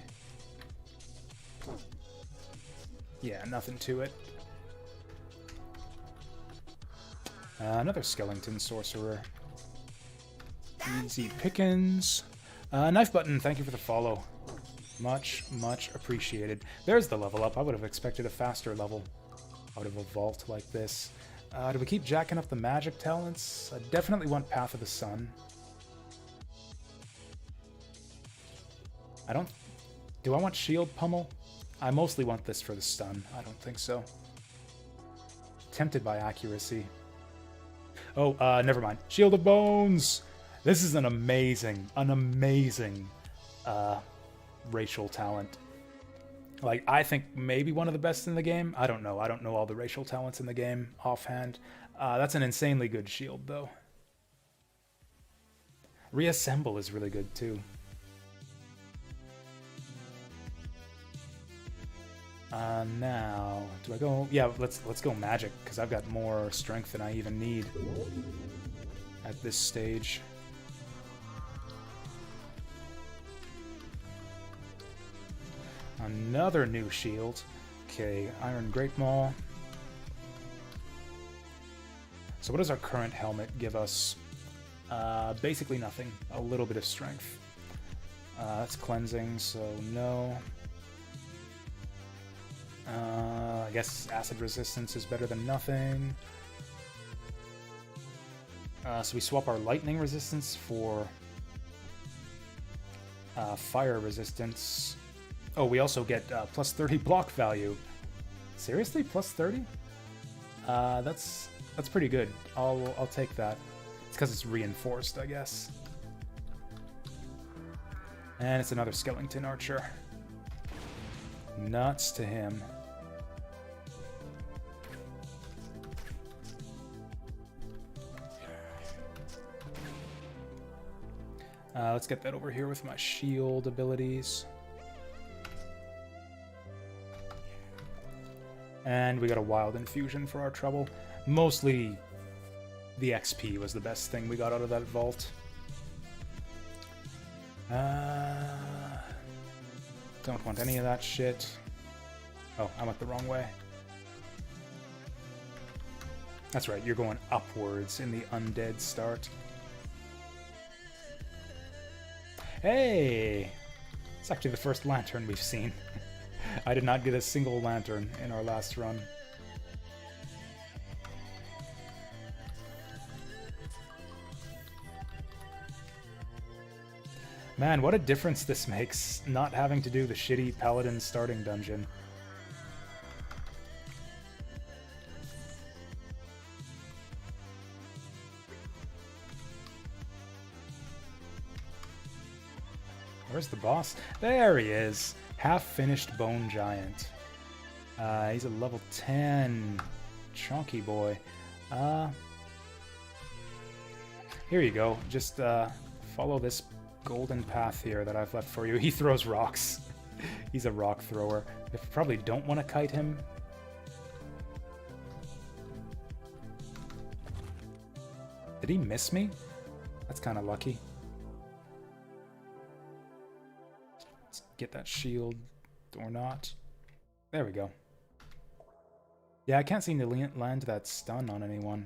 Yeah, nothing to it. Another Skellington Sorcerer. Easy pickings. Knife Button, thank you for the follow. Much, much appreciated. There's the level up. I would have expected a faster level out of a vault like this. Do we keep jacking up the magic talents? I definitely want Path of the Sun. I don't... Do I want Shield Pummel? I mostly want this for the stun. I don't think so. Tempted by accuracy. Oh, never mind. Shield of Bones! This is an amazing racial talent. Like, I think maybe one of the best in the game. I don't know. I don't know all the racial talents in the game offhand. That's an insanely good shield, though. Reassemble is really good, too. Now, do I go? Yeah, let's go magic, because I've got more strength than I even need at this stage. Another new shield. Okay, Iron Great Maul. So what does our current helmet give us? Basically nothing. A little bit of strength. That's cleansing, so no. I guess acid resistance is better than nothing. So we swap our lightning resistance for fire resistance. Oh, we also get plus 30 block value. Seriously, plus 30? That's pretty good. I'll take that. It's because it's reinforced, I guess. And it's another skeleton archer. Nuts to him. Let's get that over here with my shield abilities. And we got a wild infusion for our trouble. Mostly the XP was the best thing we got out of that vault. Don't want any of that shit. Oh, I went the wrong way. That's right, you're going upwards in the undead start. Hey! It's actually the first lantern we've seen. I did not get a single lantern in our last run. Man, what a difference this makes, not having to do the shitty Paladin starting dungeon. Where's the boss? There he is. Half-finished Bone Giant. He's a level 10. Chunky boy. Here you go. Just follow this golden path here that I've left for you. He throws rocks. He's a rock thrower. I probably don't want to kite him. Did he miss me? That's kind of lucky. Let's get that shield or not. There we go. Yeah, I can't seem to land that stun on anyone.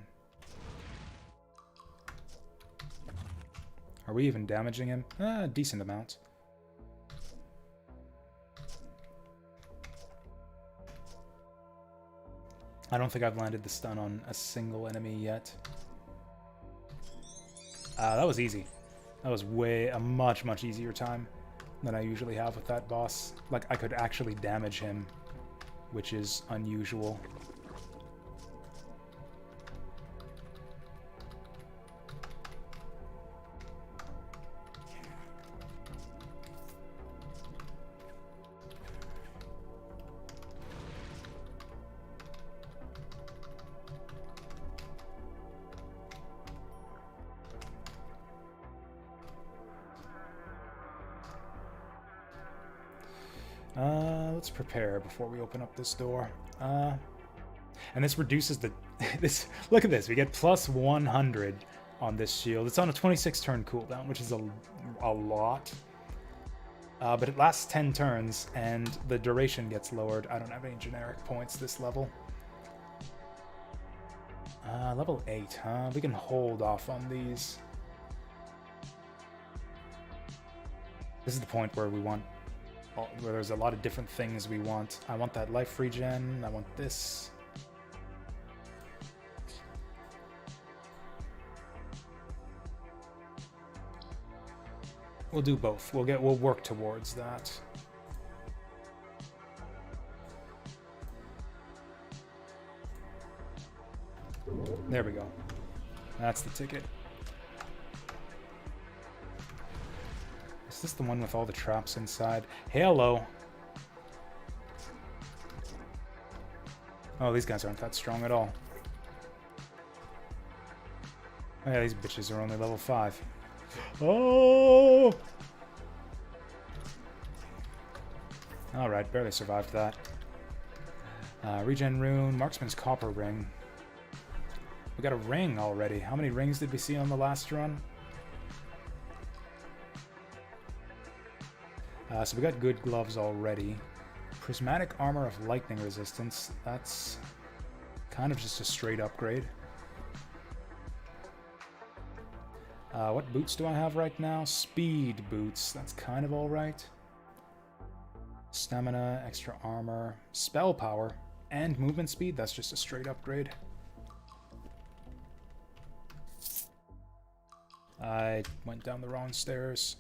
Are we even damaging him? A decent amount. I don't think I've landed the stun on a single enemy yet. That was easy. That was a much easier time than I usually have with that boss. Like, I could actually damage him, which is unusual. Let's prepare before we open up this door. And this reduces the... Look at this, we get plus 100 on this shield. It's on a 26 turn cooldown, which is a lot. But it lasts 10 turns, and the duration gets lowered. I don't have any generic points this level. Level 8, huh? We can hold off on these. This is the point where we want... where there's a lot of different things we want. I want that life regen. I want this. We'll do both. We'll work towards that. There we go. That's the ticket. Is this the one with all the traps inside? Hello. Oh, these guys aren't that strong at all. Oh yeah, these bitches are only level 5. Oh! Alright, barely survived that. Regen rune, marksman's copper ring. We got a ring already. How many rings did we see on the last run? So we got good gloves already. Prismatic armor of lightning resistance. That's kind of just a straight upgrade. What boots do I have right now? Speed boots. That's kind of alright. Stamina, extra armor, spell power, and movement speed. That's just a straight upgrade. I went down the wrong stairs.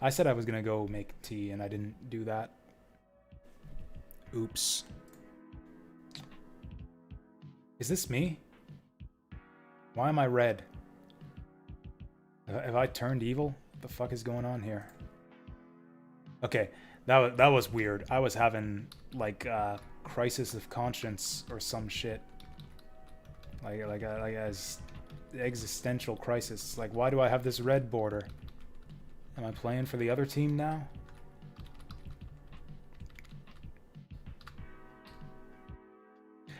I said I was gonna go make tea and I didn't do that. Oops. Is this me? Why am I red? Have I turned evil? What the fuck is going on here? Okay, that was weird. I was having like crisis of conscience or some shit. Like as existential crisis. Like, why do I have this red border? Am I playing for the other team now?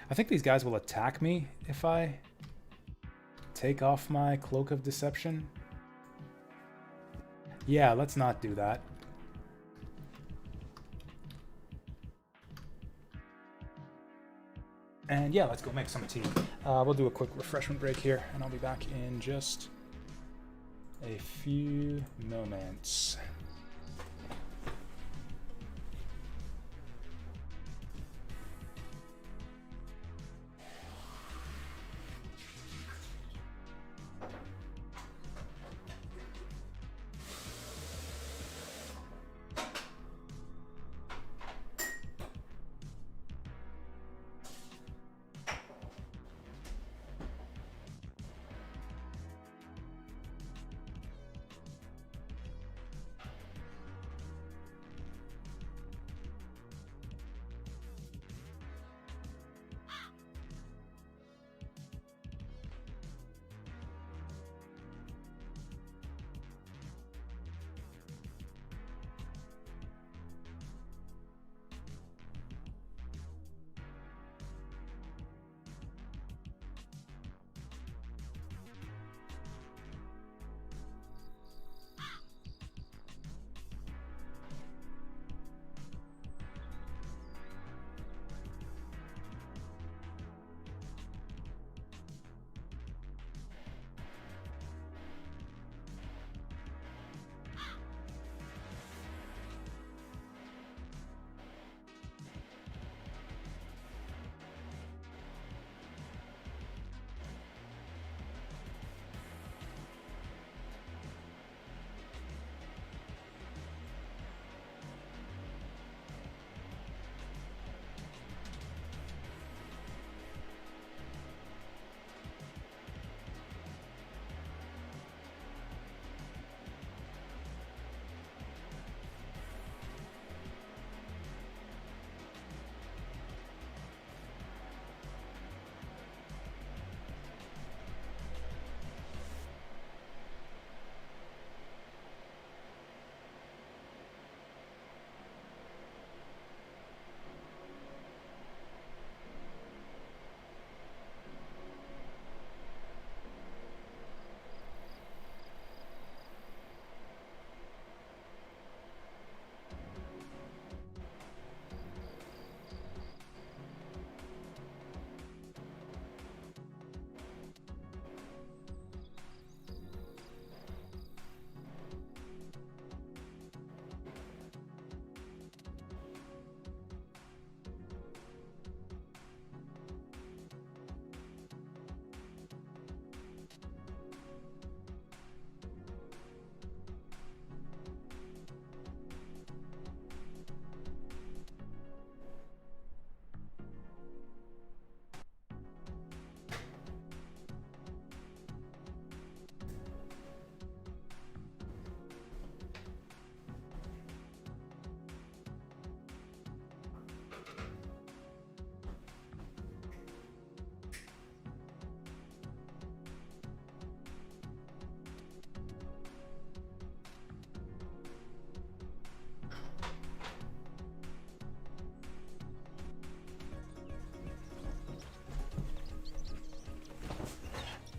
I think these guys will attack me if I take off my cloak of deception. Yeah, let's not do that. And yeah, let's go make some tea. We'll do a quick refreshment break here, and I'll be back in just a few moments.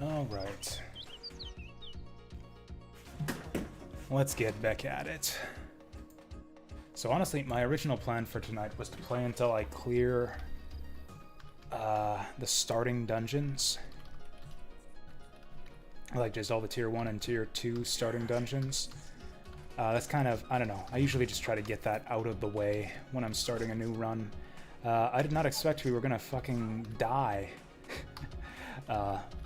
All right. Let's get back at it. So honestly, my original plan for tonight was to play until I clear the starting dungeons. Like just all the tier 1 and tier 2 starting dungeons. That's kind of, I don't know, I usually just try to get that out of the way when I'm starting a new run. I did not expect we were gonna fucking die.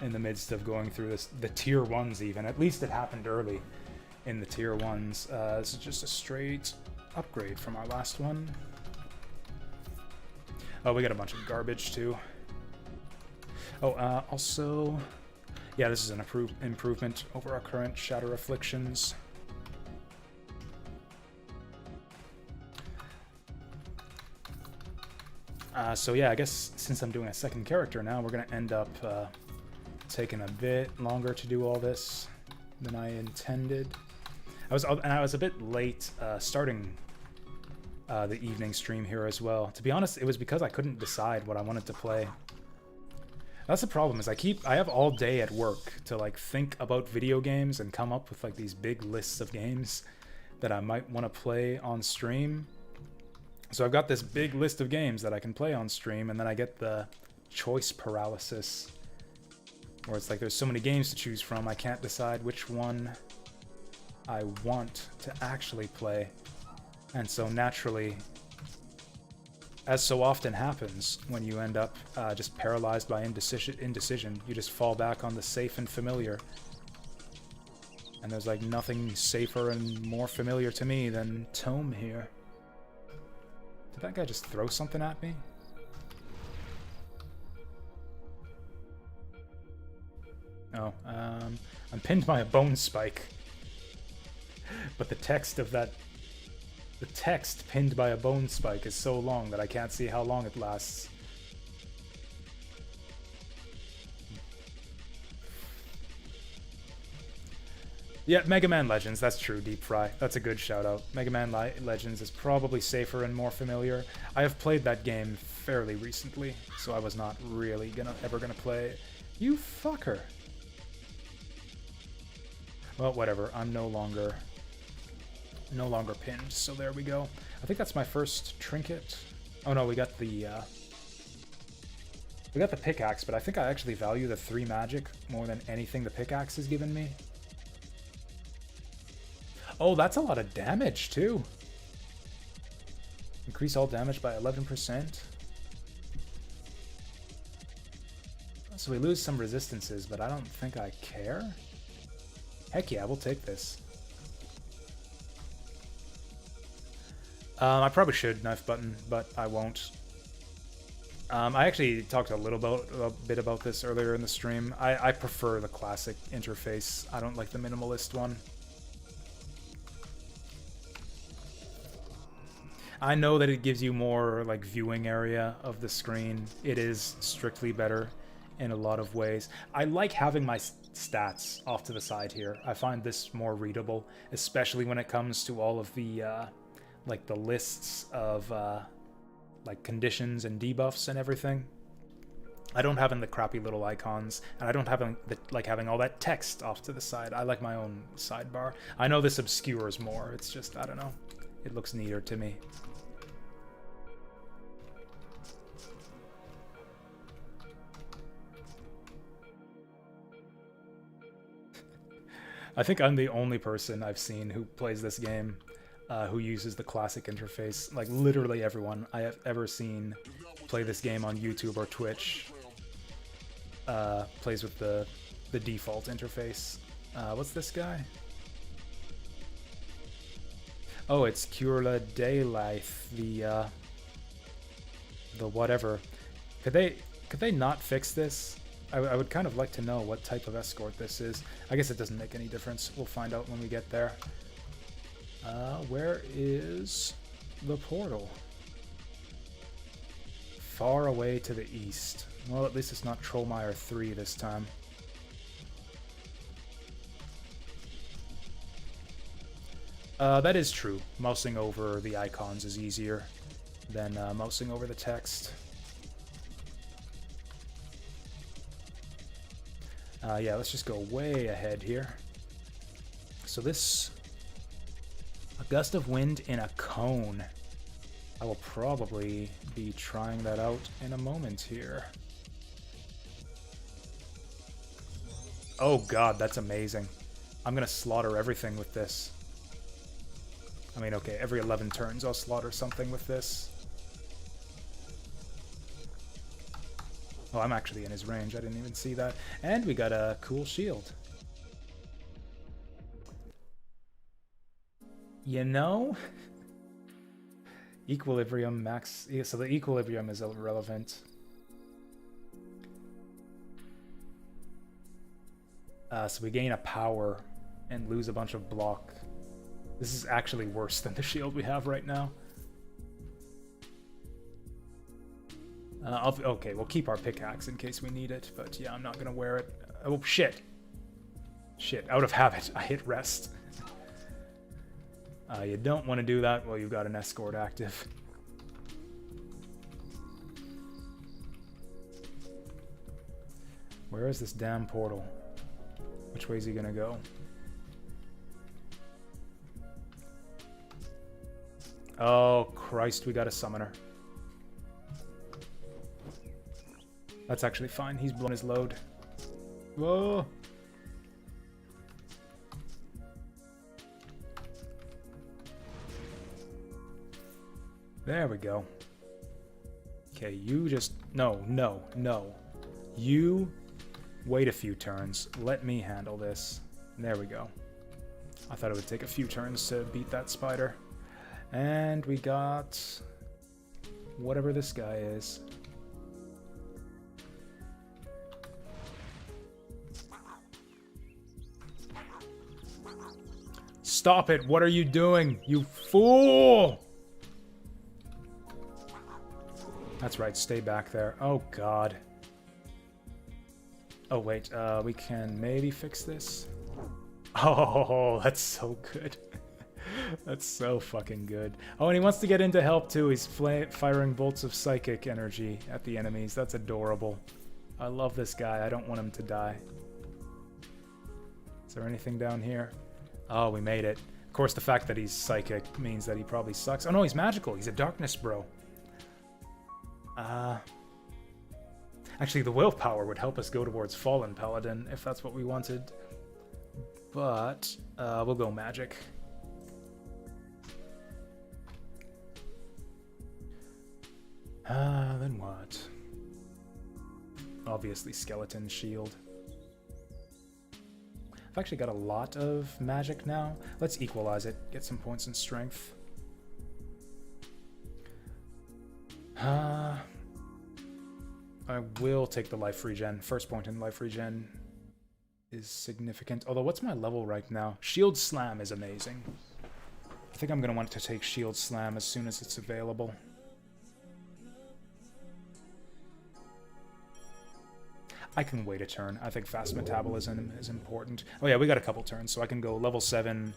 in the midst of going through the tier 1s even. At least it happened early in the tier 1s. This is just a straight upgrade from our last one. Oh, we got a bunch of garbage too. Oh, also, yeah, this is an improvement over our current Shatter Afflictions. So yeah, I guess since I'm doing a second character now, we're gonna end up taking a bit longer to do all this than I intended. I was a bit late starting the evening stream here as well. To be honest, it was because I couldn't decide what I wanted to play. That's the problem, is I have all day at work to like think about video games and come up with like these big lists of games that I might want to play on stream. So I've got this big list of games that I can play on stream, and then I get the choice paralysis, where it's like there's so many games to choose from, I can't decide which one I want to actually play. And so naturally, as so often happens when you end up just paralyzed by indecision, you just fall back on the safe and familiar. And there's like nothing safer and more familiar to me than Tome here. Did that guy just throw something at me? Oh, I'm pinned by a bone spike. But the text pinned by a bone spike is so long that I can't see how long it lasts. Yeah, Mega Man Legends, that's true, Deep Fry. That's a good shout out. Mega Man Legends is probably safer and more familiar. I have played that game fairly recently, so I was not really ever gonna play it. You fucker! Well, whatever. I'm no longer pinned, so there we go. I think that's my first trinket. Oh no, we got the pickaxe, but I think I actually value the 3 magic more than anything the pickaxe has given me. Oh, that's a lot of damage, too. Increase all damage by 11%. So we lose some resistances, but I don't think I care. Heck yeah, we'll take this. I probably should knife button, but I won't. I actually talked a bit about this earlier in the stream. I prefer the classic interface. I don't like the minimalist one. I know that it gives you more like viewing area of the screen. It is strictly better in a lot of ways. I like having my stats off to the side here. I find this more readable, especially when it comes to all of the like the lists of like conditions and debuffs and everything. I don't have in the crappy little icons, and I don't have like having all that text off to the side. I like my own sidebar. I know this obscures more. It's just, I don't know. It looks neater to me. I think I'm the only person I've seen who plays this game who uses the classic interface. Like, literally everyone I have ever seen play this game on YouTube or Twitch plays with the default interface. What's this guy? Oh, it's Curla Daylight, the whatever. Could they not fix this? I would kind of like to know what type of escort this is. I guess it doesn't make any difference. We'll find out when we get there. Where is the portal? Far away to the east. Well, at least it's not Trollmeyer 3 this time. That is true. Mousing over the icons is easier than mousing over the text. Yeah, let's just go way ahead here. So this... a gust of wind in a cone. I will probably be trying that out in a moment here. Oh god, that's amazing. I'm gonna slaughter everything with this. I mean, okay, every 11 turns I'll slaughter something with this. Oh, I'm actually in his range. I didn't even see that. And we got a cool shield. You know? Equilibrium max... Yeah, so the equilibrium is irrelevant. So we gain a power and lose a bunch of block. This is actually worse than the shield we have right now. Okay, we'll keep our pickaxe in case we need it, but yeah, I'm not gonna wear it. Oh, shit. Shit, out of habit, I hit rest. You don't want to do that while you've got an escort active. Where is this damn portal? Which way is he gonna go? Oh, Christ, we got a summoner. That's actually fine. He's blown his load. Whoa! There we go. Okay, you just... No, no, no. You wait a few turns. Let me handle this. There we go. I thought it would take a few turns to beat that spider. And we got... whatever this guy is. Stop it! What are you doing? You fool! That's right, stay back there. Oh, God. Oh, wait, we can maybe fix this? Oh, that's so good. That's so fucking good. Oh, and he wants to get into help, too. He's firing bolts of psychic energy at the enemies. That's adorable. I love this guy. I don't want him to die. Is there anything down here? Oh, we made it. Of course, the fact that he's psychic means that he probably sucks. Oh, no, he's magical. He's a darkness bro. Actually, the willpower would help us go towards Fallen Paladin, if that's what we wanted. But, we'll go magic. Then what? Obviously, skeleton shield. I've actually got a lot of magic now. Let's equalize it, get some points in strength. I will take the life regen. First point in life regen is significant. Although, what's my level right now? Shield Slam is amazing. I think I'm going to want to take Shield Slam as soon as it's available. I can wait a turn. I think fast metabolism is important. Oh yeah, we got a couple turns, so I can go level 7,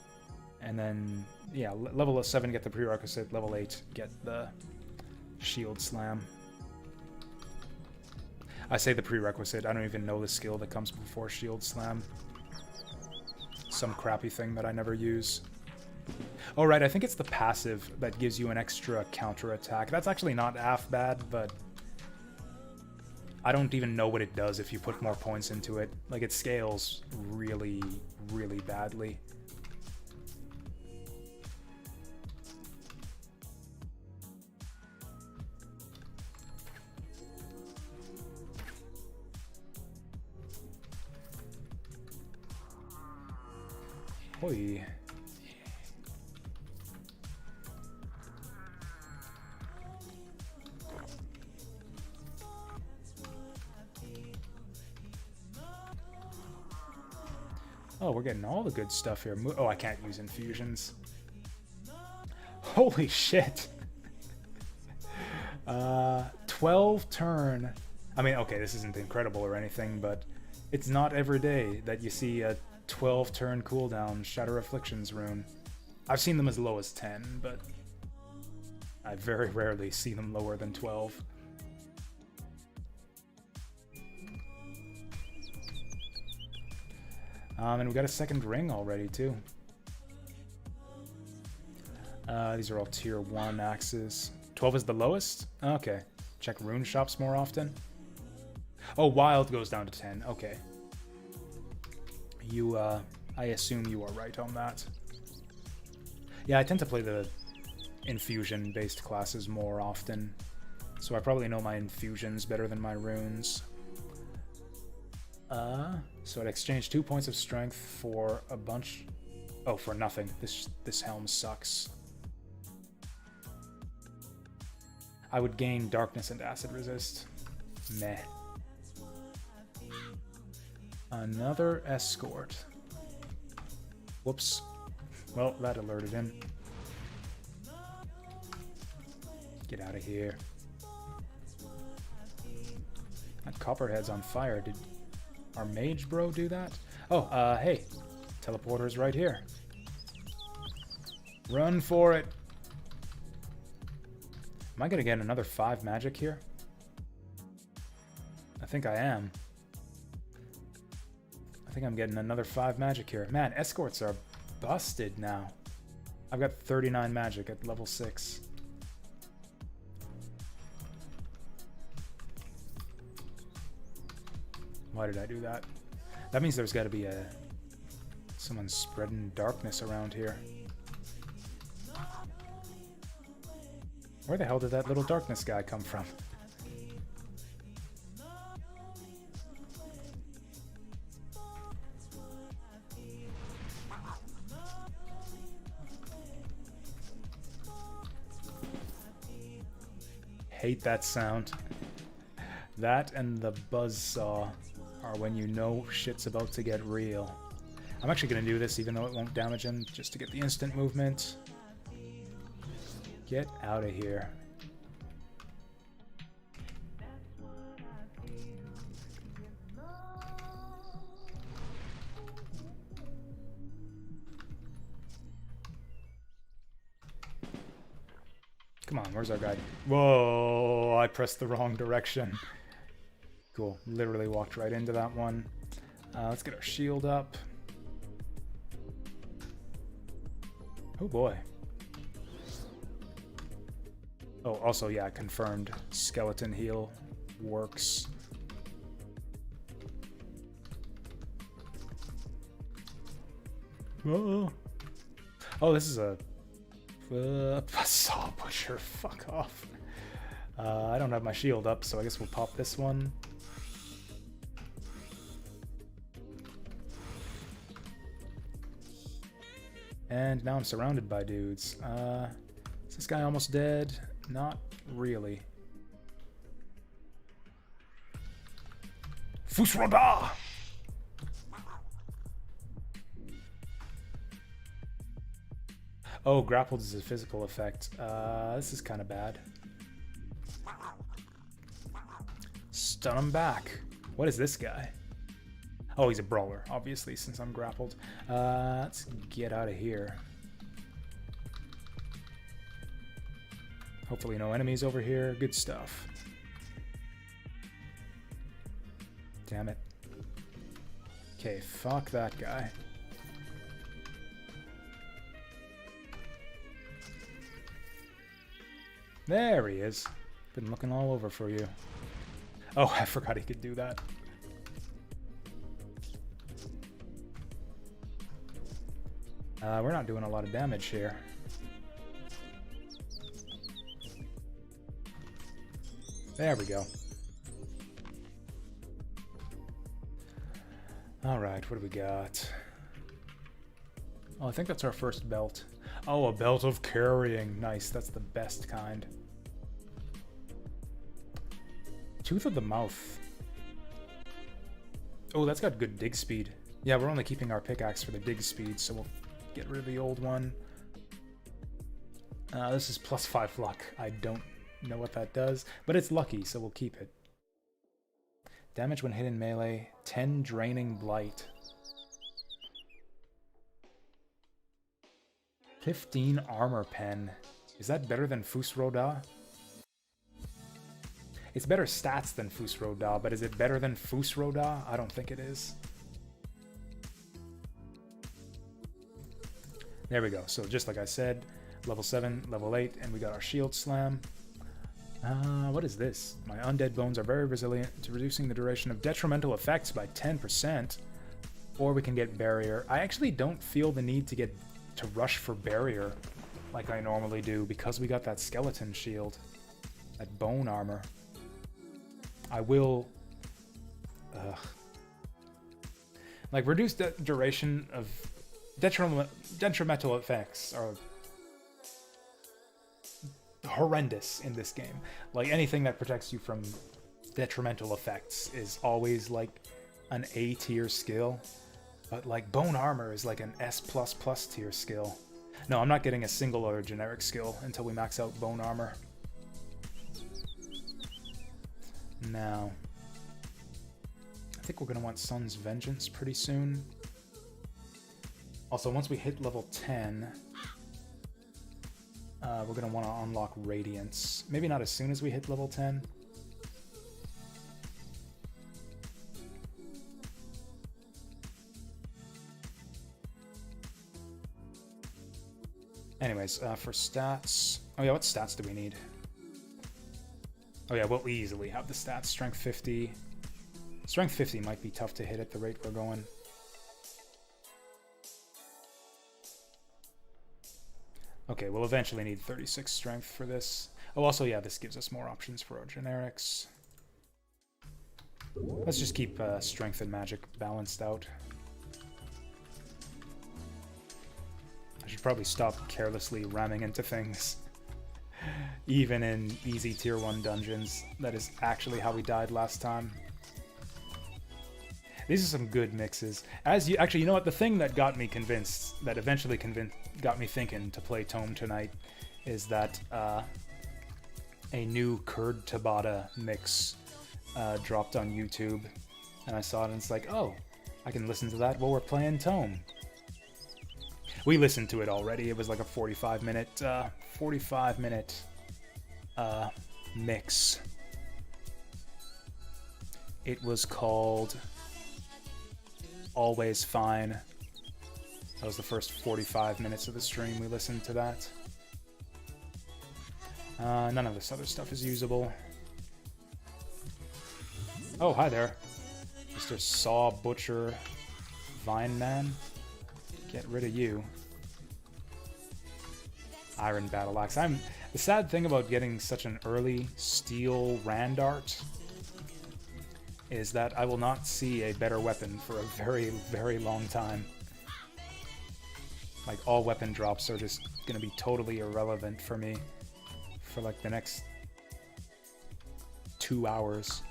and then, yeah, level 7 get the prerequisite, level 8 get the Shield Slam. I say the prerequisite, I don't even know the skill that comes before Shield Slam. Some crappy thing that I never use. Oh right, I think it's the passive that gives you an extra counterattack. That's actually not half bad, but I don't even know what it does if you put more points into it. Like, it scales really, really badly. Hoi. Oh, we're getting all the good stuff here. Oh, I can't use infusions. Holy shit. 12 turn. I mean, okay, this isn't incredible or anything, but it's not every day that you see a 12 turn cooldown Shatter Afflictions rune. I've seen them as low as 10, but I very rarely see them lower than 12. And we got a second ring already, too. These are all tier 1 axes. 12 is the lowest? Okay. Check rune shops more often. Oh, wild goes down to 10. Okay. You, I assume you are right on that. Yeah, I tend to play the infusion-based classes more often. So I probably know my infusions better than my runes. So I'd exchange 2 points of strength for a bunch... Oh, for nothing. This helm sucks. I would gain darkness and acid resist. Meh. Another escort. Whoops. Well, that alerted him. Get out of here. That copperhead's on fire. Did our mage bro do that? Oh, hey. Teleporter's right here. Run for it. Am I gonna get another 5 magic here? I think I am. I think I'm getting another 5 magic here. Man, escorts are busted now. I've got 39 magic at level 6. Why did I do that? That means there's gotta be someone spreading darkness around here. Where the hell did that little darkness guy come from? Hate that sound. That and the buzzsaw are when you know shit's about to get real. I'm actually going to do this even though it won't damage him, just to get the instant movement. Get out of here. Come on, where's our guy? Whoa, I pressed the wrong direction. Cool, literally walked right into that one. Let's get our shield up. Oh boy. Oh, also, yeah, confirmed. Skeleton heal works. Whoa. Oh, this is a saw pusher. Fuck off. I don't have my shield up, so I guess we'll pop this one. And now I'm surrounded by dudes. Is this guy almost dead? Not really. Fusroda! Oh, grappled is a physical effect. This is kind of bad. Stun him back. What is this guy? Oh, he's a brawler, obviously, since I'm grappled. Let's get out of here. Hopefully no enemies over here. Good stuff. Damn it. Okay, fuck that guy. There he is. Been looking all over for you. Oh, I forgot he could do that. We're not doing a lot of damage here. There we go. Alright, what do we got? Oh, I think that's our first belt. Oh, a belt of carrying. Nice, that's the best kind. Tooth of the mouth. Oh, that's got good dig speed. Yeah, we're only keeping our pickaxe for the dig speed, so we'll get rid of the old one. This is +5 luck. I don't know what that does, but it's lucky, so we'll keep it. Damage when hit in melee, 10 draining blight. 15 armor pen. Is that better than Fusroda? It's better stats than Fusroda, but is it better than Fusroda? I don't think it is. There we go. So just like I said, level 7, level 8, and we got our shield slam. What is this? My undead bones are very resilient to reducing the duration of detrimental effects by 10%. Or we can get barrier. I actually don't feel the need to rush for barrier like I normally do because we got that skeleton shield. That bone armor. I will... Like, reduced duration of detrimental effects are horrendous in this game. Like, anything that protects you from detrimental effects is always, like, an A tier skill. But, like, bone armor is like an S++ tier skill. No, I'm not getting a single or generic skill until we max out bone armor. Now, I think we're going to want Sun's Vengeance pretty soon. Also, once we hit level 10, we're going to want to unlock Radiance. Maybe not as soon as we hit level 10. Anyways, for stats... Oh yeah, what stats do we need? Oh yeah, we'll easily have the stats. Strength 50. Strength 50 might be tough to hit at the rate we're going. Okay, we'll eventually need 36 strength for this. Oh, also, yeah, this gives us more options for our generics. Let's just keep strength and magic balanced out. I should probably stop carelessly ramming into things. Even in easy tier 1 dungeons. That is actually how we died last time. These are some good mixes. Actually, you know what? The thing that got me convinced, that eventually got me thinking to play Tome tonight, is that a new Kurd Tabata mix dropped on YouTube. And I saw it and it's like, oh, I can listen to that while we're playing Tome. We listened to it already. It was like a 45-minute mix. It was called Always Fine. That was the first 45 minutes of the stream. We listened to that. None of this other stuff is usable. Oh, hi there. Mr. Saw Butcher Vine Man. Get rid of you. Iron Battle Axe. The sad thing about getting such an early steel Randart is that I will not see a better weapon for a very, very long time. Like, all weapon drops are just gonna be totally irrelevant for me for like the next 2 hours.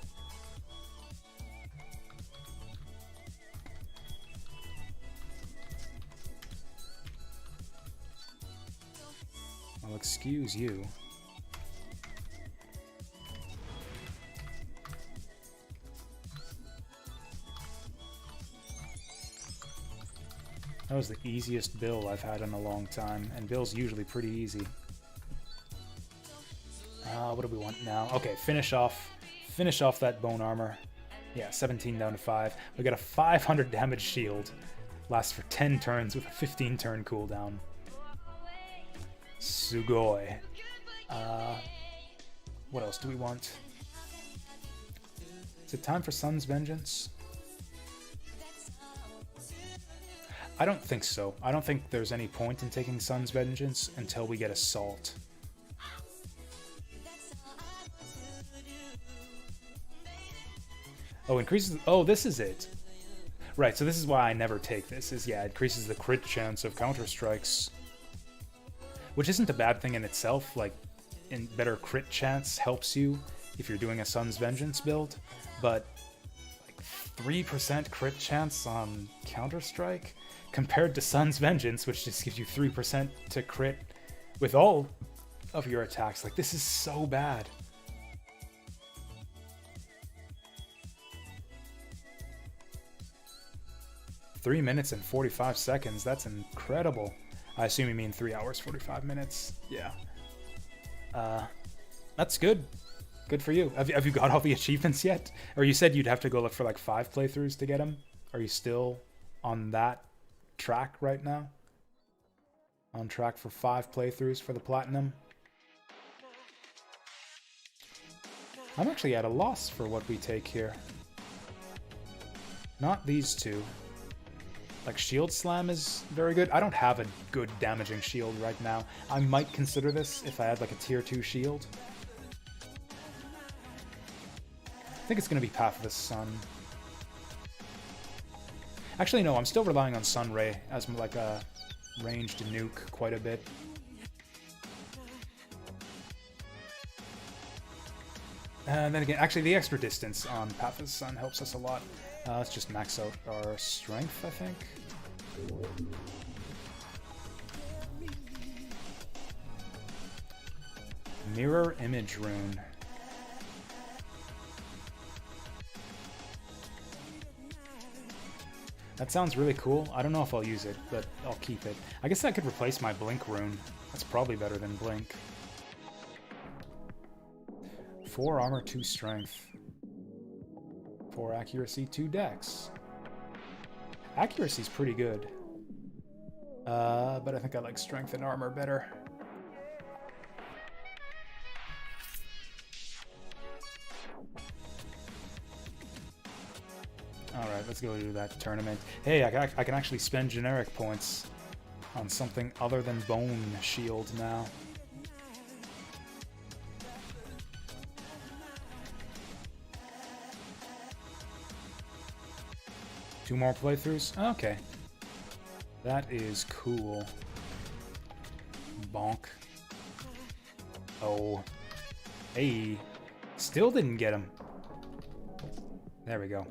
Well, excuse you. That was the easiest bill I've had in a long time, and bill's usually pretty easy. What do we want now? Okay, finish off that bone armor. Yeah, 17 down to 5. We got a 500 damage shield. Lasts for 10 turns with a 15 turn cooldown. Sugoi. What else do we want? Is it time for Sun's Vengeance? I don't think so. I don't think there's any point in taking Sun's Vengeance until we get Assault. Oh, increases... Oh, this is it. Right, so this is why I never take this. Yeah, it increases the crit chance of counter-strikes. Which isn't a bad thing in itself. Like, better crit chance helps you if you're doing a Sun's Vengeance build. But, like, 3% crit chance on counter-strike compared to Sun's Vengeance, which just gives you 3% to crit with all of your attacks. Like, this is so bad. Three minutes and 45 seconds. That's incredible. I assume you mean 3 hours, 45 minutes. Yeah. That's good. Good for you. Have you got all the achievements yet? Or you said you'd have to go look for like 5 playthroughs to get them? Are you still on that track right now? On track for 5 playthroughs for the platinum? I'm actually at a loss for what we take here. Not these two. Like, Shield Slam is very good. I don't have a good damaging shield right now. I might consider this if I had like a tier 2 shield. I think it's going to be Path of the Sun. Actually, no, I'm still relying on Sun Ray as like a ranged nuke quite a bit. And then again, actually the extra distance on Path of the Sun helps us a lot. Let's just max out our strength, I think. Mirror Image Rune. That sounds really cool. I don't know if I'll use it, but I'll keep it. I guess that could replace my Blink Rune. That's probably better than Blink. 4 armor, 2 strength. 4 accuracy, 2 dex. Accuracy's pretty good. But I think I like strength and armor better. Alright, let's go do that tournament. Hey, I can actually spend generic points on something other than Bone Shield now. Two more playthroughs? Okay. That is cool. Bonk. Oh. Hey. Still didn't get him. There we go.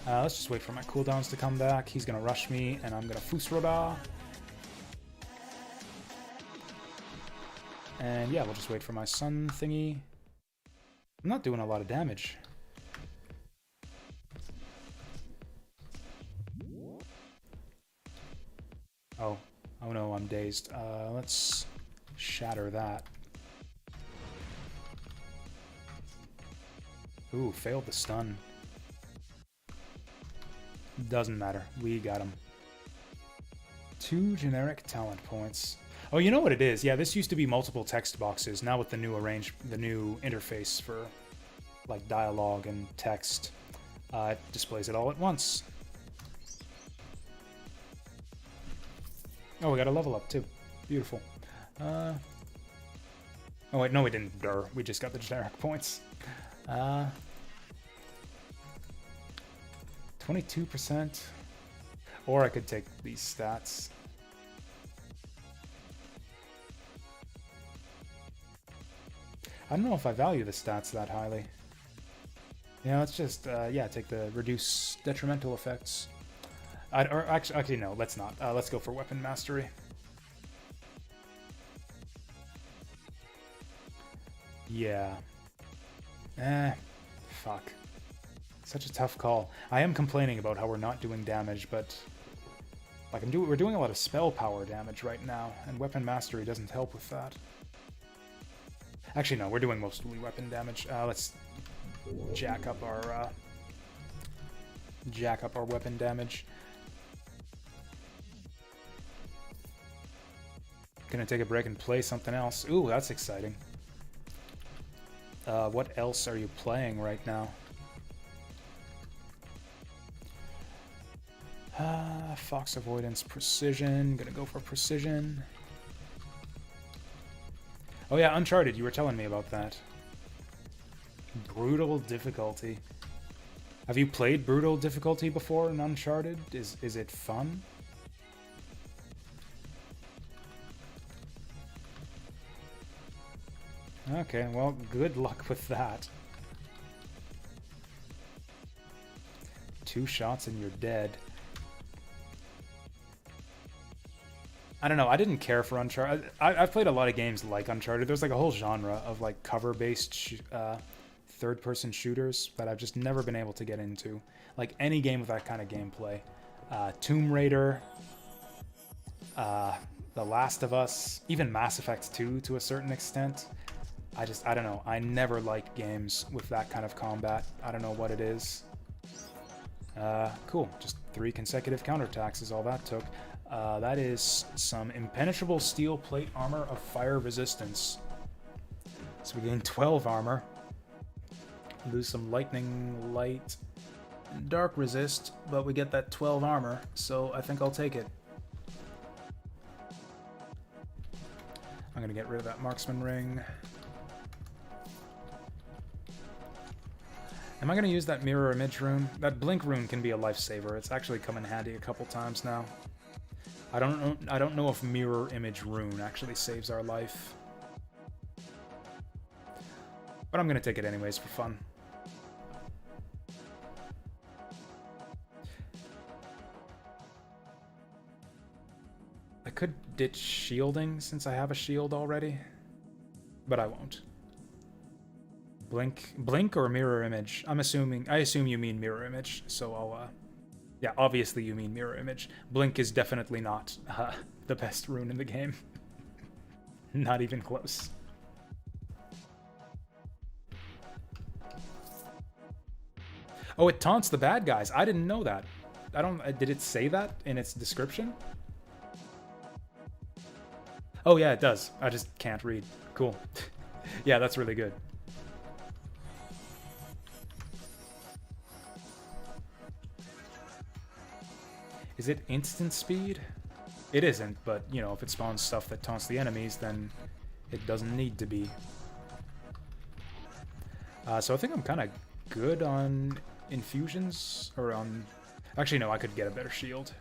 Let's just wait for my cooldowns to come back. He's gonna rush me, and I'm gonna Fusroda. And yeah, we'll just wait for my sun thingy. I'm not doing a lot of damage. Oh no, I'm dazed. Let's shatter that. Ooh, failed the stun. Doesn't matter. We got him. 2 generic talent points. Oh, you know what it is? Yeah, this used to be multiple text boxes. Now with the new the new interface for like dialogue and text, it displays it all at once. Oh, we got a level up too. Beautiful. Oh wait, no, we didn't. Durr. We just got the generic points. 22%. Or I could take these stats. I don't know if I value the stats that highly. Yeah, let's just, yeah, take the reduce detrimental effects. Or actually, no, let's not. Let's go for weapon mastery. Yeah. Fuck. Such a tough call. I am complaining about how we're not doing damage, but like we're doing a lot of spell power damage right now, and weapon mastery doesn't help with that. Actually, no, we're doing mostly weapon damage. Let's jack up our weapon damage. Gonna take a break and play something else. Ooh, that's exciting. What else are you playing right now? Fox Avoidance, Precision. Gonna go for Precision. Oh yeah, Uncharted, you were telling me about that. Brutal difficulty. Have you played Brutal difficulty before in Uncharted? Is it fun? Okay, well, good luck with that. 2 shots and you're dead. I don't know, I didn't care for Uncharted. I've played a lot of games like Uncharted. There's like a whole genre of like cover-based third-person shooters that I've just never been able to get into. Like any game with that kind of gameplay. Tomb Raider, The Last of Us, even Mass Effect 2 to a certain extent. I don't know. I never liked games with that kind of combat. I don't know what it is. Cool. Just 3 consecutive counterattacks is all that took. That is some impenetrable steel plate armor of fire resistance. So we gain 12 armor. Lose some lightning, light, and dark resist, but we get that 12 armor, so I think I'll take it. I'm gonna get rid of that marksman ring. Am I gonna use that mirror image rune? That blink rune can be a lifesaver. It's actually come in handy a couple times now. I don't know if mirror image rune actually saves our life. But I'm gonna take it anyways for fun. I could ditch shielding since I have a shield already, but I won't. Blink or mirror image? I assume you mean mirror image, so I'll, yeah, obviously you mean mirror image. Blink is definitely not the best rune in the game. Not even close. Oh, it taunts the bad guys. I didn't know that. Did it say that in its description? Oh yeah, it does. I just can't read. Cool. Yeah, that's really good. Is it instant speed? It isn't, but, you know, if it spawns stuff that taunts the enemies, then it doesn't need to be. So I think I'm kind of good on infusions, or on... Actually, no, I could get a better shield.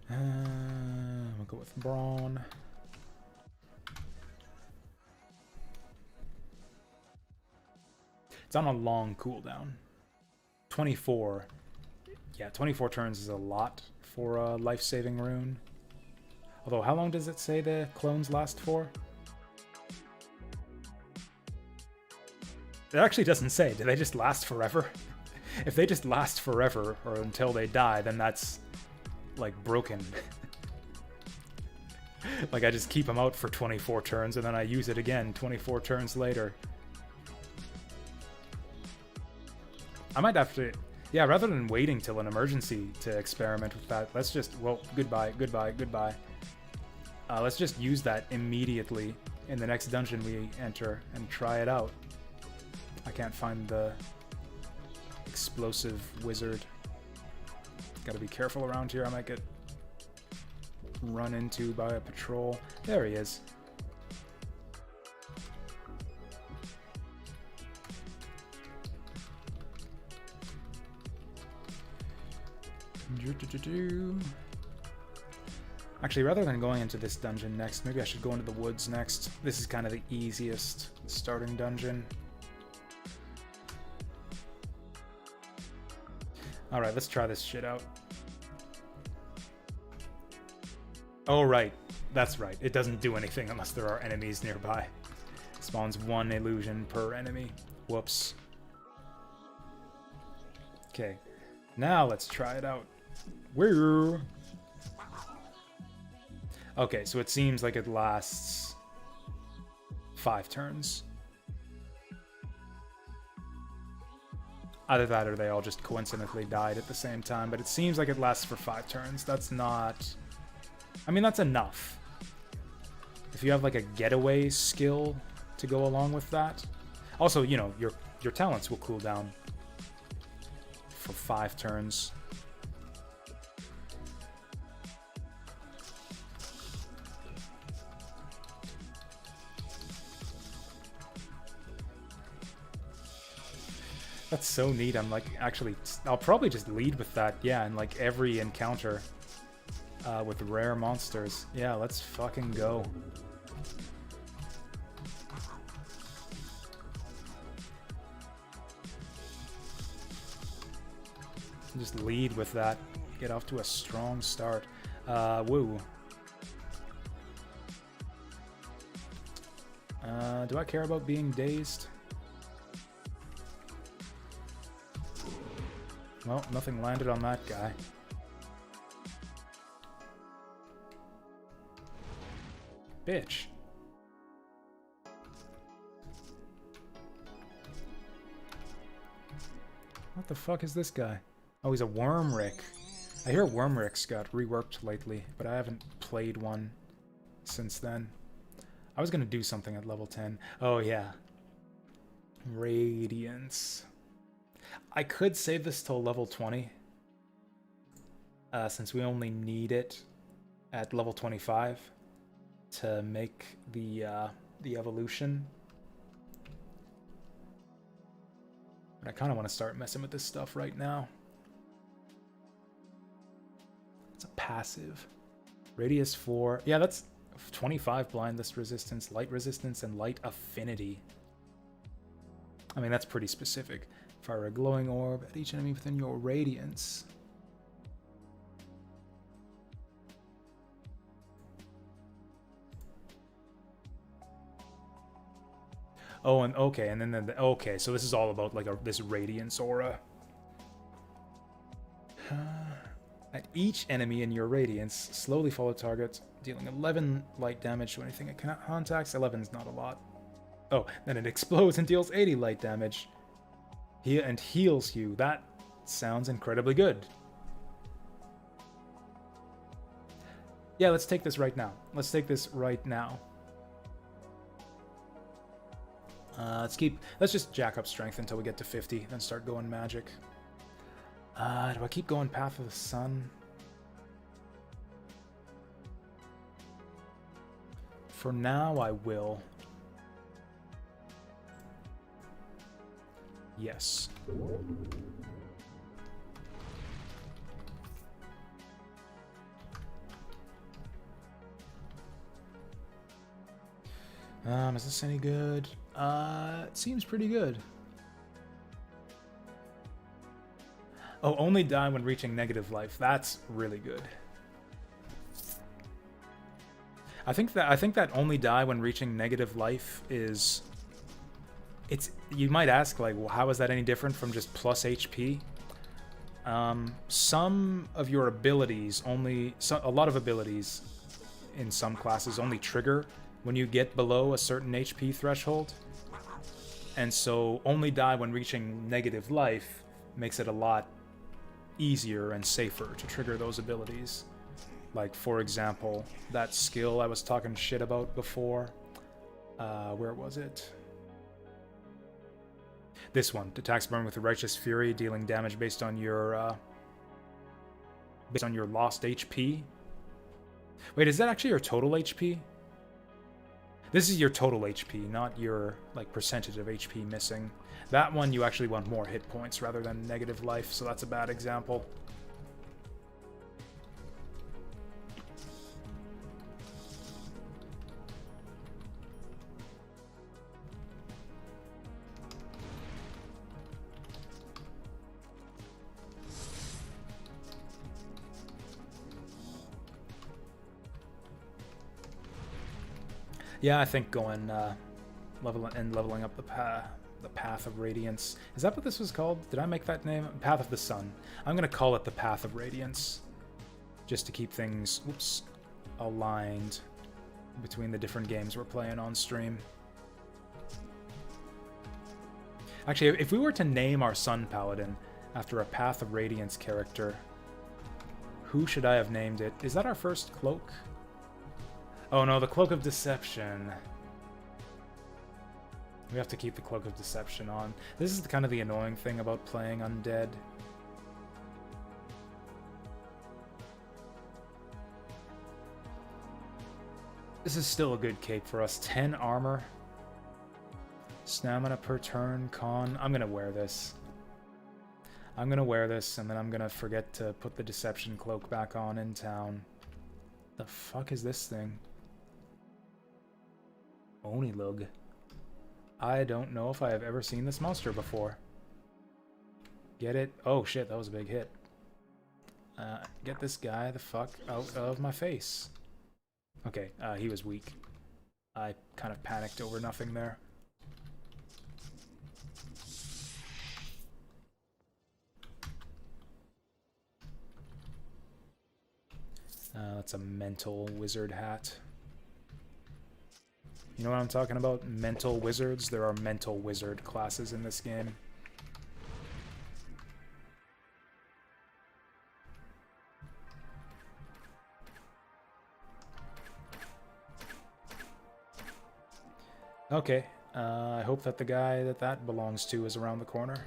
We'll go with Brawn. It's on a long cooldown. 24. Yeah, 24 turns is a lot for a life-saving rune. Although, how long does it say the clones last for? It actually doesn't say. Do they just last forever? If they just last forever, or until they die, then that's, like, broken. Like, I just keep them out for 24 turns, and then I use it again 24 turns later. I might have to... Yeah, rather than waiting till an emergency to experiment with that, let's just... Well, goodbye, goodbye, goodbye. Let's just use that immediately in the next dungeon we enter and try it out. I can't find the explosive wizard. Gotta be careful around here. I might get run into by a patrol. There he is. Actually, rather than going into this dungeon next, maybe I should go into the woods next. This is kind of the easiest starting dungeon. Alright, let's try this shit out. Oh, right. That's right. It doesn't do anything unless there are enemies nearby. Spawns one illusion per enemy. Whoops. Okay. Now let's try it out. Where? Okay, so it seems like it lasts 5 turns. Either that or they all just coincidentally died at the same time, but it seems like it lasts for 5 turns. That's not... I mean, that's enough. If you have like a getaway skill to go along with that. Also, you know, your talents will cool down for 5 turns. That's so neat. I'm like, actually, I'll probably just lead with that, yeah, in like every encounter with rare monsters. Yeah, let's fucking go. Just lead with that. Get off to a strong start. Woo. Do I care about being dazed? Well, nothing landed on that guy. Bitch. What the fuck is this guy? Oh, he's a Wormrick. I hear Wormricks got reworked lately, but I haven't played one since then. I was gonna do something at level 10. Oh, yeah. Radiance. I could save this till level 20, since we only need it at level 25 to make the evolution. But I kind of want to start messing with this stuff right now. It's a passive. Radius 4. Yeah, that's 25 blindness resistance, light resistance, and light affinity. I mean, that's pretty specific. Fire a glowing orb at each enemy within your radiance. Oh, and okay, and then okay, so this is all about like this radiance aura. At each enemy in your radiance, slowly follow target, dealing 11 light damage to anything it contacts. 11 is not a lot. Oh, then it explodes and deals 80 light damage. And heals you. That sounds incredibly good. Yeah, let's take this right now. Let's take this right now. Let's just jack up strength until we get to 50, then start going magic. Do I keep going Path of the Sun? For now, I will. Yes. Is this any good? It seems pretty good. Oh, only die when reaching negative life. That's really good. I think that only die when reaching negative life is... You might ask, like, well, how is that any different from just plus HP? Some of your abilities a lot of abilities in some classes only trigger when you get below a certain HP threshold. And so only die when reaching negative life makes it a lot easier and safer to trigger those abilities. Like, for example, that skill I was talking shit about before. Where was it? This one. Attacks burn with a Righteous Fury, dealing damage based on your lost HP. Wait, is that actually your total HP? This is your total HP, not your like percentage of HP missing. That one you actually want more hit points rather than negative life, so that's a bad example. Yeah, I think going leveling up the Path of Radiance. Is that what this was called? Did I make that name? Path of the Sun. I'm gonna call it the Path of Radiance, just to keep things aligned between the different games we're playing on stream. Actually, if we were to name our Sun Paladin after a Path of Radiance character, who should I have named it? Is that our first cloak? Oh no, the Cloak of Deception. We have to keep the Cloak of Deception on. This is kind of the annoying thing about playing undead. This is still a good cape for us. 10 armor. Stamina per turn, con. I'm gonna wear this. I'm gonna wear this, and then I'm gonna forget to put the Deception Cloak back on in town. The fuck is this thing? Onilug. I don't know if I have ever seen this monster before. Get it? Oh shit, that was a big hit. Get this guy the fuck out of my face. Okay, he was weak. I kind of panicked over nothing there. That's a mental wizard hat. You know what I'm talking about? Mental wizards. There are mental wizard classes in this game. Okay. I hope that the guy that belongs to is around the corner.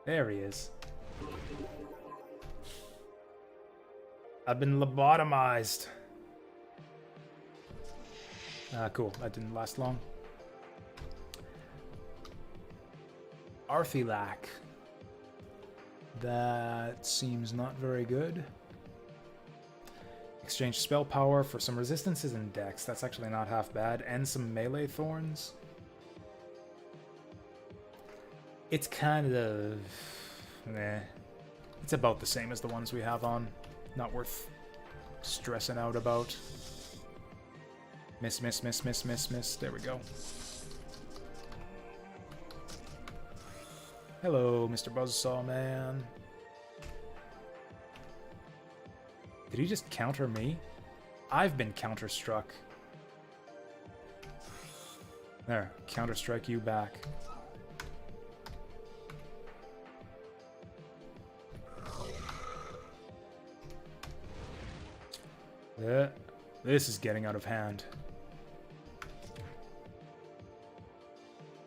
There he is. I've been lobotomized. Cool. That didn't last long. Arthilak. That seems not very good. Exchange spell power for some resistances and dex. That's actually not half bad. And some melee thorns. It's kind of... meh. It's about the same as the ones we have on. Not worth stressing out about. Miss, miss, miss, miss, miss, miss. There we go. Hello, Mr. Buzzsaw Man. Did he just counter me? I've been counter-struck. There, counter-strike you back. This is getting out of hand.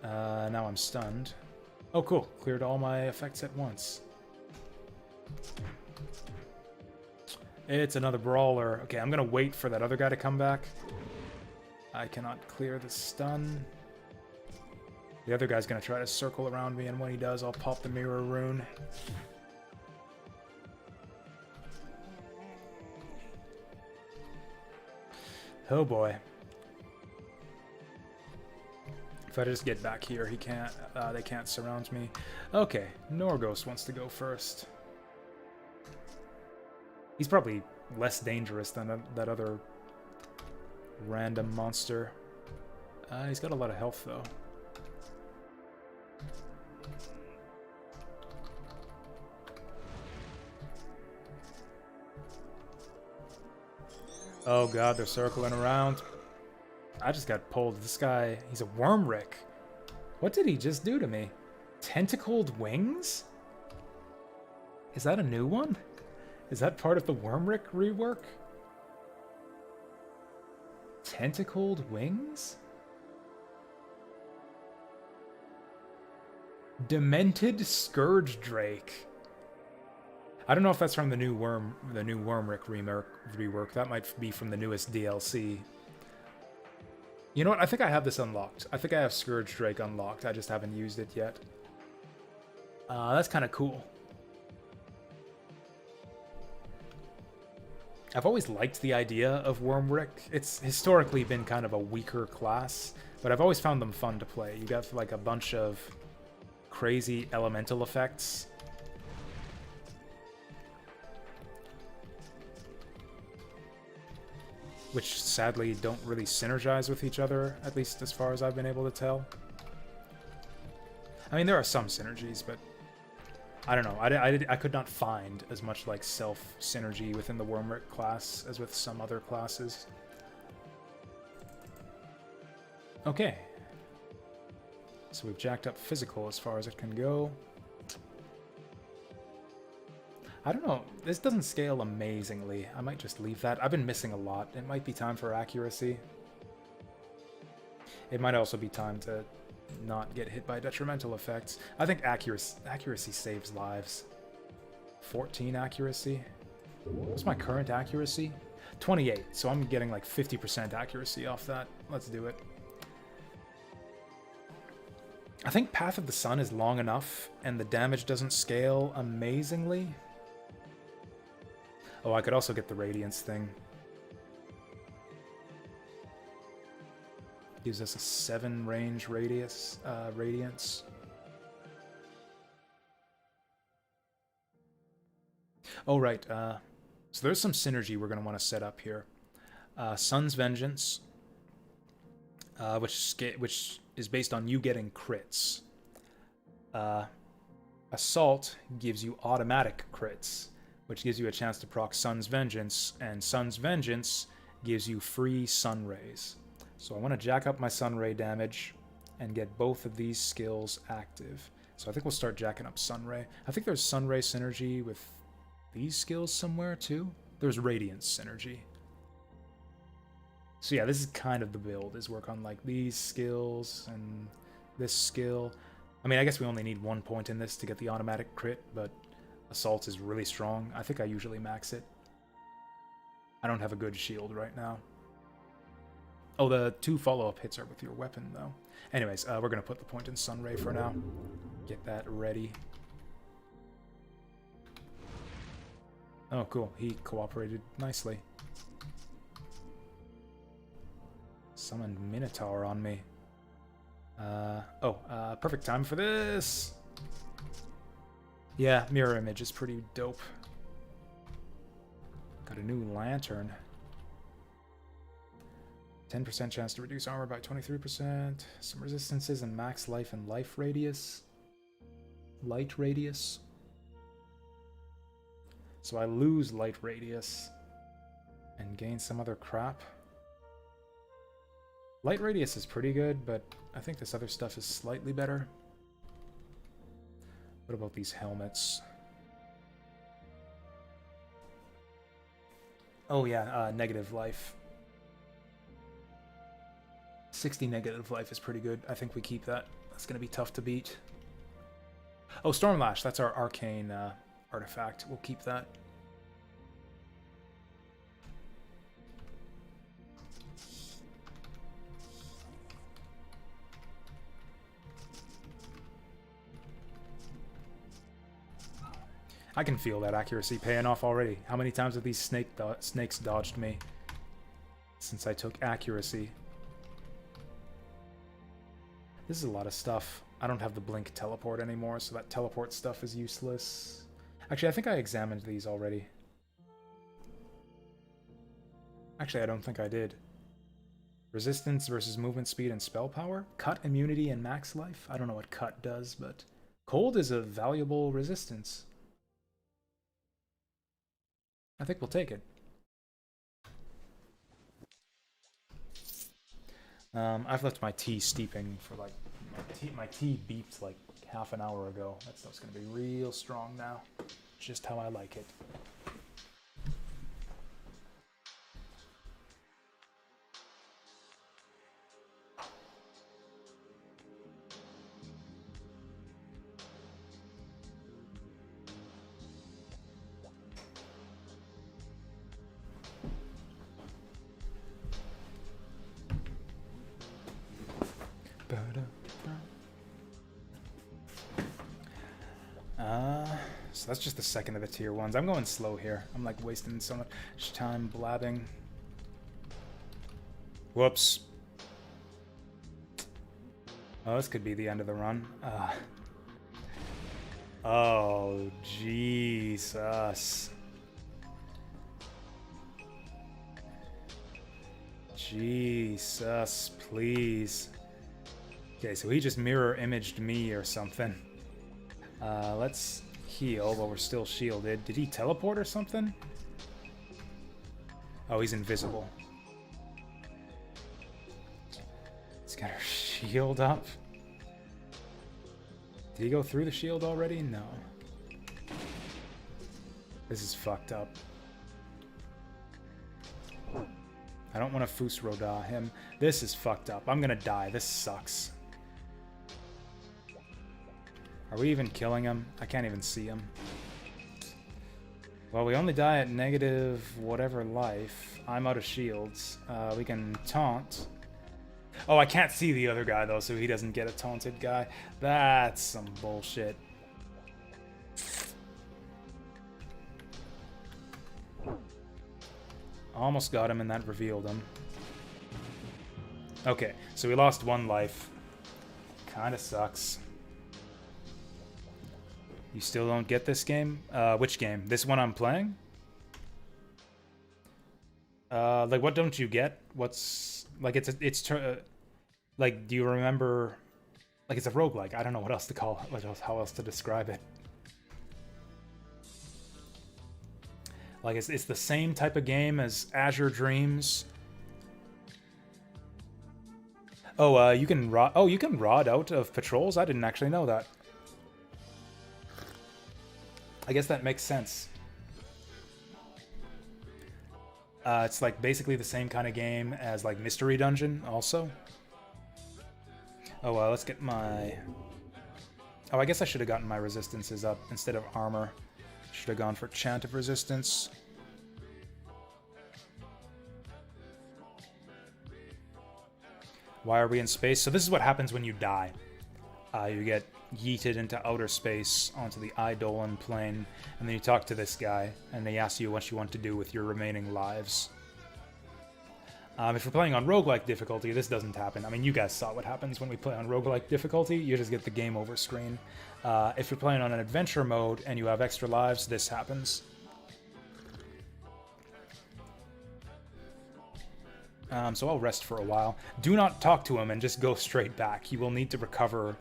Now I'm stunned. Oh, cool. Cleared all my effects at once. It's another brawler. Okay, I'm gonna wait for that other guy to come back. I cannot clear the stun. The other guy's gonna try to circle around me, and when he does, I'll pop the mirror rune. Oh boy. If I just get back here, he can't. They can't surround me. Okay, Norgos wants to go first. He's probably less dangerous than that other random monster. He's got a lot of health, though. Oh god, they're circling around. I just got pulled. This guy, he's a Wormrick. What did he just do to me? Tentacled wings? Is that a new one? Is that part of the Wormrick rework? Tentacled wings? Demented Scourge Drake. I don't know if that's from the new Wormrick rework. That might be from the newest DLC. You know what? I think I have this unlocked. I think I have Scourge Drake unlocked. I just haven't used it yet. That's kind of cool. I've always liked the idea of Wormrick. It's historically been kind of a weaker class, but I've always found them fun to play. You got like a bunch of crazy elemental effects. Which sadly don't really synergize with each other, at least as far as I've been able to tell. I mean, there are some synergies, but I don't know. I could not find as much like self-synergy within the Wormrick class as with some other classes. Okay. So we've jacked up physical as far as it can go. I don't know. This doesn't scale amazingly. I might just leave that. I've been missing a lot. It might be time for accuracy. It might also be time to not get hit by detrimental effects. I think accuracy saves lives. 14 accuracy. What's my current accuracy? 28. So I'm getting like 50% accuracy off that. Let's do it. I think Path of the Sun is long enough, and the damage doesn't scale amazingly. Oh, I could also get the Radiance thing. Gives us a 7 range radius, Radiance. Oh, right. So there's some synergy we're going to want to set up here. Sun's Vengeance, which is based on you getting crits. Assault gives you automatic crits, which gives you a chance to proc Sun's Vengeance, and Sun's Vengeance gives you free Sun Rays. So I want to jack up my Sun Ray damage and get both of these skills active. So I think we'll start jacking up Sun Ray. I think there's Sun Ray synergy with these skills somewhere too. There's Radiance synergy. So yeah, this is kind of the build, is work on like these skills and this skill. I mean, I guess we only need 1 point in this to get the automatic crit, but Assault is really strong. I think I usually max it. I don't have a good shield right now. Oh, the 2 follow-up hits are with your weapon, though. Anyways, we're going to put the point in Sunray for now. Get that ready. Oh, cool. He cooperated nicely. Summoned Minotaur on me. Perfect time for this! Yeah, mirror image is pretty dope. Got a new lantern. 10% chance to reduce armor by 23%. Some resistances and max life and life radius. Light radius. So I lose light radius and gain some other crap. Light radius is pretty good, but I think this other stuff is slightly better. What about these helmets? Oh yeah, negative life. 60 negative life is pretty good. I think we keep that. That's going to be tough to beat. Oh, Stormlash. That's our arcane artifact. We'll keep that. I can feel that accuracy paying off already. How many times have these snakes dodged me since I took accuracy? This is a lot of stuff. I don't have the blink teleport anymore, so that teleport stuff is useless. Actually, I think I examined these already. Actually, I don't think I did. Resistance versus movement speed and spell power? Cut, immunity, and max life? I don't know what cut does, but... Cold is a valuable resistance. I think we'll take it. I've left my tea steeping for like... My tea beeped like half an hour ago. That stuff's gonna be real strong now. Just how I like it. So that's just the second of the tier 1s. I'm going slow here. I'm like wasting so much time blabbing. Whoops. Oh, this could be the end of the run. Oh, Jesus. Jesus, please. Okay, so he just mirror imaged me or something. Let's heal while we're still shielded. Did he teleport or something? Oh, he's invisible. He's got her shield up. Did he go through the shield already? No. This is fucked up. I don't want to Fus Roda him. This is fucked up. I'm gonna die. This sucks. Are we even killing him? I can't even see him. Well, we only die at negative whatever life. I'm out of shields. We can taunt. Oh, I can't see the other guy, though, so he doesn't get a taunted guy. That's some bullshit. Almost got him, and that revealed him. Okay, so we lost 1 life. Kinda sucks. You still don't get this game? Which game? This one I'm playing? Like, what don't you get? What's... Like, like, do you remember... Like, it's a roguelike. I don't know what else to call it. How else to describe it. Like, it's the same type of game as Azure Dreams. Oh, you can rod out of patrols? I didn't actually know that. I guess that makes sense. It's like basically the same kind of game as like Mystery Dungeon also. Oh, let's get my Oh, I guess I should have gotten my resistances up instead of armor. Should have gone for Chant of Resistance. Why are we in space? So this is what happens when you die. You get yeeted into outer space onto the Eidolon plane, and then you talk to this guy, and they ask you what you want to do with your remaining lives. If you're playing on roguelike difficulty, this doesn't happen. I mean, you guys saw what happens when we play on roguelike difficulty. You just get the game over screen. If you're playing on an adventure mode and you have extra lives, this happens. So I'll rest for a while. Do not talk to him and just go straight back. You will need to recover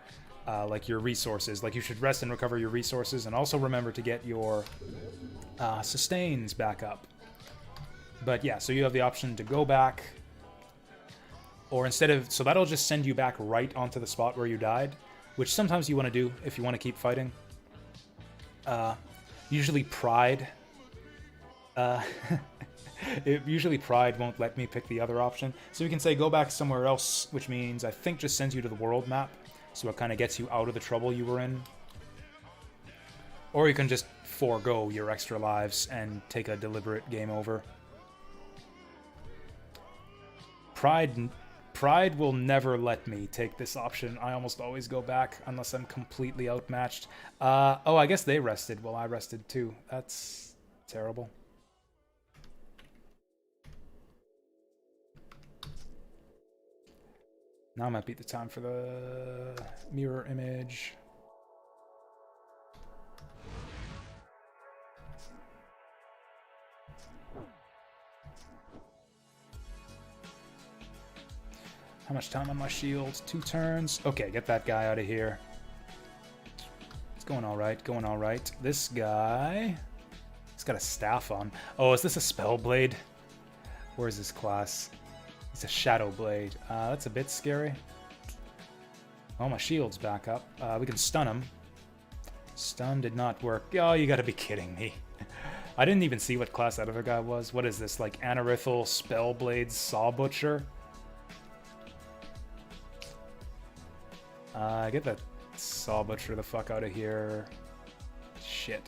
like your resources. Like, you should rest and recover your resources, and also remember to get your sustains back up. But yeah, so you have the option to go back, or instead of... So that'll just send you back right onto the spot where you died, which sometimes you want to do if you want to keep fighting. Usually Pride... usually Pride won't let me pick the other option. So we can say go back somewhere else, which means I think just sends you to the world map. So it kind of gets you out of the trouble you were in. Or you can just forego your extra lives and take a deliberate game over. Pride will never let me take this option. I almost always go back unless I'm completely outmatched. Oh, I guess they rested. Well, I rested too. That's terrible. Now might be the time for the mirror image. How much time on my shield? 2 turns. Okay, get that guy out of here. It's going all right, going all right. This guy... He's got a staff on. Oh, is this a spell blade? Where's this class? It's a Shadow Blade. That's a bit scary. Oh, my shield's back up. We can stun him. Stun did not work. Oh, you gotta be kidding me. I didn't even see what class that other guy was. What is this, like Anarithal Spellblade Saw Butcher? Get that Saw Butcher the fuck out of here. Shit.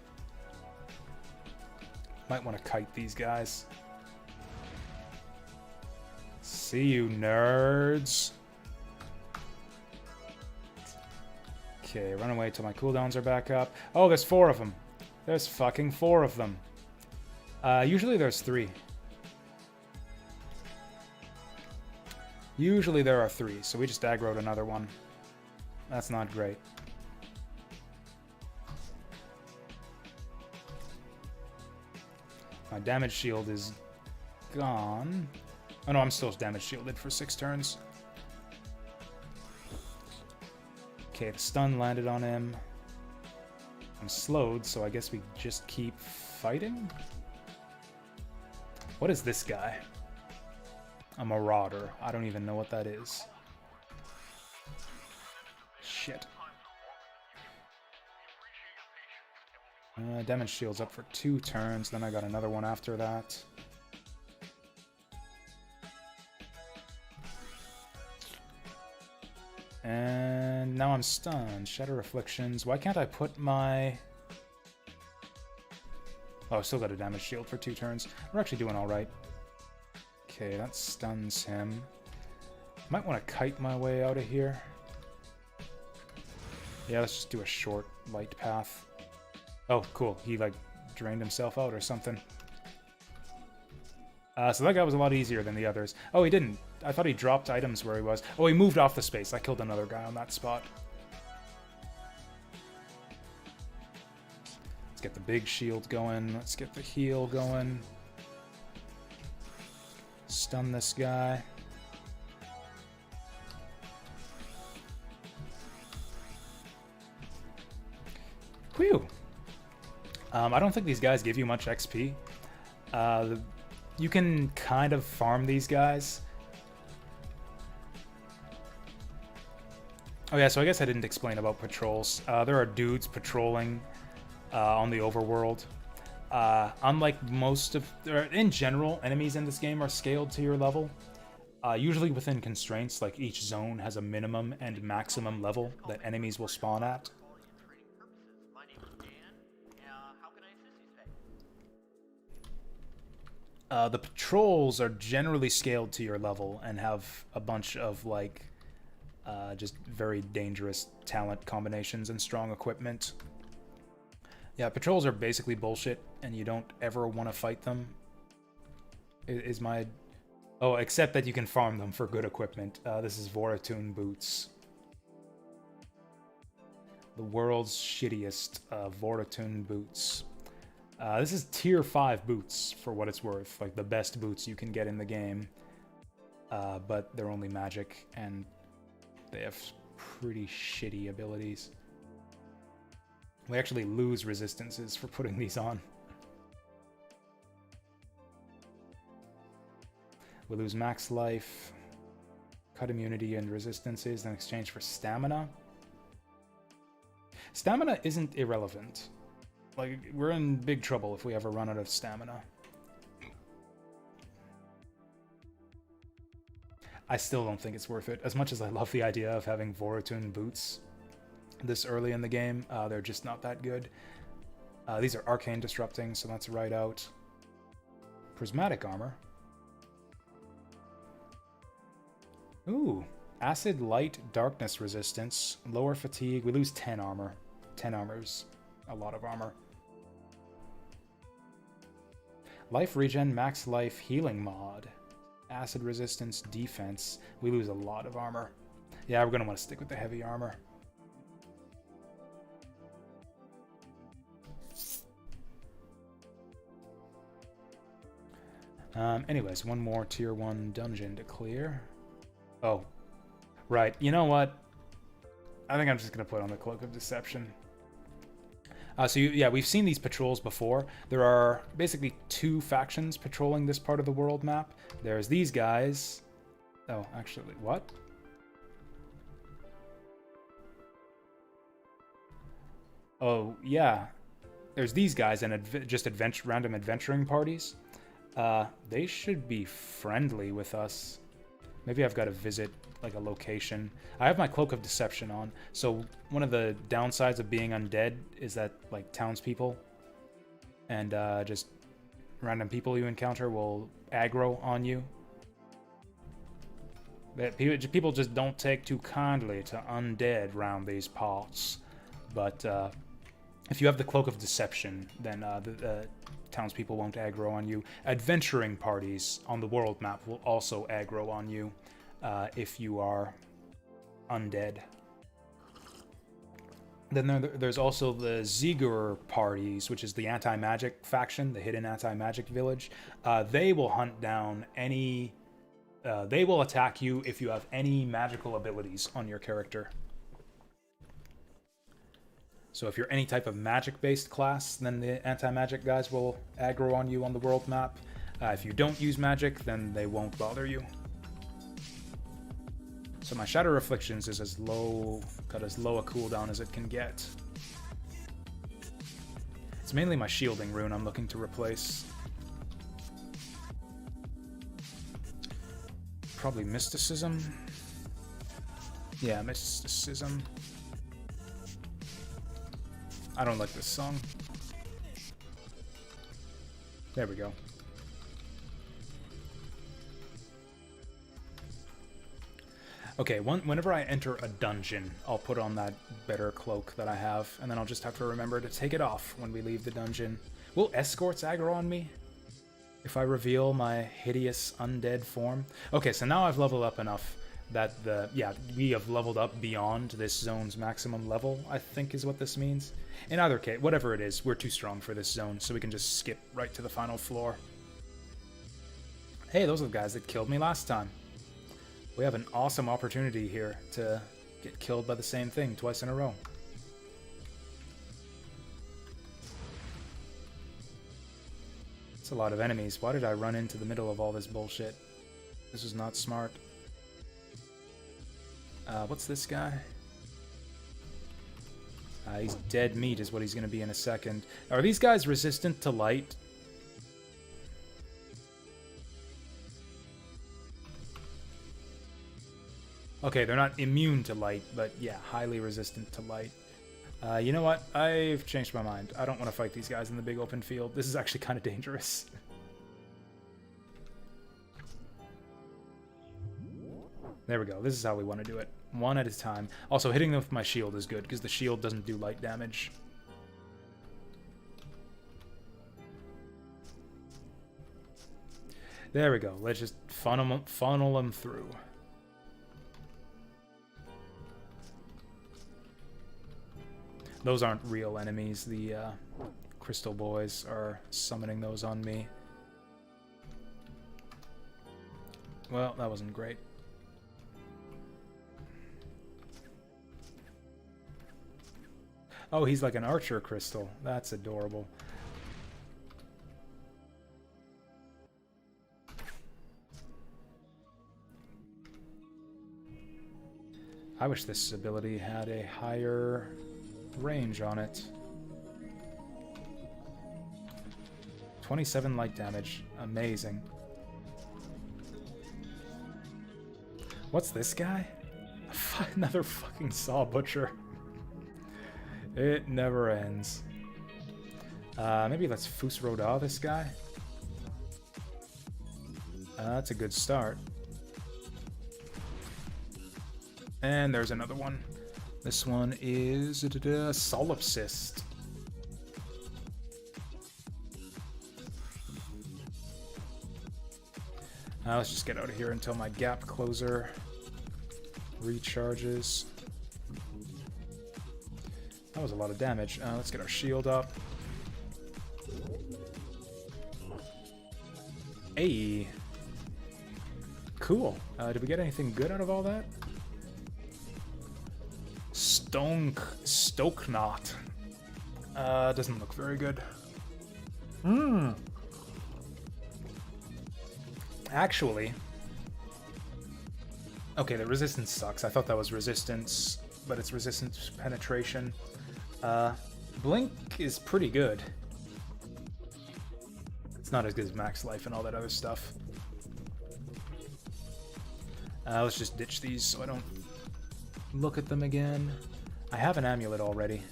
Might want to kite these guys. See you, nerds. Okay, run away till my cooldowns are back up. Oh, there's 4 of them. There's fucking 4 of them. Usually there's 3. Usually there are 3, so we just aggroed another one. That's not great. My damage shield is gone. Oh no, I'm still damage shielded for 6 turns. Okay, the stun landed on him. I'm slowed, so I guess we just keep fighting? What is this guy? A Marauder. I don't even know what that is. Shit. Damage shield's up for 2 turns, then I got another one after that. And now I'm stunned. Shatter Afflictions. Why can't I put my... Oh, still got a damage shield for 2 turns. We're actually doing alright. Okay, that stuns him. Might want to kite my way out of here. Yeah, let's just do a short, light path. Oh, cool. He, like, drained himself out or something. So that guy was a lot easier than the others. Oh, he didn't. I thought he dropped items where he was. Oh, he moved off the space. I killed another guy on that spot. Let's get the big shield going. Let's get the heal going. Stun this guy. Whew. I don't think these guys give you much XP. You can kind of farm these guys. Oh yeah, so I guess I didn't explain about patrols. There are dudes patrolling on the overworld. Unlike most of... In general, enemies in this game are scaled to your level. Usually within constraints, like each zone has a minimum and maximum level that enemies will spawn at. The patrols are generally scaled to your level and have a bunch of like just very dangerous talent combinations and strong equipment. Yeah, patrols are basically bullshit, and you don't ever want to fight them. Is my... Oh, except that you can farm them for good equipment. This is Voratune boots. The world's shittiest Voratune boots. This is tier 5 boots, for what it's worth. Like, the best boots you can get in the game. But they're only magic, and they have pretty shitty abilities. We actually lose resistances for putting these on. We lose max life, cut immunity, and resistances in exchange for stamina. Stamina isn't irrelevant. Like, we're in big trouble if we ever run out of stamina. I still don't think it's worth it. As much as I love the idea of having Voratune boots this early in the game, they're just not that good. These are arcane disrupting, so that's right out. Prismatic armor. Ooh, acid, light, darkness resistance, lower fatigue. We lose 10 armor. 10 armor's a lot of armor. Life regen, max life, healing mod. Acid resistance, defense. We lose a lot of armor. Yeah, we're going to want to stick with the heavy armor. Anyways, one more tier 1 dungeon to clear. Oh, right. You know what? I think I'm just going to put on the Cloak of Deception. Yeah, we've seen these patrols before. There are basically 2 factions patrolling this part of the world map. There's these guys. Oh, actually, what? Oh, yeah. There's these guys and just random adventuring parties. They should be friendly with us. Maybe I've got to visit, like, a location. I have my Cloak of Deception on, so one of the downsides of being undead is that, like, townspeople and just random people you encounter will aggro on you. People just don't take too kindly to undead round these parts. But if you have the Cloak of Deception, then the townspeople won't aggro on you. Adventuring parties on the world map will also aggro on you if you are undead. Then there's also the Zigur parties, which is the anti-magic faction, the hidden anti-magic village. They will hunt down any... they will attack you if you have any magical abilities on your character. So if you're any type of magic-based class, then the anti-magic guys will aggro on you on the world map. If you don't use magic, then they won't bother you. So my Shatter Afflictions is got as low a cooldown as it can get. It's mainly my Shielding rune I'm looking to replace. Probably Mysticism. Yeah, Mysticism. I don't like this song. There we go. Okay, whenever I enter a dungeon, I'll put on that better cloak that I have, and then I'll just have to remember to take it off when we leave the dungeon. Will escorts aggro on me if I reveal my hideous undead form? Okay, so now I've leveled up enough that we have leveled up beyond this zone's maximum level, I think is what this means. In either case, whatever it is, we're too strong for this zone, so we can just skip right to the final floor. Hey, those are the guys that killed me last time. We have an awesome opportunity here to get killed by the same thing twice in a row. It's a lot of enemies. Why did I run into the middle of all this bullshit? This is not smart. What's this guy? He's dead meat is what he's going to be in a second. Are these guys resistant to light? Okay, they're not immune to light, but yeah, highly resistant to light. You know what? I've changed my mind. I don't want to fight these guys in the big open field. This is actually kind of dangerous. There we go. This is how we want to do it. One at a time. Also, hitting them with my shield is good, because the shield doesn't do light damage. There we go. Let's just funnel them through. Those aren't real enemies. The crystal boys are summoning those on me. Well, that wasn't great. Oh, he's like an archer crystal. That's adorable. I wish this ability had a higher range on it. 27 light damage. Amazing. What's this guy? Another fucking saw butcher. It never ends. Maybe let's Fus Roda this guy. That's a good start. And there's another one. This one is Solipsist. Let's just get out of here until my gap closer recharges. That was a lot of damage. Let's get our shield up. Hey! Cool. Did we get anything good out of all that? Stoknot. Doesn't look very good. Actually... Okay, the resistance sucks. I thought that was resistance, but it's resistance penetration. Blink is pretty good. It's not as good as max life and all that other stuff. Let's just ditch these so I don't look at them again. I have an amulet already.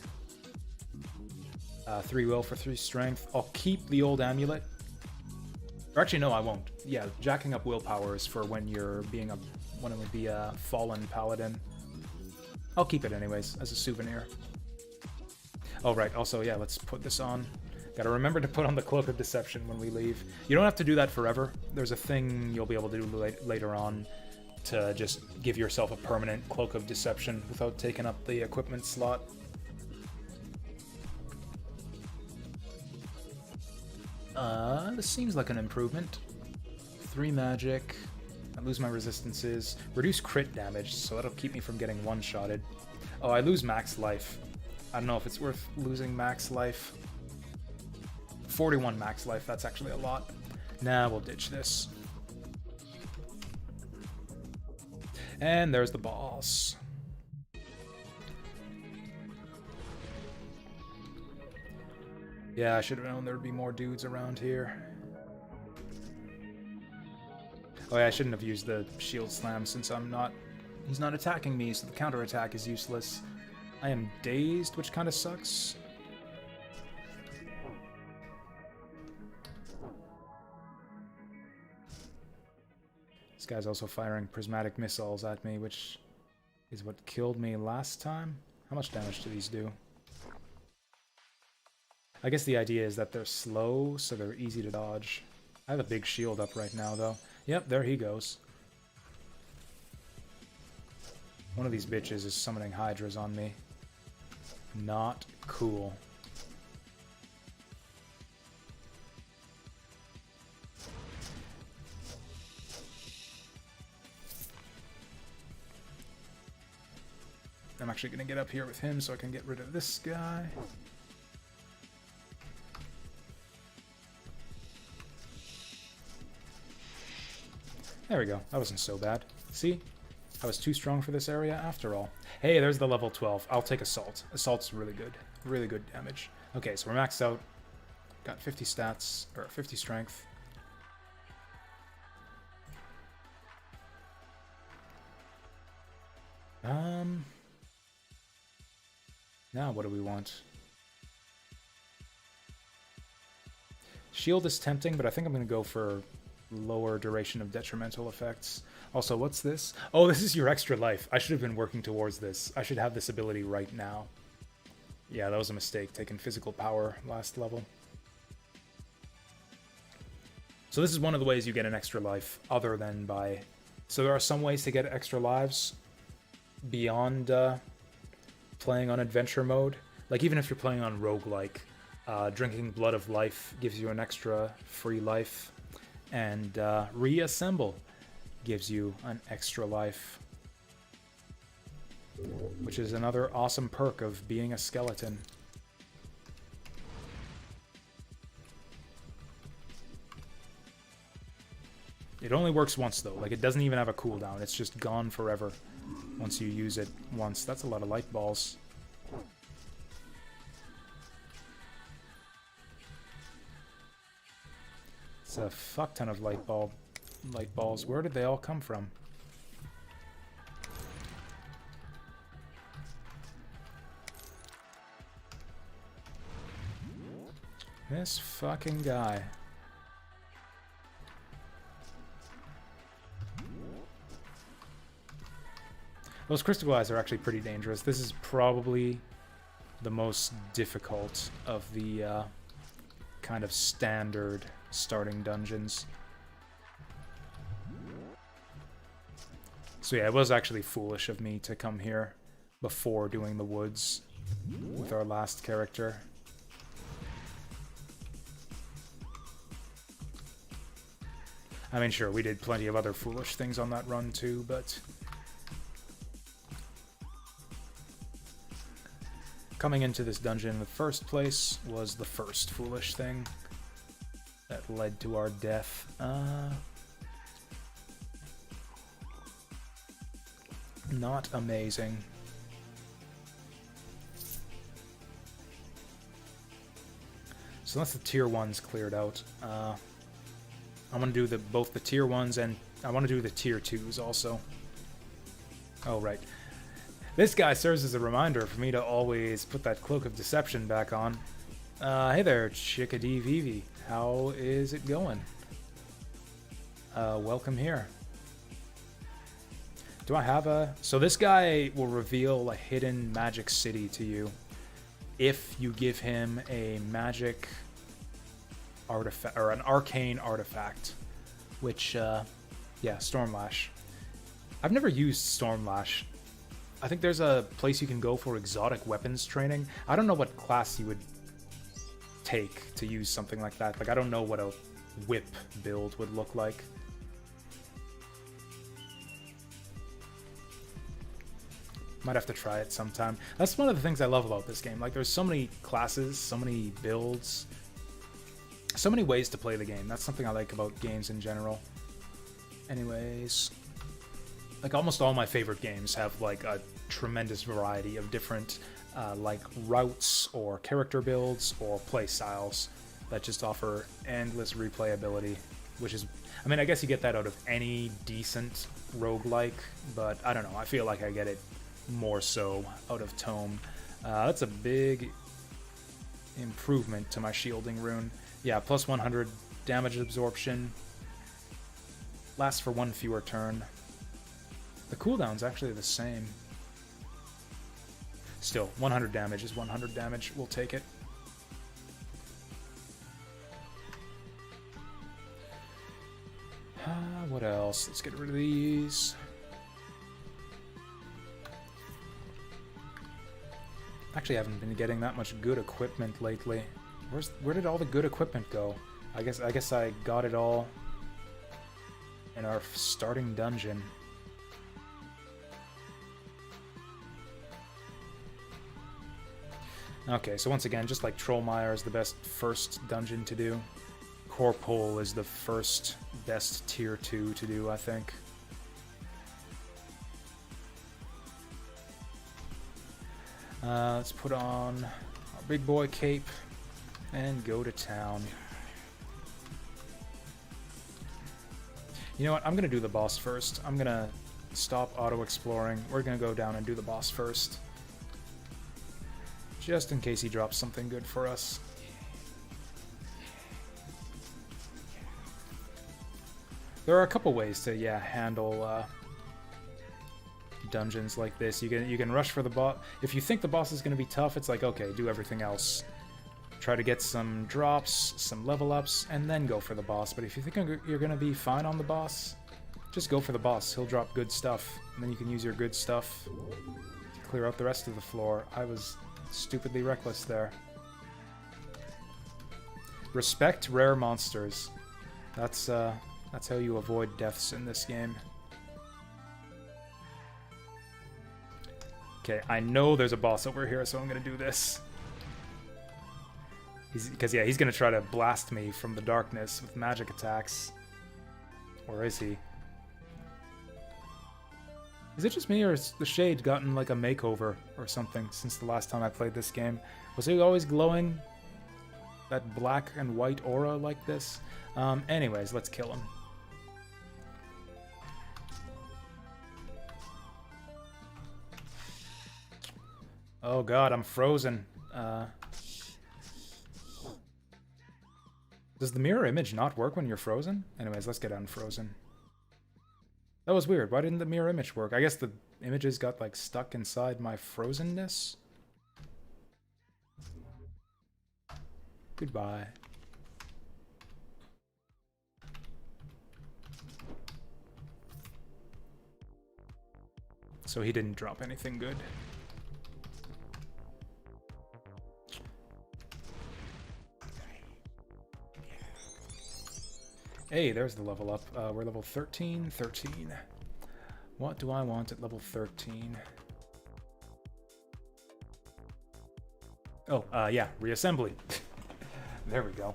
3 will for 3 strength. I'll keep the old amulet. Or actually, no, I won't. Yeah, jacking up willpower is for when you're being a fallen paladin. I'll keep it anyways as a souvenir. Oh right. Also, yeah, let's put this on. Gotta remember to put on the Cloak of Deception when we leave. You don't have to do that forever. There's a thing you'll be able to do later on to just give yourself a permanent Cloak of Deception without taking up the equipment slot. This seems like an improvement. 3 magic. I lose my resistances. Reduce crit damage, so that'll keep me from getting one-shotted. Oh, I lose max life. I don't know if it's worth losing max life. 41 max life, that's actually a lot. Nah, we'll ditch this. And there's the boss. Yeah, I should have known there'd be more dudes around here. Oh yeah, I shouldn't have used the shield slam since he's not attacking me, so the counterattack is useless. I am dazed, which kind of sucks. This guy's also firing prismatic missiles at me, which is what killed me last time. How much damage do these do? I guess the idea is that they're slow, so they're easy to dodge. I have a big shield up right now, though. Yep, there he goes. One of these bitches is summoning hydras on me. Not cool. I'm actually going to get up here with him so I can get rid of this guy. There we go. That wasn't so bad. See? I was too strong for this area after all. Hey, there's the level 12. I'll take Assault. Assault's really good. Really good damage. Okay, so we're maxed out. Got 50 stats, or 50 strength. Now what do we want? Shield is tempting, but I think I'm going to go for lower duration of detrimental effects. Also, what's this? Oh, this is your extra life. I should have been working towards this. I should have this ability right now. Yeah, that was a mistake, taking physical power last level. So this is one of the ways you get an extra life, other than by... So there are some ways to get extra lives beyond playing on adventure mode. Like, even if you're playing on roguelike, drinking Blood of Life gives you an extra free life, and Reassemble gives you an extra life, which is another awesome perk of being a skeleton. It only works once, though. Like, it doesn't even have a cooldown. It's just gone forever once you use it once. That's a lot of light balls. It's a fuck ton of light balls. Where did they all come from? This fucking guy. Those crystal eyes are actually pretty dangerous. This is probably the most difficult of the kind of standard starting dungeons. So yeah, it was actually foolish of me to come here before doing the woods with our last character. I mean, sure, we did plenty of other foolish things on that run too, but... coming into this dungeon in the first place was the first foolish thing that led to our death. Not amazing. So that's the tier 1s cleared out. I'm going to do both the tier 1s and I want to do the tier 2s also. Oh, right. This guy serves as a reminder for me to always put that Cloak of Deception back on. Hey there, Chickadee Vivi. How is it going? Welcome here. Do I have a... So this guy will reveal a hidden magic city to you if you give him a magic artifact, or an arcane artifact, which, yeah, Stormlash. I've never used Stormlash. I think there's a place you can go for exotic weapons training. I don't know what class you would take to use something like that. Like, I don't know what a whip build would look like. Might have to try it sometime. That's one of the things I love about this game. Like, there's so many classes, so many builds, so many ways to play the game. That's something I like about games in general. Anyways, like, almost all my favorite games have, like, a tremendous variety of different, like, routes or character builds or play styles that just offer endless replayability, which is... I mean, I guess you get that out of any decent roguelike, but I don't know. I feel like I get it more so out of Tome. That's a big improvement to my shielding rune. Yeah, plus 100 damage absorption. Lasts for one fewer turn. The cooldown's actually the same. Still, 100 damage is 100 damage. We'll take it. What else? Let's get rid of these. Actually, I haven't been getting that much good equipment lately. Where did all the good equipment go? I guess I got it all in our starting dungeon. Okay, so once again, just like Trollmire is the best first dungeon to do, Corpole is the first best tier 2 to do, I think. Let's put on our big boy cape and go to town. You know what? I'm going to do the boss first. I'm going to stop auto-exploring. We're going to go down and do the boss first. Just in case he drops something good for us. There are a couple ways to, yeah, handle dungeons like this. You can rush for the boss. If you think the boss is going to be tough, it's like, okay, do everything else. Try to get some drops, some level ups, and then go for the boss. But if you think you're going to be fine on the boss, just go for the boss. He'll drop good stuff, and then you can use your good stuff to clear out the rest of the floor. I was stupidly reckless there. Respect rare monsters. That's how you avoid deaths in this game. Okay, I know there's a boss over here, so I'm gonna do this. Because he's gonna try to blast me from the darkness with magic attacks. Or is he? Is it just me, or has the Shade gotten like a makeover or something since the last time I played this game? Was he always glowing that black and white aura like this? Anyways, let's kill him. Oh god, I'm frozen. Does the mirror image not work when you're frozen? Anyways, let's get unfrozen. That was weird. Why didn't the mirror image work? I guess the images got, like, stuck inside my frozenness? Goodbye. So he didn't drop anything good. Hey, there's the level up. We're level 13. 13. What do I want at level 13? Oh, yeah, reassembly. There we go.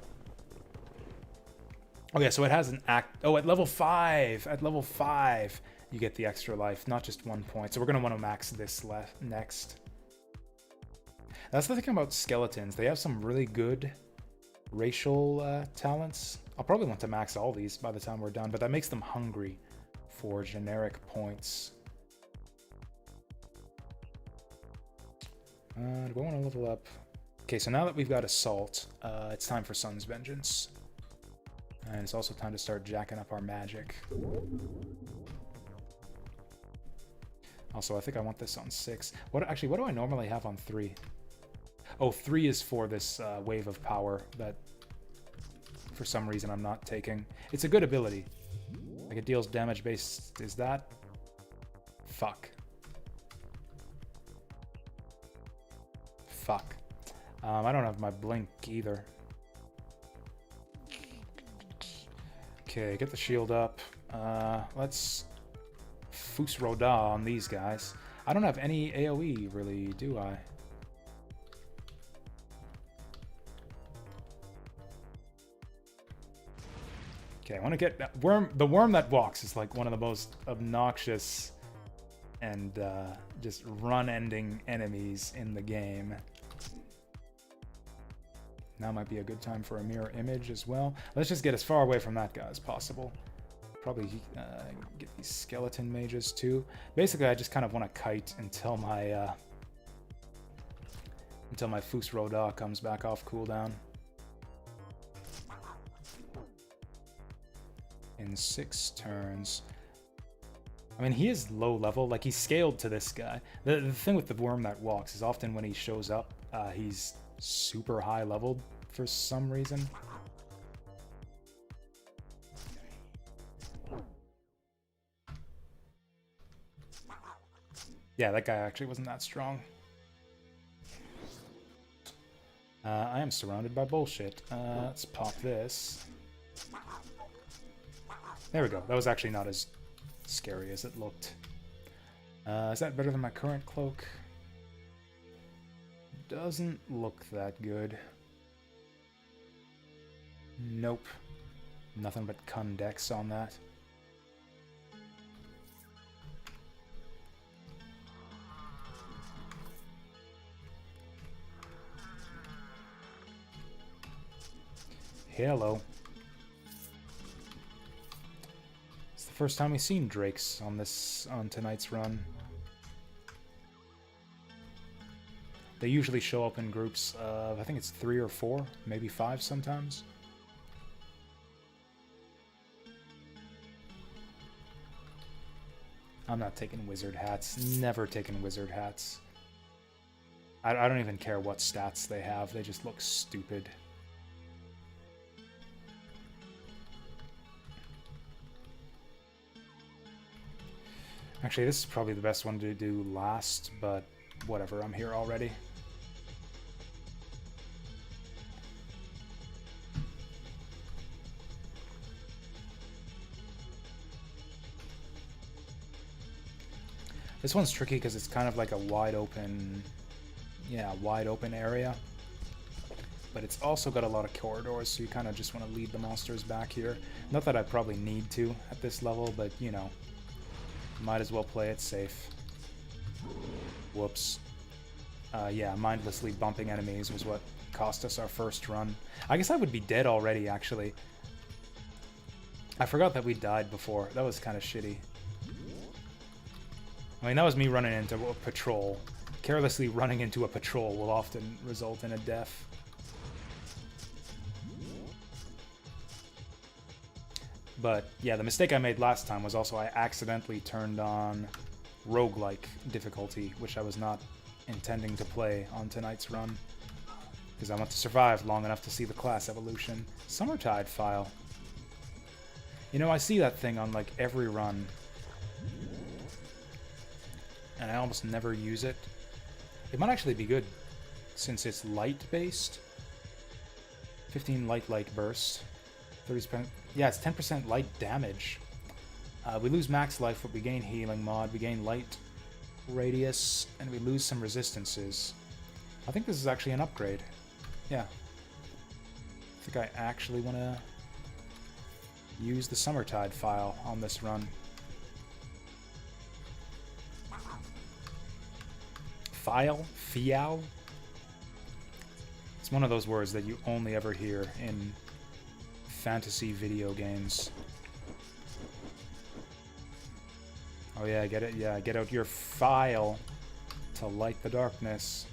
Okay, so it has an act... Oh, at level 5! At level 5, you get the extra life, not just 1 point. So we're going to want to max this next. That's the thing about skeletons. They have some really good racial talents. I'll probably want to max all these by the time we're done, but that makes them hungry for generic points. Do I want to level up? Okay, so now that we've got Assault, it's time for Sun's Vengeance. And it's also time to start jacking up our magic. Also, I think I want this on 6. What do I normally have on 3? Oh, 3 is for this wave of power that for some reason I'm not taking. It's a good ability. Like, it deals damage based... Is that? Fuck. Fuck. I don't have my blink either. Okay, get the shield up. Let's Fus Roda on these guys. I don't have any AoE, really, do I? Okay, I want to get that worm. The worm that walks is like one of the most obnoxious and just run-ending enemies in the game. Now might be a good time for a mirror image as well. Let's just get as far away from that guy as possible. Probably get these skeleton mages too. Basically, I just kind of want to kite until my Fus Roda comes back off cooldown. In 6 turns. I mean, he is low level. Like, he's scaled to this guy. The thing with the worm that walks is often when he shows up, he's super high leveled for some reason. Yeah, that guy actually wasn't that strong. I am surrounded by bullshit. Let's pop this. There we go. That was actually not as scary as it looked. Is that better than my current cloak? Doesn't look that good. Nope. Nothing but Condex on that. Hello. It's the first time we've seen drakes on tonight's run. They usually show up in groups of, I think it's 3 or 4, maybe 5 sometimes. I'm not taking wizard hats. Never taking wizard hats. I don't even care what stats they have. They just look stupid. Actually, this is probably the best one to do last, but whatever, I'm here already. This one's tricky because it's kind of like a wide open, yeah, wide open area. But it's also got a lot of corridors, so you kind of just want to lead the monsters back here. Not that I probably need to at this level, but, you know, might as well play it safe. Whoops. Yeah, mindlessly bumping enemies was what cost us our first run. I guess I would be dead already, actually. I forgot that we died before. That was kind of shitty. I mean, that was me running into a patrol. Carelessly running into a patrol will often result in a death. But, yeah, the mistake I made last time was also I accidentally turned on roguelike difficulty, which I was not intending to play on tonight's run. Because I want to survive long enough to see the class evolution. Summertide file. You know, I see that thing on, like, every run. And I almost never use it. It might actually be good, since it's light-based. 15 light burst. 30%. Yeah, it's 10% light damage. We lose max life, but we gain healing mod. We gain light radius, and we lose some resistances. I think this is actually an upgrade. Yeah. I think I actually want to use the Summertide file on this run. File? Fial? It's one of those words that you only ever hear in fantasy video games. Oh yeah, get it? Yeah, get out your file to light the darkness.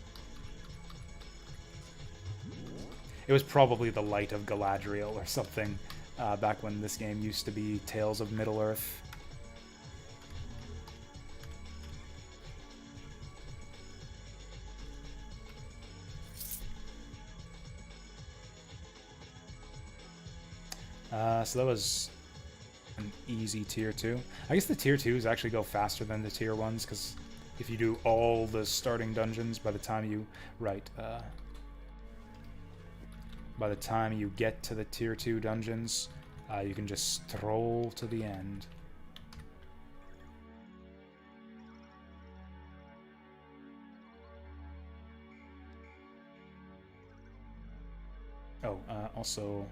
It was probably the Light of Galadriel or something, back when this game used to be Tales of Middle-earth. So that was an easy tier 2. I guess the tier 2s actually go faster than the tier 1s, because if you do all the starting dungeons by the time you... Right, by the time you get to the tier 2 dungeons, you can just stroll to the end. Oh, also...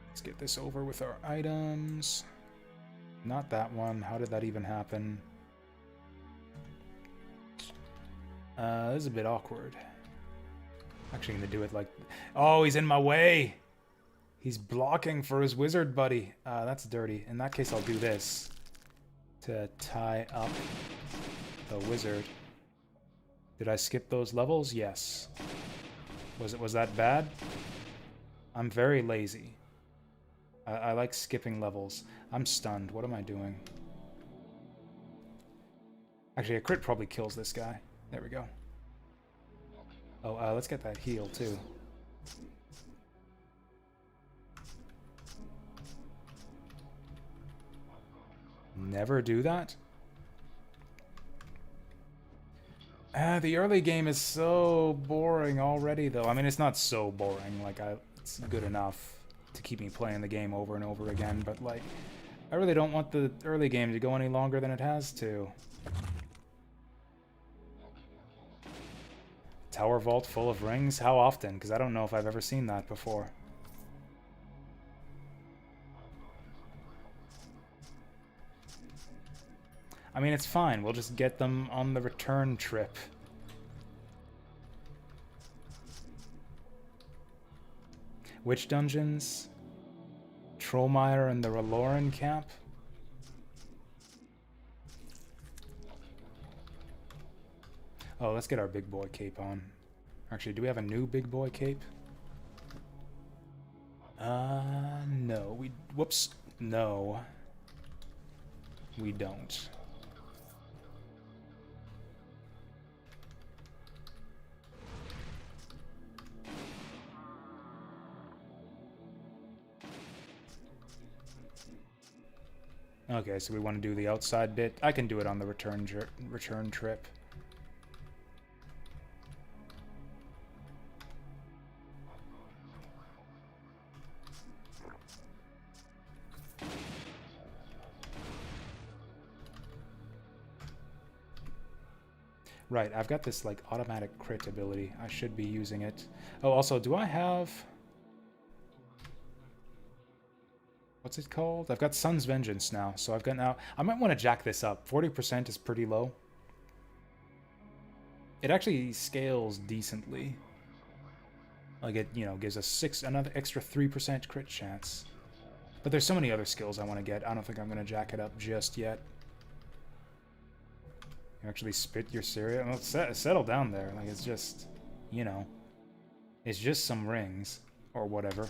Let's get this over with our items. Not that one. How did that even happen? This is a bit awkward. Actually gonna do it like... Oh, he's in my way! He's blocking for his wizard buddy. That's dirty. In that case, I'll do this. To tie up the wizard. Did I skip those levels? Yes. Was that bad? I'm very lazy. I like skipping levels. I'm stunned. What am I doing? Actually, a crit probably kills this guy. There we go. Oh, let's get that heal, too. Never do that? The early game is so boring already, though. I mean, it's not so boring. Like, it's good enough to keep me playing the game over and over again, but like, I really don't want the early game to go any longer than it has to. Tower vault full of rings? How often? Because I don't know if I've ever seen that before. I mean, it's fine. We'll just get them on the return trip. Which dungeons? Trollmeyer and the Raloran camp? Oh, let's get our big boy cape on. Actually, do we have a new big boy cape? No. Whoops. No. We don't. Okay, so we want to do the outside bit. I can do it on the return trip. Right, I've got this like automatic crit ability. I should be using it. Oh, also, do I have... What's it called? I've got Sun's Vengeance now, so I've got now... I might want to jack this up. 40% is pretty low. It actually scales decently. Like it, you know, gives us another extra 3% crit chance. But there's so many other skills I want to get. I don't think I'm going to jack it up just yet. You actually spit your cereal? Well, settle down there. Like, it's just, you know, it's just some rings or whatever.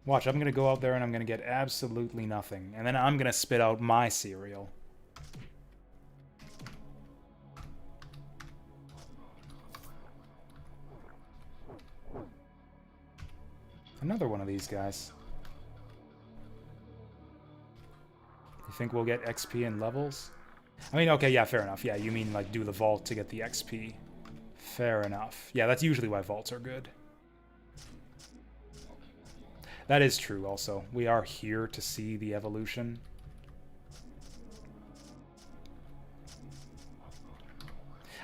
Watch, I'm going to go out there and I'm going to get absolutely nothing. And then I'm going to spit out my cereal. Another one of these guys. You think we'll get XP and levels? I mean, okay, yeah, fair enough. Yeah, you mean, like, do the vault to get the XP. Fair enough. Yeah, that's usually why vaults are good. That is true, also. We are here to see the evolution.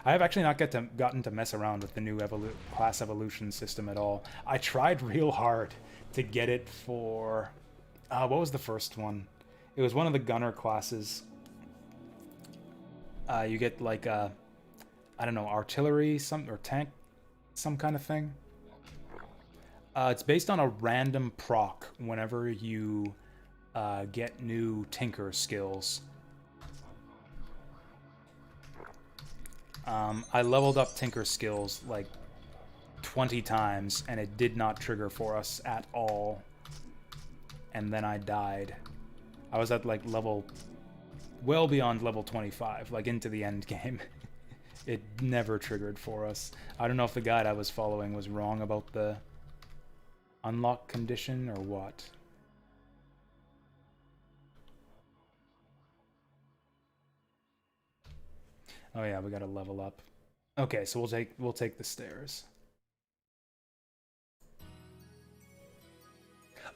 I have actually not gotten to mess around with the new class evolution system at all. I tried real hard to get it for... what was the first one? It was one of the gunner classes. You get like I don't know, artillery, or tank, some kind of thing. It's based on a random proc whenever you get new tinker skills. I leveled up tinker skills like 20 times and it did not trigger for us at all. And then I died. I was at like level... well beyond level 25, like into the end game. It never triggered for us. I don't know if the guide I was following was wrong about the unlock condition or what. Oh yeah, we gotta level up. Okay, so we'll take the stairs.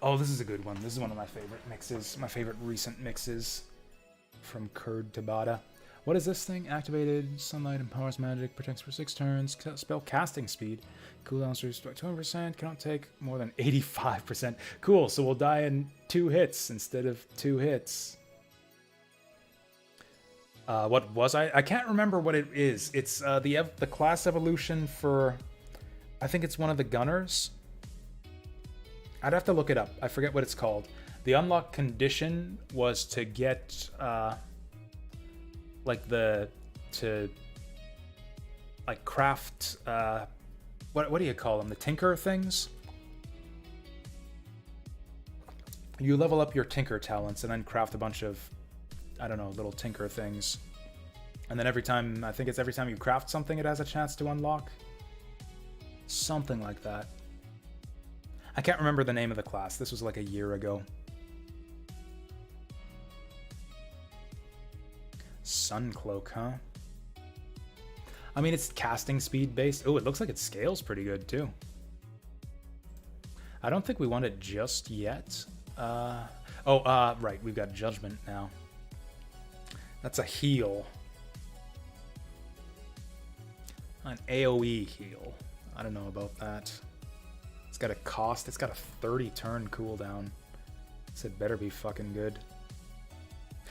Oh, this is a good one. This is one of my favorite mixes, my favorite recent mixes. From Kurd to Bada. What is this thing? Activated, sunlight empowers magic, protects for 6 turns, spell casting speed, cooldowns reduced by 20%, cannot take more than 85%. Cool, so we'll die in 2 hits instead of 2 hits. What was I can't remember what it is. It's the class evolution for... I think it's one of the gunners. I'd have to look it up. I forget what it's called. The unlock condition was to get, craft, what do you call them? The tinker things? You level up your tinker talents and then craft a bunch of, I don't know, little tinker things. And then every time, I think it's every time you craft something, it has a chance to unlock. Something like that. I can't remember the name of the class. This was like a year ago. Suncloak, huh? I mean, it's casting speed based. Oh, it looks like it scales pretty good too. I don't think we want it just yet. Right, we've got Judgment now. That's a heal. An AoE heal. I don't know about that. It's got a cost. It's got a 30 turn cooldown. So it better be fucking good.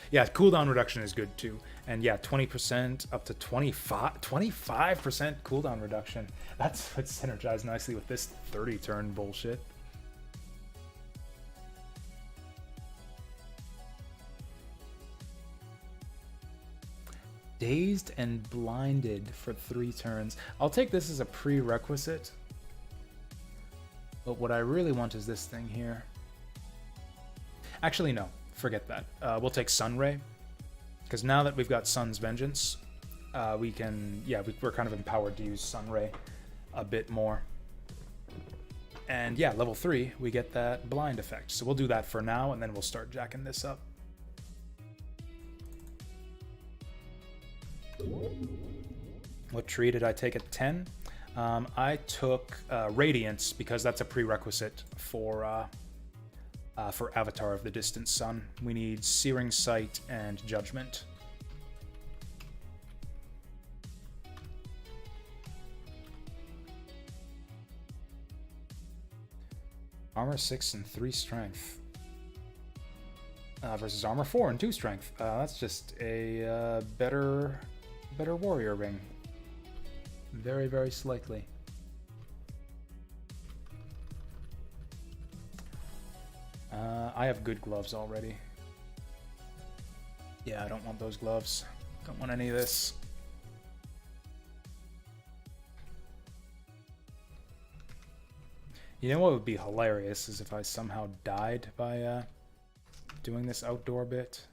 Yeah, cooldown reduction is good too. And yeah, 20% up to 25% cooldown reduction. That's synergized nicely with this 30 turn bullshit. Dazed and blinded for 3 turns. I'll take this as a prerequisite. But what I really want is this thing here. Actually, no. Forget that. We'll take Sunray. Because now that we've got Sun's Vengeance, we can... Yeah, we're kind of empowered to use Sunray a bit more. And yeah, level 3, we get that blind effect. So we'll do that for now, and then we'll start jacking this up. What tree did I take at 10? I took Radiance because that's a prerequisite for Avatar of the Distant Sun. We need Searing Sight and Judgment. Armor 6 and 3 strength. Versus armor 4 and 2 strength. That's just a better warrior ring. Very, very slightly. I have good gloves already. Yeah, I don't want those gloves. Don't want any of this. You know what would be hilarious is if I somehow died by doing this outdoor bit.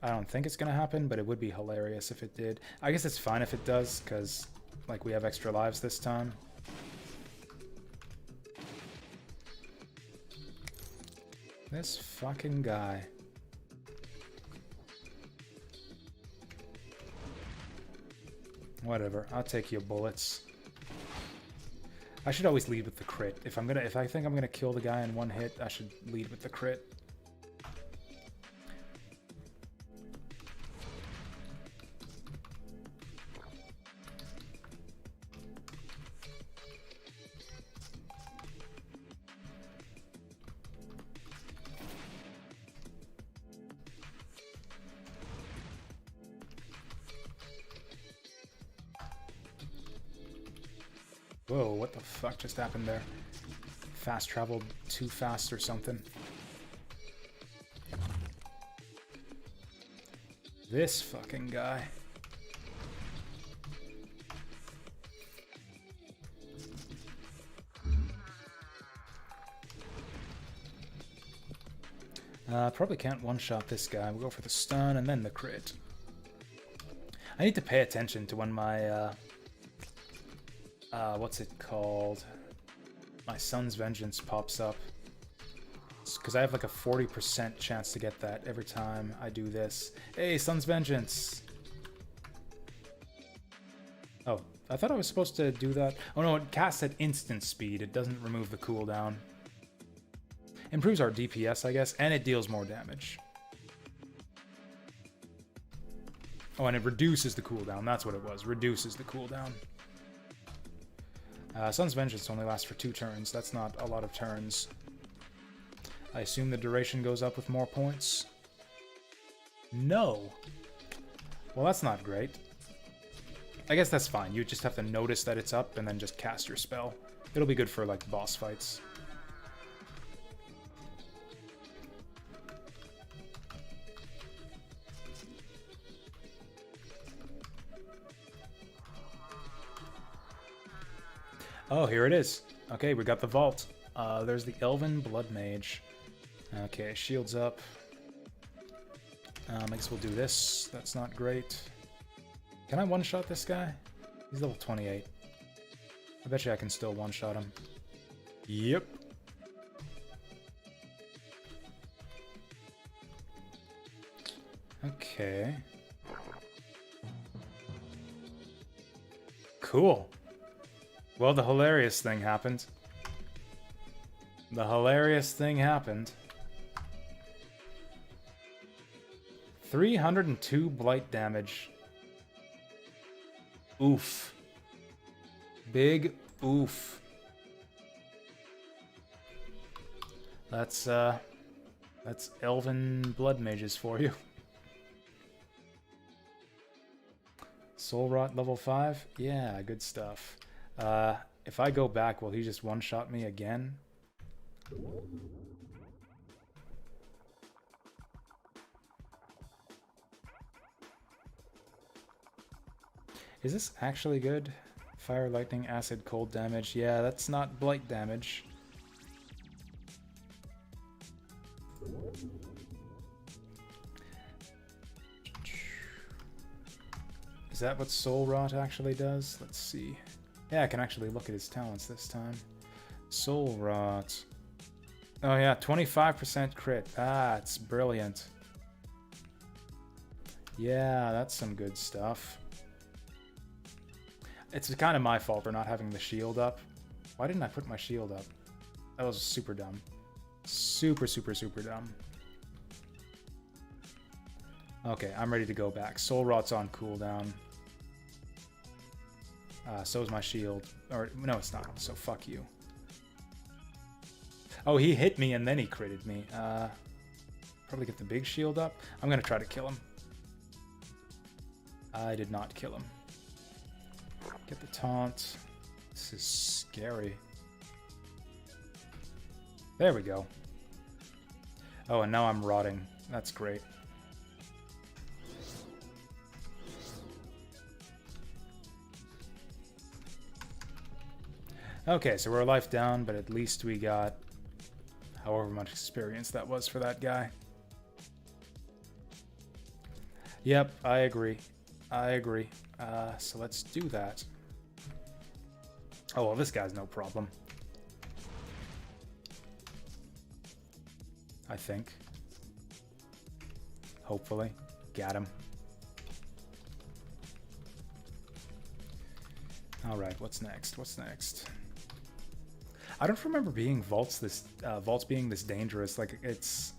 I don't think it's gonna happen, but it would be hilarious if it did. I guess it's fine if it does, because like we have extra lives this time. This fucking guy. Whatever, I'll take your bullets. I should always lead with the crit. If I think I'm gonna kill the guy in one hit, I should lead with the crit. Whoa, what the fuck just happened there? Fast traveled too fast or something. This fucking guy. Probably can't one-shot this guy. We'll go for the stun and then the crit. I need to pay attention to when my what's it called? My Sun's Vengeance pops up. Because I have like a 40% chance to get that every time I do this. Hey, Sun's Vengeance! Oh, I thought I was supposed to do that. Oh no, it casts at instant speed. It doesn't remove the cooldown. Improves our DPS, I guess, and it deals more damage. Oh, and it reduces the cooldown. That's what it was. Reduces the cooldown. Sun's Vengeance only lasts for 2 turns. That's not a lot of turns. I assume the duration goes up with more points? No. Well, that's not great. I guess that's fine. You just have to notice that it's up and then just cast your spell. It'll be good for, like, boss fights. Oh, here it is. Okay, we got the vault. There's the Elven Blood Mage. Okay, shields up. I guess we'll do this. That's not great. Can I one-shot this guy? He's level 28. I bet you I can still one-shot him. Yep. Okay. Cool. Well, the hilarious thing happened. The hilarious thing happened. 302 blight damage. Oof. Big oof. That's Elven Blood Mages for you. Soul Rot level 5? Yeah, good stuff. If I go back, will he just one-shot me again? Is this actually good? Fire, lightning, acid, cold damage. Yeah, that's not blight damage. Is that what Soul Rot actually does? Let's see. Yeah, I can actually look at his talents this time. Soul Rot. Oh yeah, 25% crit. That's brilliant. Yeah, that's some good stuff. It's kind of my fault for not having the shield up. Why didn't I put my shield up? That was super dumb. Super, super, super dumb. Okay, I'm ready to go back. Soul Rot's on cooldown. So is my shield. Or, no, it's not. So fuck you. Oh, he hit me and then he critted me. Probably get the big shield up. I'm gonna try to kill him. I did not kill him. Get the taunt. This is scary. There we go. Oh, and now I'm rotting. That's great. Okay, so we're a life down, but at least we got however much experience that was for that guy. Yep, I agree. I agree. So let's do that. Oh, well, this guy's no problem. I think. Hopefully. Got him. Alright, what's next? What's next? I don't remember being vaults being this dangerous. Like, it's...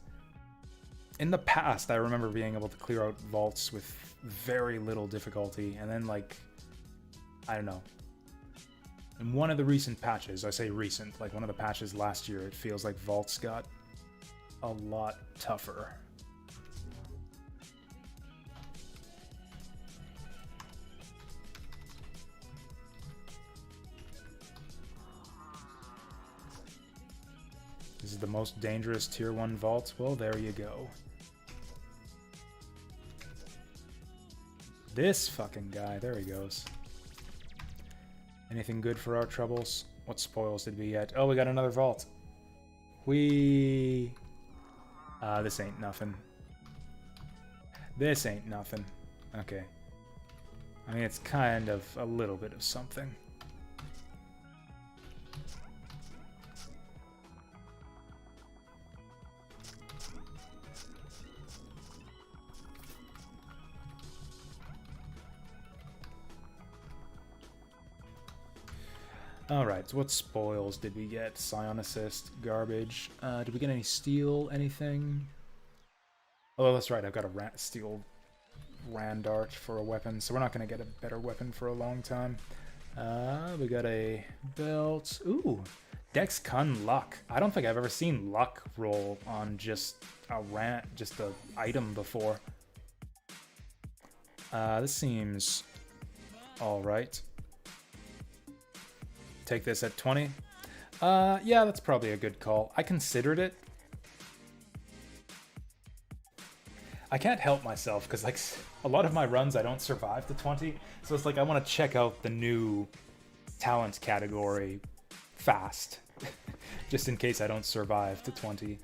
In the past, I remember being able to clear out vaults with very little difficulty, and then, like... I don't know. In one of the recent patches, I say recent, like one of the patches last year, it feels like vaults got a lot tougher. This is the most dangerous tier 1 vault. Well, there you go. This fucking guy, there he goes. Anything good for our troubles? What spoils did we get? Oh, we got another vault. This ain't nothing. This ain't nothing. Okay. I mean, it's kind of a little bit of something. Alright, so what spoils did we get? Scion Assist, garbage. Did we get any steel, anything? Oh, that's right, I've got a steel Randart for a weapon, so we're not going to get a better weapon for a long time. We got a belt. Ooh, Dex Kun Luck. I don't think I've ever seen luck roll on just a item before. This seems alright. Take this at 20. Yeah, that's probably a good call. I considered it. I can't help myself because, like, a lot of my runs I don't survive to 20, so it's like I want to check out the new talent category fast, just in case I don't survive to 20.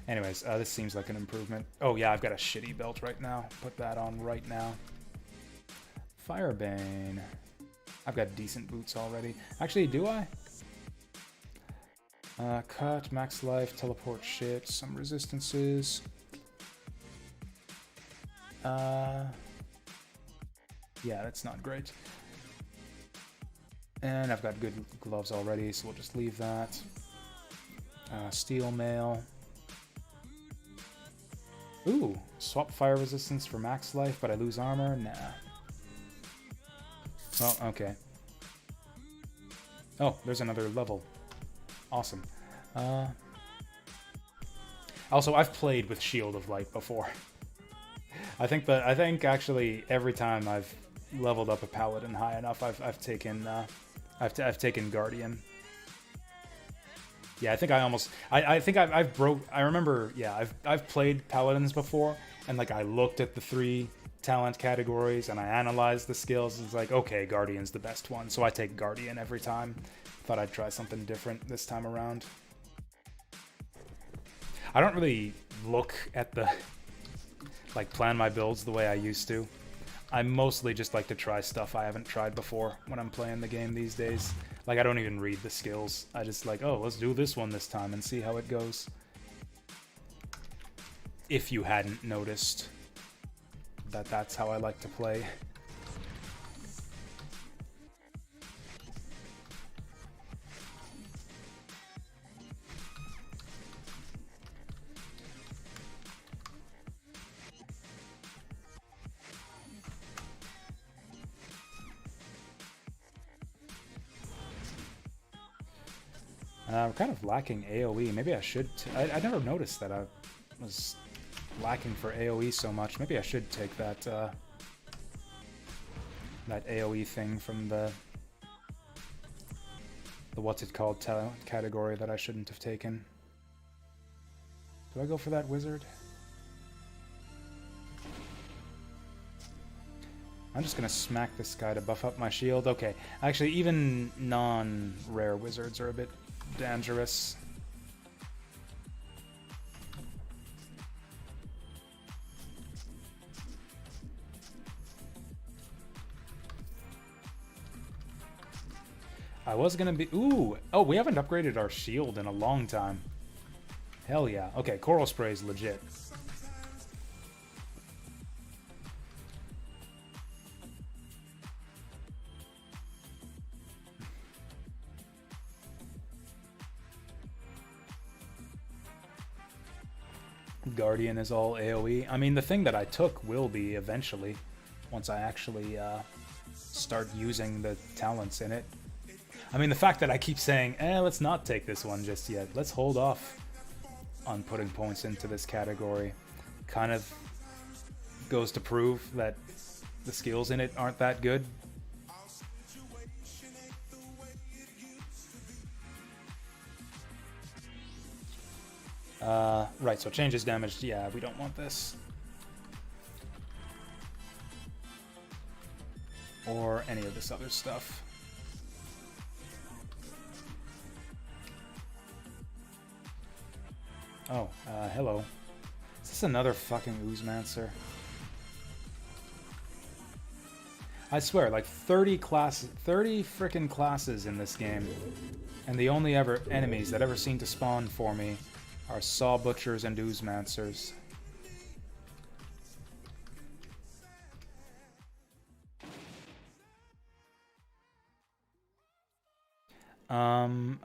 Anyways, this seems like an improvement. Oh yeah, I've got a shitty belt right now. Put that on right now. Firebane. I've got decent boots already. Actually, do I? Cut, max life, teleport shit, some resistances. Yeah, that's not great. And I've got good gloves already, so we'll just leave that. Steel mail. Ooh, swap fire resistance for max life, but I lose armor? Nah. Oh, okay. Oh, there's another level. Awesome. Also, I've played with Shield of Light before. I think actually every time I've leveled up a Paladin high enough, I've taken Guardian. Yeah, I think I remember. Yeah, I've played Paladins before, and like I looked at the 3 talent categories and I analyzed the skills. It's like, okay, Guardian's the best one, so I take Guardian every time. Thought I'd try something different this time around. I don't really look at the plan my builds the way I used to. I mostly just like to try stuff I haven't tried before when I'm playing the game these days. Like, I don't even read the skills. I just like, oh, let's do this one this time and see how it goes. If you hadn't noticed that that's how I like to play. I'm kind of lacking AoE. Maybe I should... I never noticed that I was lacking for AoE so much. Maybe I should take that that AoE thing from the what's it called category that I shouldn't have taken. Do I go for that wizard? I'm just gonna smack this guy to buff up my shield. Okay, actually even non-rare wizards are a bit dangerous. I was gonna be... Ooh! Oh, we haven't upgraded our shield in a long time. Hell yeah. Okay, Coral Spray is legit. Guardian is all AoE. I mean, the thing that I took will be eventually, once I actually start using the talents in it. I mean, the fact that I keep saying, let's not take this one just yet. Let's hold off on putting points into this category. Kind of goes to prove that the skills in it aren't that good. Right, so changes damage. Yeah, we don't want this. Or any of this other stuff. Oh, hello. Is this another fucking Oozemancer? I swear, like 30 frickin' classes in this game, and the only ever enemies that ever seem to spawn for me are Saw Butchers and Oozemancers.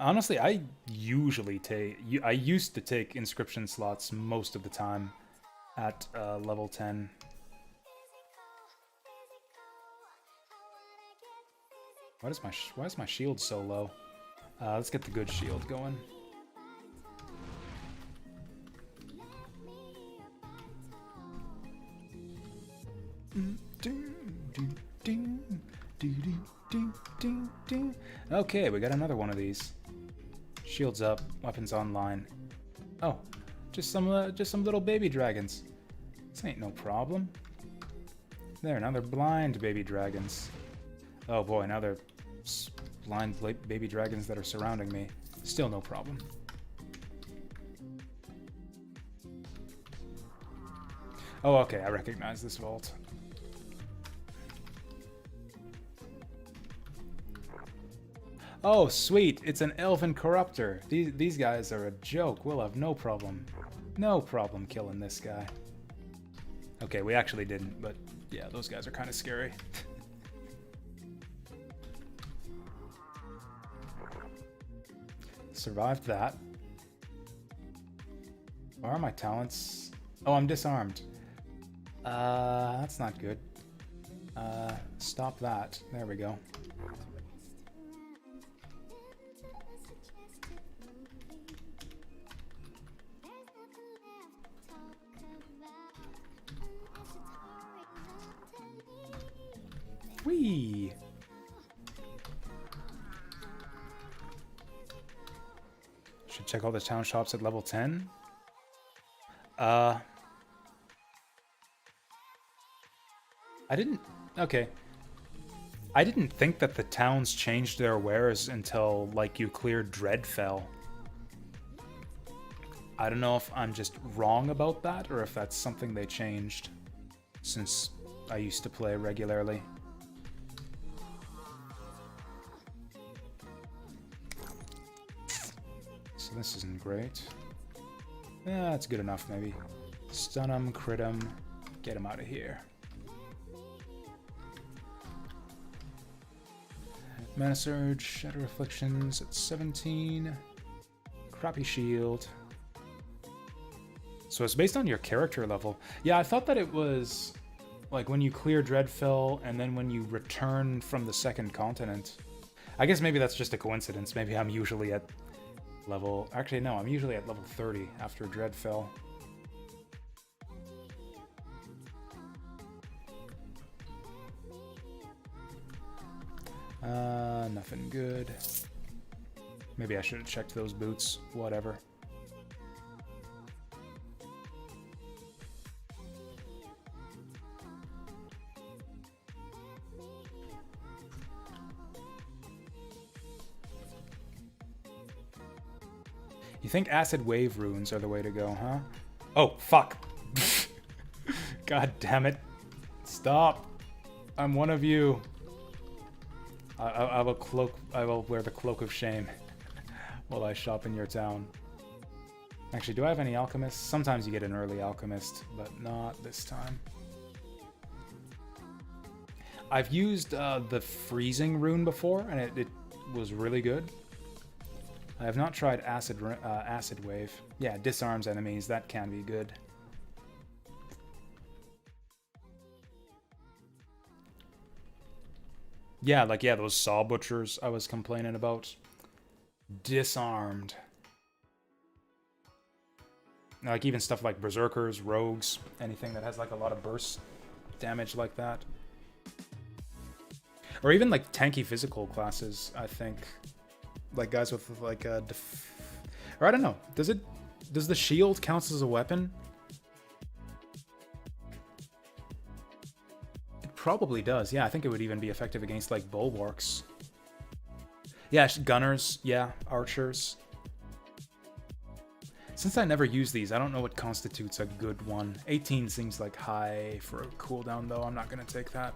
Honestly, I used to take inscription slots most of the time at level 10. Why is my shield so low? Let's get the good shield going. Okay, we got another one of these. Shields up, weapons online. Oh, just some little baby dragons. This ain't no problem. There, now they're blind baby dragons. Oh boy, now they're blind baby dragons that are surrounding me. Still no problem. Oh, okay, I recognize this vault. Oh, sweet, it's an elven corruptor. These guys are a joke. We'll have no problem killing this guy. Okay, we actually didn't, but yeah, those guys are kind of scary. Survived that. Where are my talents? Oh, I'm disarmed. That's not good. Stop that. There we go. Whee! Should check all the town shops at level 10. I didn't... Okay. I didn't think that the towns changed their wares until, like, you cleared Dreadfell. I don't know if I'm just wrong about that, or if that's something they changed since I used to play regularly. So this isn't great. That's good enough, maybe. Stun him, crit him, get him out of here. Mana Surge, Shadow Reflections at 17. Crappy shield. So it's based on your character level. Yeah, I thought that it was like when you clear Dreadfell and then when you return from the second continent. I guess maybe that's just a coincidence. Maybe I'm usually at level... Actually, no, I'm usually at level 30 after Dreadfell. Nothing good. Maybe I should have checked those boots. Whatever. You think Acid Wave runes are the way to go, huh? Oh, fuck. God damn it. Stop. I'm one of you. I will cloak. I will wear the cloak of shame while I shop in your town. Actually, do I have any alchemists? Sometimes you get an early alchemist, but not this time. I've used the freezing rune before, and it was really good. I have not tried acid wave. Yeah, disarms enemies. That can be good. Yeah, like, yeah, those saw butchers I was complaining about. Disarmed. Like, even stuff like berserkers, rogues, anything that has, like, a lot of burst damage like that. Or even, like, tanky physical classes, I think. Like, guys with, like, a or I don't know. Does the shield count as a weapon? Probably does. Yeah, I think it would even be effective against, like, bulwarks. Yeah, gunners. Yeah, archers. Since I never use these, I don't know what constitutes a good one. 18 seems like high for a cooldown, though. I'm not going to take that.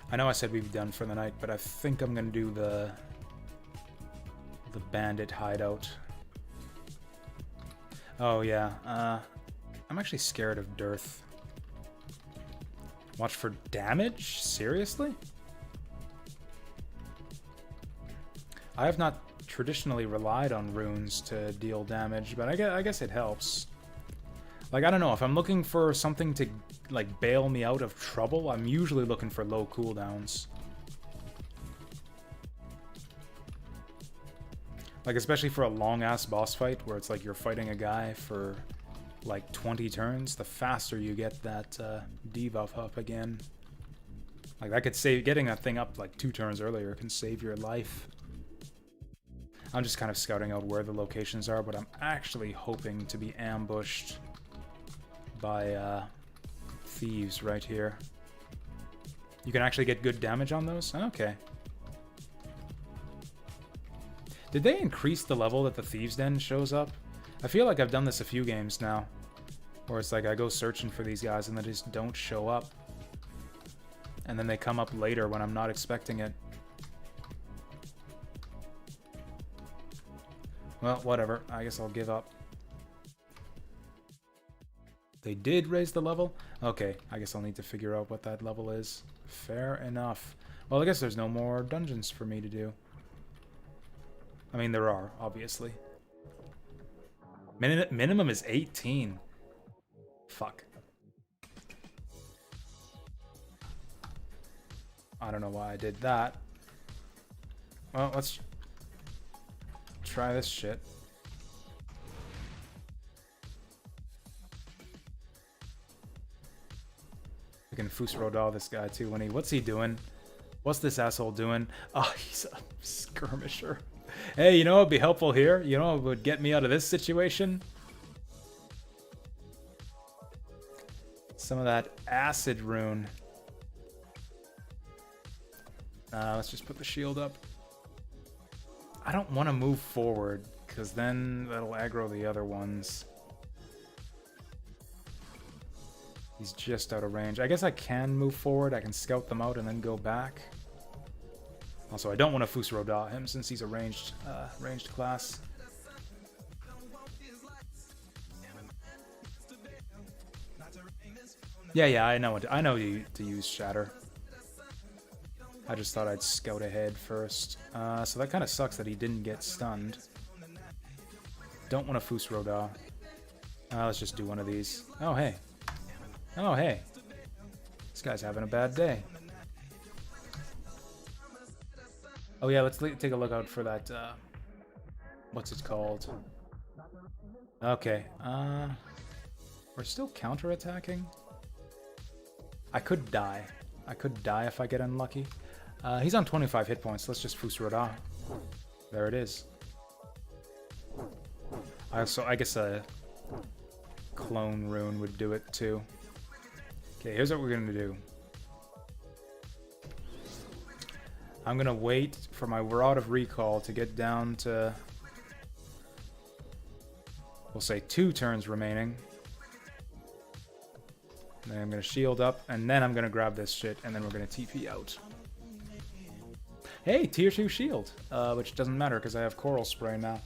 I know I said we'd be done for the night, but I think I'm gonna do the bandit hideout. Oh yeah, I'm actually scared of dearth. Watch for damage? Seriously? I have not traditionally relied on runes to deal damage, but I guess it helps. Like, I don't know, if I'm looking for something to, like, bail me out of trouble, I'm usually looking for low cooldowns. Like, especially for a long-ass boss fight, where it's like you're fighting a guy for, like, 20 turns, the faster you get that debuff up again. Like, that could save... Getting that thing up, like, 2 turns earlier can save your life. I'm just kind of scouting out where the locations are, but I'm actually hoping to be ambushed by thieves right here. You can actually get good damage on those? Okay. Did they increase the level that the Thieves' Den shows up? I feel like I've done this a few games now, where it's like I go searching for these guys and they just don't show up. And then they come up later when I'm not expecting it. Well, whatever. I guess I'll give up. They did raise the level? Okay, I guess I'll need to figure out what that level is. Fair enough. Well, I guess there's no more dungeons for me to do. I mean, there are, obviously. Minimum is 18. Fuck. I don't know why I did that. Well, let's try this shit. I can Fusroda this guy too when he... What's he doing? What's this asshole doing? Oh, he's a skirmisher. Hey, you know what would be helpful here? You know what would get me out of this situation? Some of that acid rune. Let's just put the shield up. I don't want to move forward because then that'll aggro the other ones. He's just out of range. I guess I can move forward. I can scout them out and then go back. Also, I don't want to Fusroda him since he's a ranged class. Yeah, I know to use Shatter. I just thought I'd scout ahead first. So that kind of sucks that he didn't get stunned. Don't want to Fusroda. Let's just do one of these. Oh, hey. Oh, hey. This guy's having a bad day. Oh, yeah, let's take a look out for that, what's it called? Okay, we're still counterattacking? I could die. I could die if I get unlucky. He's on 25 hit points. Let's just Fusroda. There it is. I guess a clone rune would do it, too. Okay, here's what we're gonna do. I'm gonna wait for my Rod of Recall to get down to, we'll say 2 turns remaining. And then I'm gonna shield up, and then I'm gonna grab this shit, and then we're gonna TP out. Hey, tier 2 shield, which doesn't matter because I have Coral Spray now.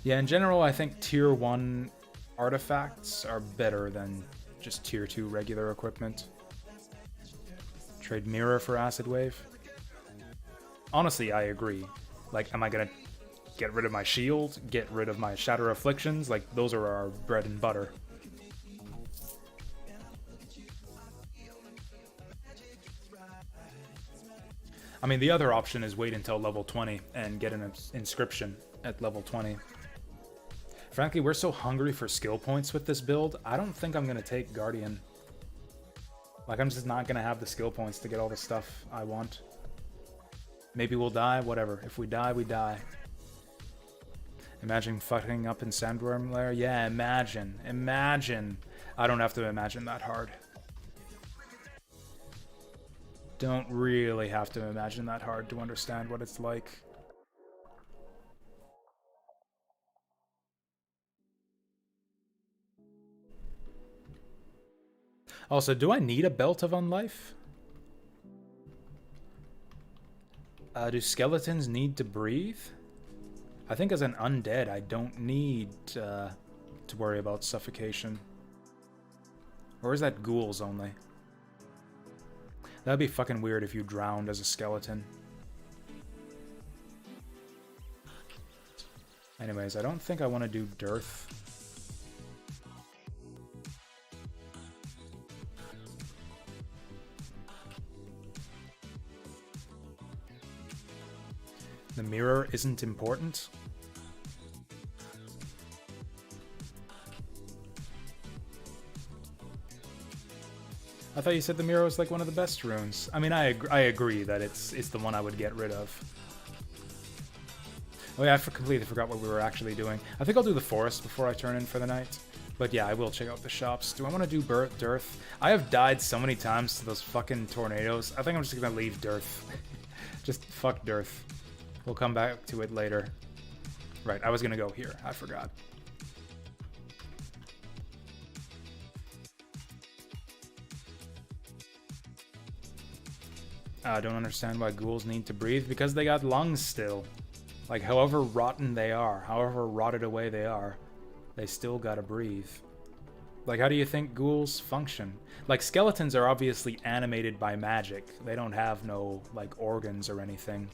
Yeah, in general, I think tier 1 artifacts are better than just tier 2 regular equipment. Trade Mirror for Acid Wave. Honestly, I agree. Like, am I gonna get rid of my shield? Get rid of my Shatter Afflictions? Like, those are our bread and butter. I mean, the other option is wait until level 20 and get an inscription at level 20. Frankly, we're so hungry for skill points with this build, I don't think I'm gonna take Guardian. Like, I'm just not gonna have the skill points to get all the stuff I want. Maybe we'll die, whatever. If we die, we die. Imagine fucking up in Sandworm Lair? Yeah, imagine. Imagine. I don't have to imagine that hard. Don't really have to imagine that hard to understand what it's like. Also, do I need a Belt of Unlife? Do skeletons need to breathe? I think as an undead, I don't need to worry about suffocation. Or is that ghouls only? That'd be fucking weird if you drowned as a skeleton. Anyways, I don't think I want to do Dearth. The mirror isn't important. I thought you said the mirror was like one of the best runes. I mean, I agree that it's the one I would get rid of. Oh yeah, I completely forgot what we were actually doing. I think I'll do the forest before I turn in for the night. But yeah, I will check out the shops. Do I want to do Dearth? I have died so many times to those fucking tornadoes. I think I'm just gonna leave Dearth. Just fuck Dearth. We'll come back to it later. Right, I was gonna go here. I forgot. I don't understand why ghouls need to breathe, because they got lungs still. Like, however rotten they are, however rotted away they are, they still gotta breathe. Like, how do you think ghouls function? Like, skeletons are obviously animated by magic. They don't have no, like, organs or anything.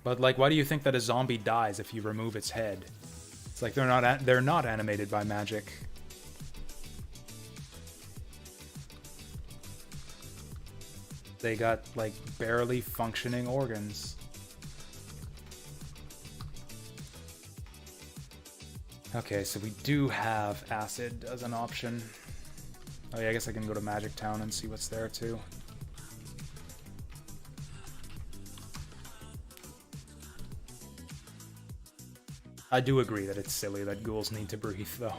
But, like, why do you think that a zombie dies if you remove its head? It's like they're not animated by magic. They got, like, barely functioning organs. Okay, so we do have acid as an option. Oh yeah, I guess I can go to Magic Town and see what's there too. I do agree that it's silly that ghouls need to breathe, though.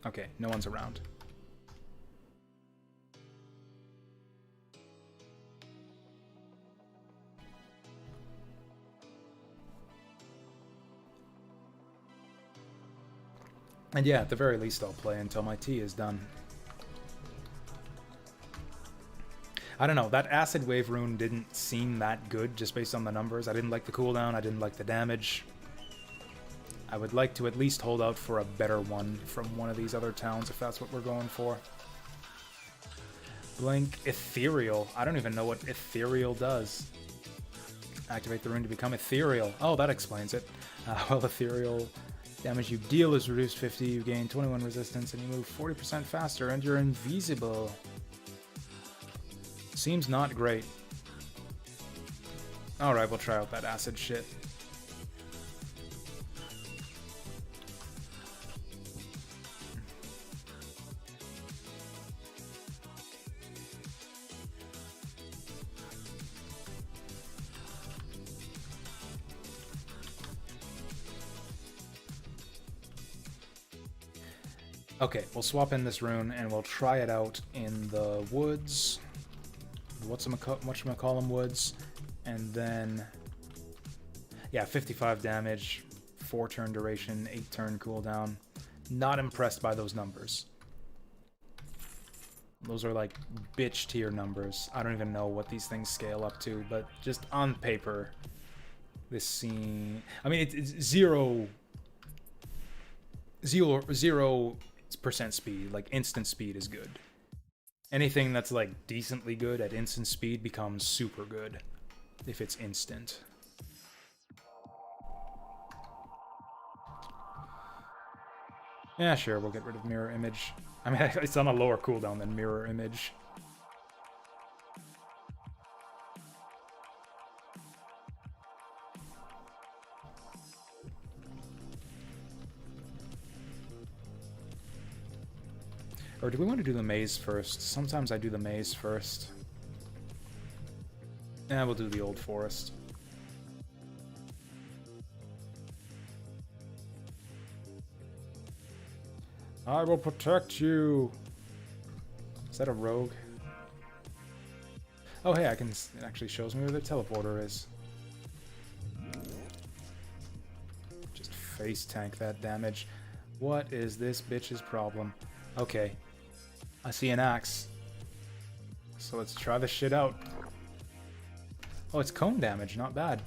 Okay, no one's around. And yeah, at the very least I'll play until my tea is done. I don't know, that Acid Wave rune didn't seem that good just based on the numbers. I didn't like the cooldown, I didn't like the damage. I would like to at least hold out for a better one from one of these other towns if that's what we're going for. Blink Ethereal. I don't even know what Ethereal does. Activate the rune to become Ethereal. Oh, that explains it. Well, Ethereal damage you deal is reduced 50, you gain 21 resistance, and you move 40% faster, and you're invisible. Seems not great. Alright, we'll try out that acid shit. Okay, we'll swap in this rune and we'll try it out in the woods. Whatchamacallem woods. And then, yeah, 55 damage, 4 turn duration, 8 turn cooldown. Not impressed by those numbers. Those are like bitch tier numbers. I don't even know what these things scale up to, but just on paper, this scene. I mean, it's 0% speed. Like instant speed is good. Anything that's like decently good at instant speed becomes super good if it's instant. Yeah, sure, we'll get rid of mirror image. I mean, it's on a lower cooldown than mirror image. Or do we want to do the maze first? Sometimes I do the maze first. Yeah, we'll do the old forest. I will protect you. Is that a rogue? Oh, hey, it actually shows me where the teleporter is. Just face tank that damage. What is this bitch's problem? Okay. I see an axe. So let's try this shit out. Oh, it's cone damage, not bad.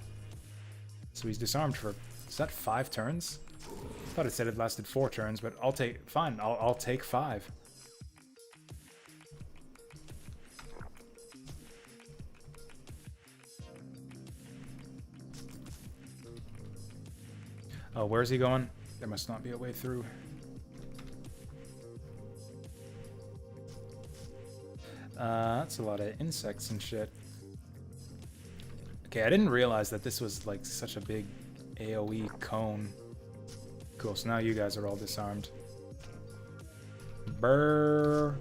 So he's disarmed for, is that 5 turns? I thought it said it lasted 4 turns, but I'll take, fine, I'll take 5. Oh, where's he going? There must not be a way through. That's a lot of insects and shit. Okay, I didn't realize that this was like such a big AoE cone. Cool, so now you guys are all disarmed. Brrr.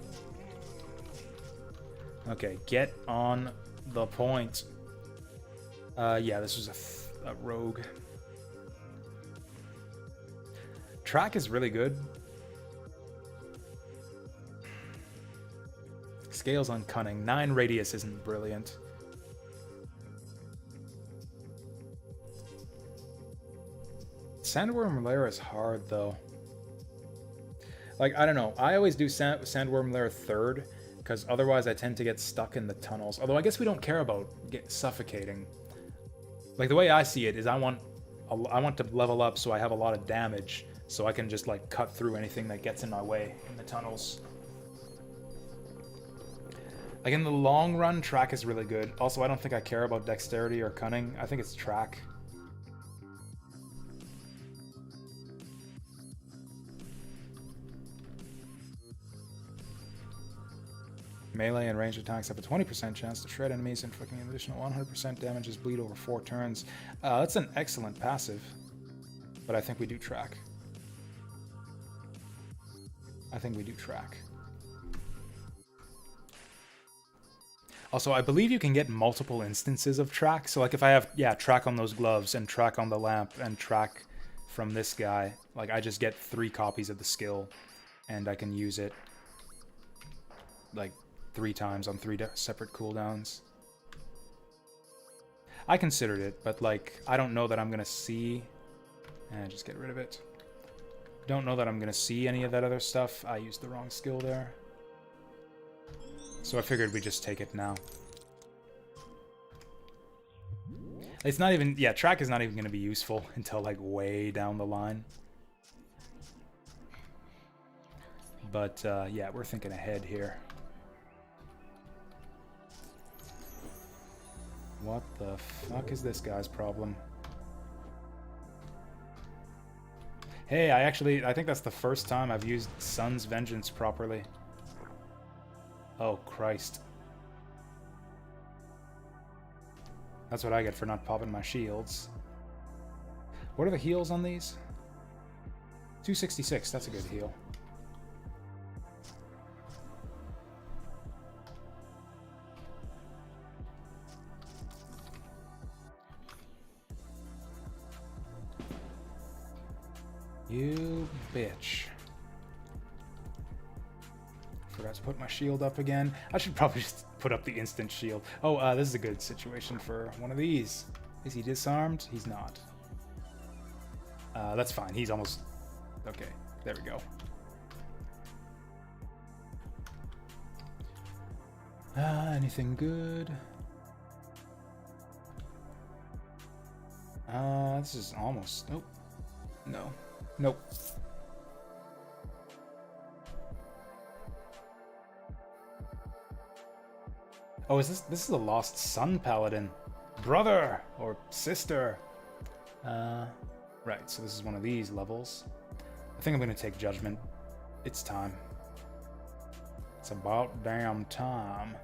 Okay, get on the point. Yeah, this was a rogue. Track is really good. Scales on cunning. 9 radius isn't brilliant. Sandworm Lair is hard, though. Like, I don't know. I always do Sandworm Lair 3rd, because otherwise I tend to get stuck in the tunnels. Although I guess we don't care about suffocating. Like, the way I see it is I want to level up so I have a lot of damage, so I can just, like, cut through anything that gets in my way in the tunnels. Like, in the long run, track is really good. Also, I don't think I care about dexterity or cunning. I think it's track. Melee and range attacks have a 20% chance to shred enemies, inflicting an additional 100% damage as bleed over 4 turns. That's an excellent passive. But I think we do track. I think we do track. Also, I believe you can get multiple instances of track. So, like, if I have, yeah, track on those gloves and track on the lamp and track from this guy, like, I just get 3 copies of the skill. and I can use it like 3 times on 3 separate cooldowns. I considered it, but like I don't know that I'm gonna see. Just get rid of it. Don't know that I'm gonna see any of that other stuff. I used the wrong skill there. So I figured we just take it now. It's not even... Yeah, track is not even gonna be useful until like way down the line. But yeah, we're thinking ahead here. What the fuck is this guy's problem? Hey, I think that's the first time I've used Sun's Vengeance properly. Oh, Christ. That's what I get for not popping my shields. What are the heals on these? 266, that's a good heal. You bitch. Forgot to put my shield up again. I should probably just put up the instant shield. Oh, this is a good situation for one of these. Is he disarmed? He's not. That's fine. He's almost... Okay, there we go. Anything good? This is almost... Nope. No. Nope. Oh, is this is a lost son paladin? Brother or sister? Right, so this is one of these levels. I think I'm gonna take judgment. It's time. It's about damn time.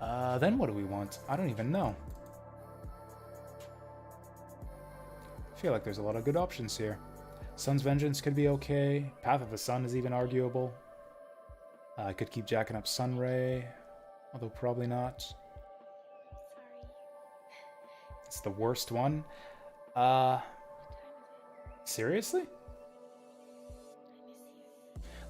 Then what do we want? I don't even know. I feel like there's a lot of good options here. Sun's Vengeance could be okay. Path of the Sun is even arguable. I could keep jacking up Sunray, although probably not. It's the worst one. Seriously?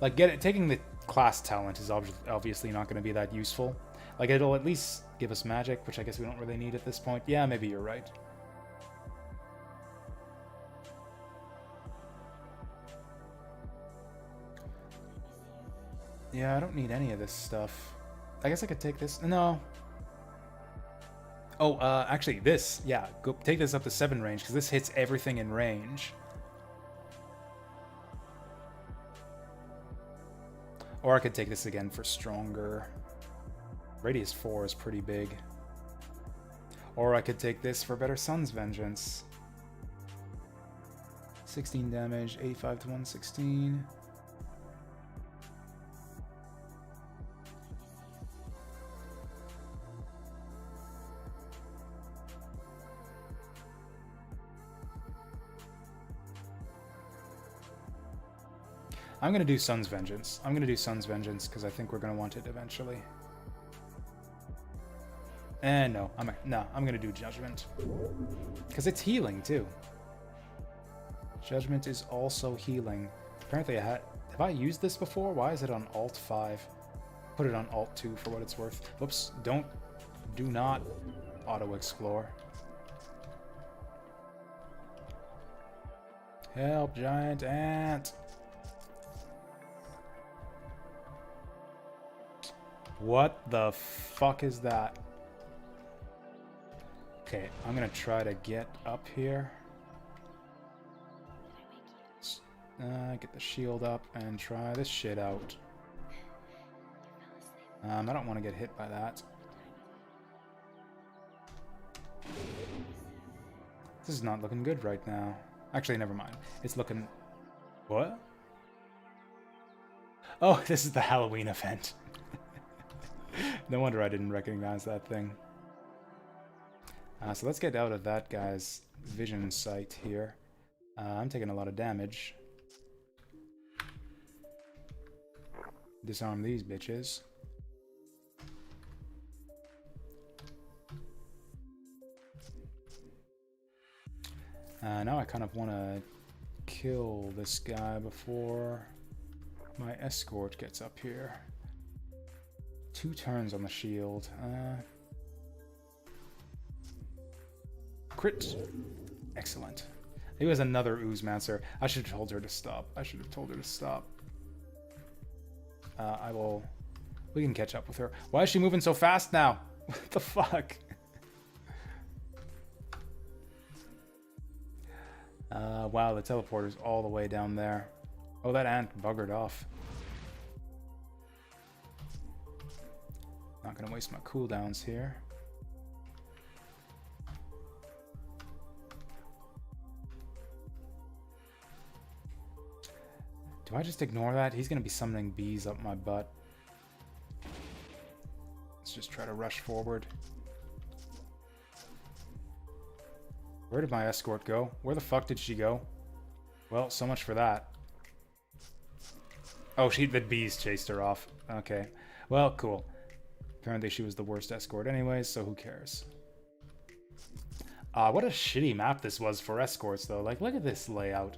Like, taking the class talent is obviously not going to be that useful. Like, it'll at least give us magic, which I guess we don't really need at this point. Yeah, maybe you're right. Yeah, I don't need any of this stuff. I guess I could take this. No. Oh, actually, this. Yeah, go take this up to 7 range, because this hits everything in range. Or I could take this again for stronger. Radius 4 is pretty big. Or I could take this for better Sun's Vengeance. 16 damage, 85 to 116. I'm going to do Sun's Vengeance. I'm going to do Sun's Vengeance because I think we're going to want it eventually. And no, I'm going to do Judgment. Because it's healing too. Judgment is also healing. Apparently have I used this before? Why is it on Alt 5? Put it on Alt 2 for what it's worth. Whoops, do not auto-explore. Help, giant ant! What the fuck is that? Okay, I'm gonna try to get up here. Get the shield up and try this shit out. I don't want to get hit by that. This is not looking good right now. Actually, never mind. It's looking... What? Oh, this is the Halloween event. No wonder I didn't recognize that thing. So let's get out of that guy's vision sight here. I'm taking a lot of damage. Disarm these bitches. Now I kind of want to kill this guy before... my escort gets up here. 2 turns on the shield. Crit. Excellent. He was another Oozemancer. I should have told her to stop. I will... We can catch up with her. Why is she moving so fast now? What the fuck? Wow, the teleporter's all the way down there. Oh, that ant buggered off. Not gonna waste my cooldowns here. Do I just ignore that? He's gonna be summoning bees up my butt. Let's just try to rush forward. Where did my escort go? Where the fuck did she go? Well, so much for that. Oh, the bees chased her off. Okay. Well, cool. Apparently she was the worst escort anyways, so who cares? What a shitty map this was for escorts, though. Like, look at this layout.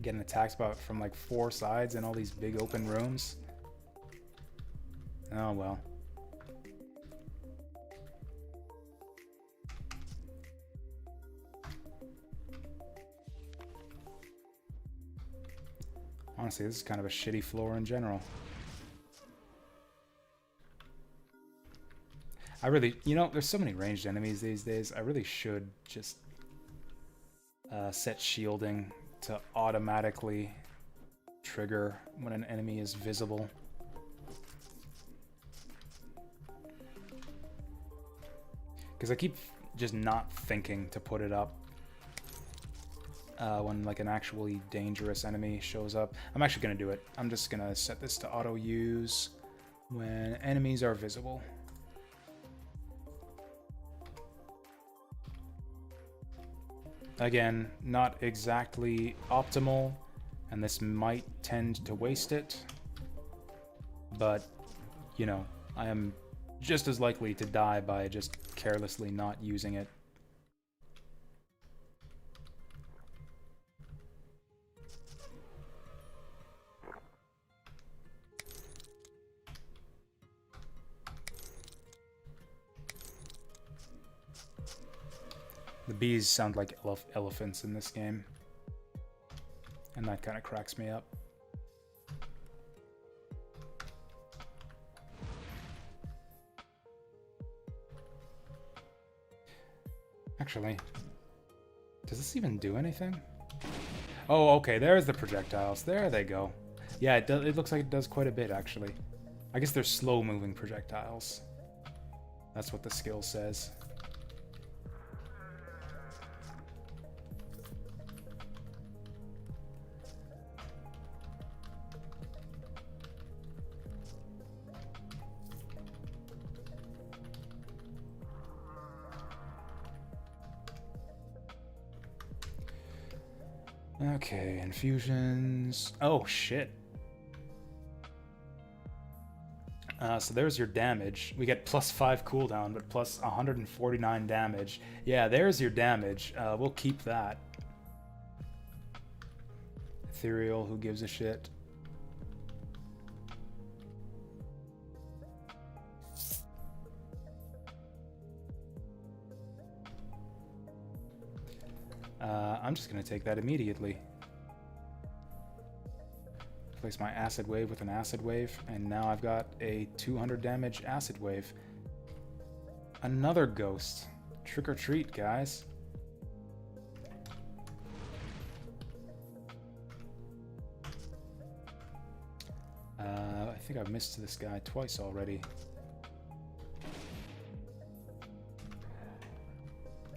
Getting attacked from like 4 sides in all these big open rooms. Oh, well. Honestly, this is kind of a shitty floor in general. I really, there's so many ranged enemies these days. I really should just set shielding to automatically trigger when an enemy is visible. Because I keep just not thinking to put it up when like an actually dangerous enemy shows up. I'm actually going to do it. I'm just going to set this to auto use when enemies are visible. Again, not exactly optimal, and this might tend to waste it, but, I am just as likely to die by just carelessly not using it. The bees sound like elephants in this game, and that kind of cracks me up. Actually, does this even do anything? Oh, okay, there's the projectiles. There they go. Yeah, it looks like it does quite a bit, actually. I guess they're slow-moving projectiles. That's what the skill says. Okay, infusions. Oh, shit. So there's your damage. We get +5 cooldown, but plus 149 damage. Yeah, there's your damage. We'll keep that. Ethereal, who gives a shit? I'm just going to take that immediately. Replace my acid wave with an acid wave, and now I've got a 200 damage acid wave. Another ghost. Trick or treat, guys. I think I've missed this guy twice already.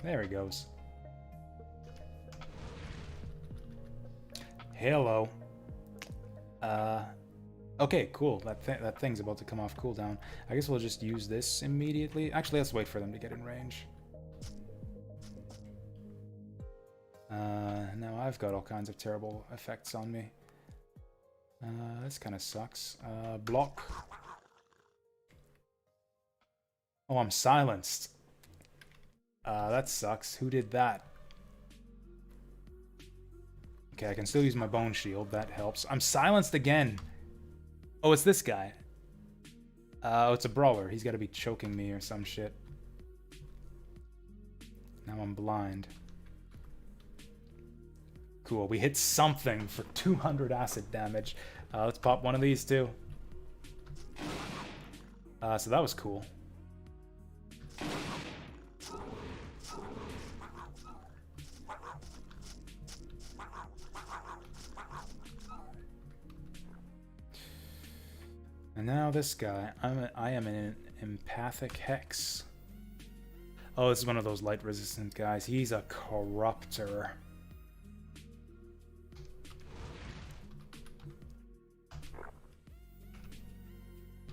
There he goes. Hello. Okay, cool. That thing's about to come off cooldown. I guess we'll just use this immediately. Actually, let's wait for them to get in range. Now I've got all kinds of terrible effects on me. This kind of sucks. Block. Oh, I'm silenced. That sucks. Who did that? Okay, I can still use my bone shield. That helps. I'm silenced again. Oh, it's this guy. Oh, it's a brawler. He's got to be choking me or some shit. Now I'm blind. Cool, we hit something for 200 acid damage. Let's pop one of these too. So that was cool. And now this guy. I am an empathic hex. Oh, this is one of those light resistant guys. He's a corruptor.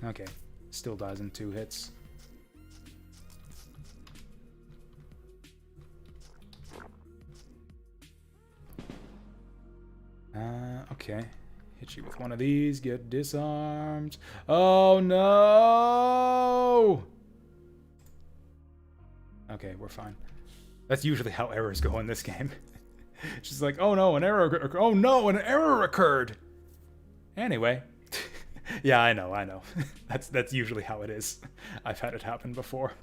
Okay, still dies in 2 hits. Okay. Hit you with one of these, get disarmed. Oh no! Okay, we're fine. That's usually how errors go in this game. It's just like, oh no, an error. Oh no, an error occurred. Anyway, yeah, I know. That's usually how it is. I've had it happen before.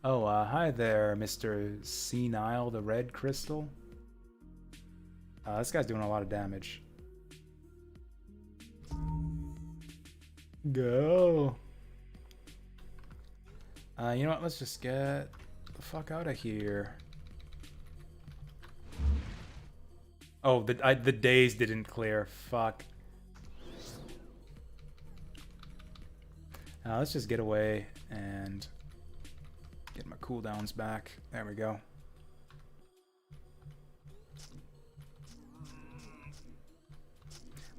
Oh, hi there, Mr. Senile the Red Crystal. This guy's doing a lot of damage. Go. You know what? Let's just get the fuck out of here. Oh, the days didn't clear. Fuck. Let's just get away and get my cooldowns back. There we go.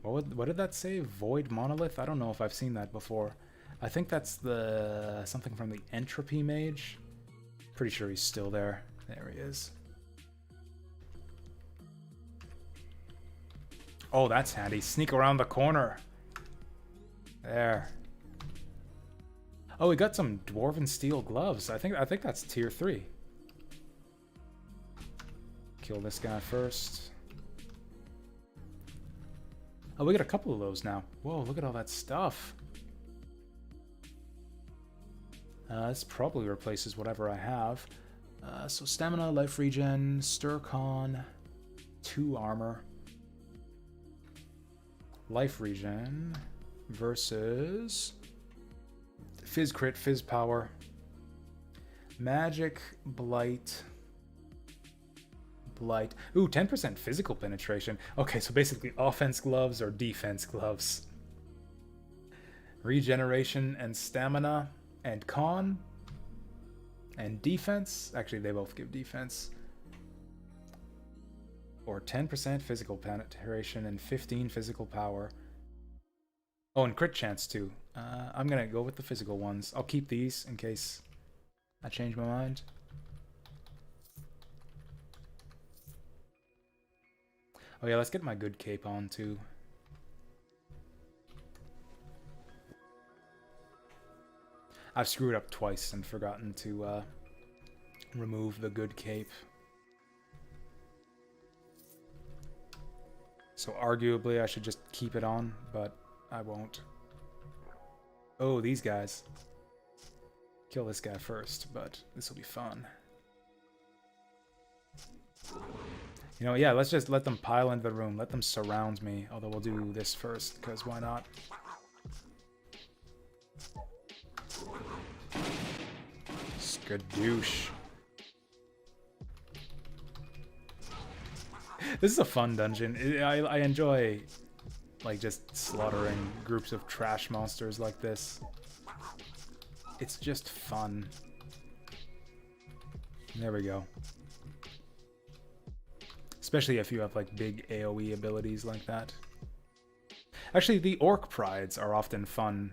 What did that say? Void Monolith? I don't know if I've seen that before. I think that's the something from the Entropy Mage. Pretty sure he's still there. There he is. Oh, that's handy. Sneak around the corner. There. Oh, we got some Dwarven Steel Gloves. I think that's tier 3. Kill this guy first. Oh, we got a couple of those now. Whoa, look at all that stuff. This probably replaces whatever I have. So stamina, life regen, stir con, 2 armor. Life regen versus Fizz crit, Fizz power, magic, blight. Ooh, 10% physical penetration. Okay, so basically offense gloves or defense gloves. Regeneration and stamina and con. And defense. Actually, they both give defense. Or 10% physical penetration and 15 physical power. Oh, and crit chance too. I'm gonna go with the physical ones. I'll keep these in case I change my mind. Oh yeah, let's get my good cape on too. I've screwed up twice and forgotten to remove the good cape. So arguably I should just keep it on, but I won't. Oh, these guys. Kill this guy first, but this will be fun. You know, yeah, let's just let them pile into the room. Let them surround me. Although we'll do this first, because why not? Skadoosh. This is a fun dungeon. I enjoy, like, just slaughtering groups of trash monsters like this. It's just fun. There we go. Especially if you have, like, big AoE abilities like that. Actually, the Orc Prides are often fun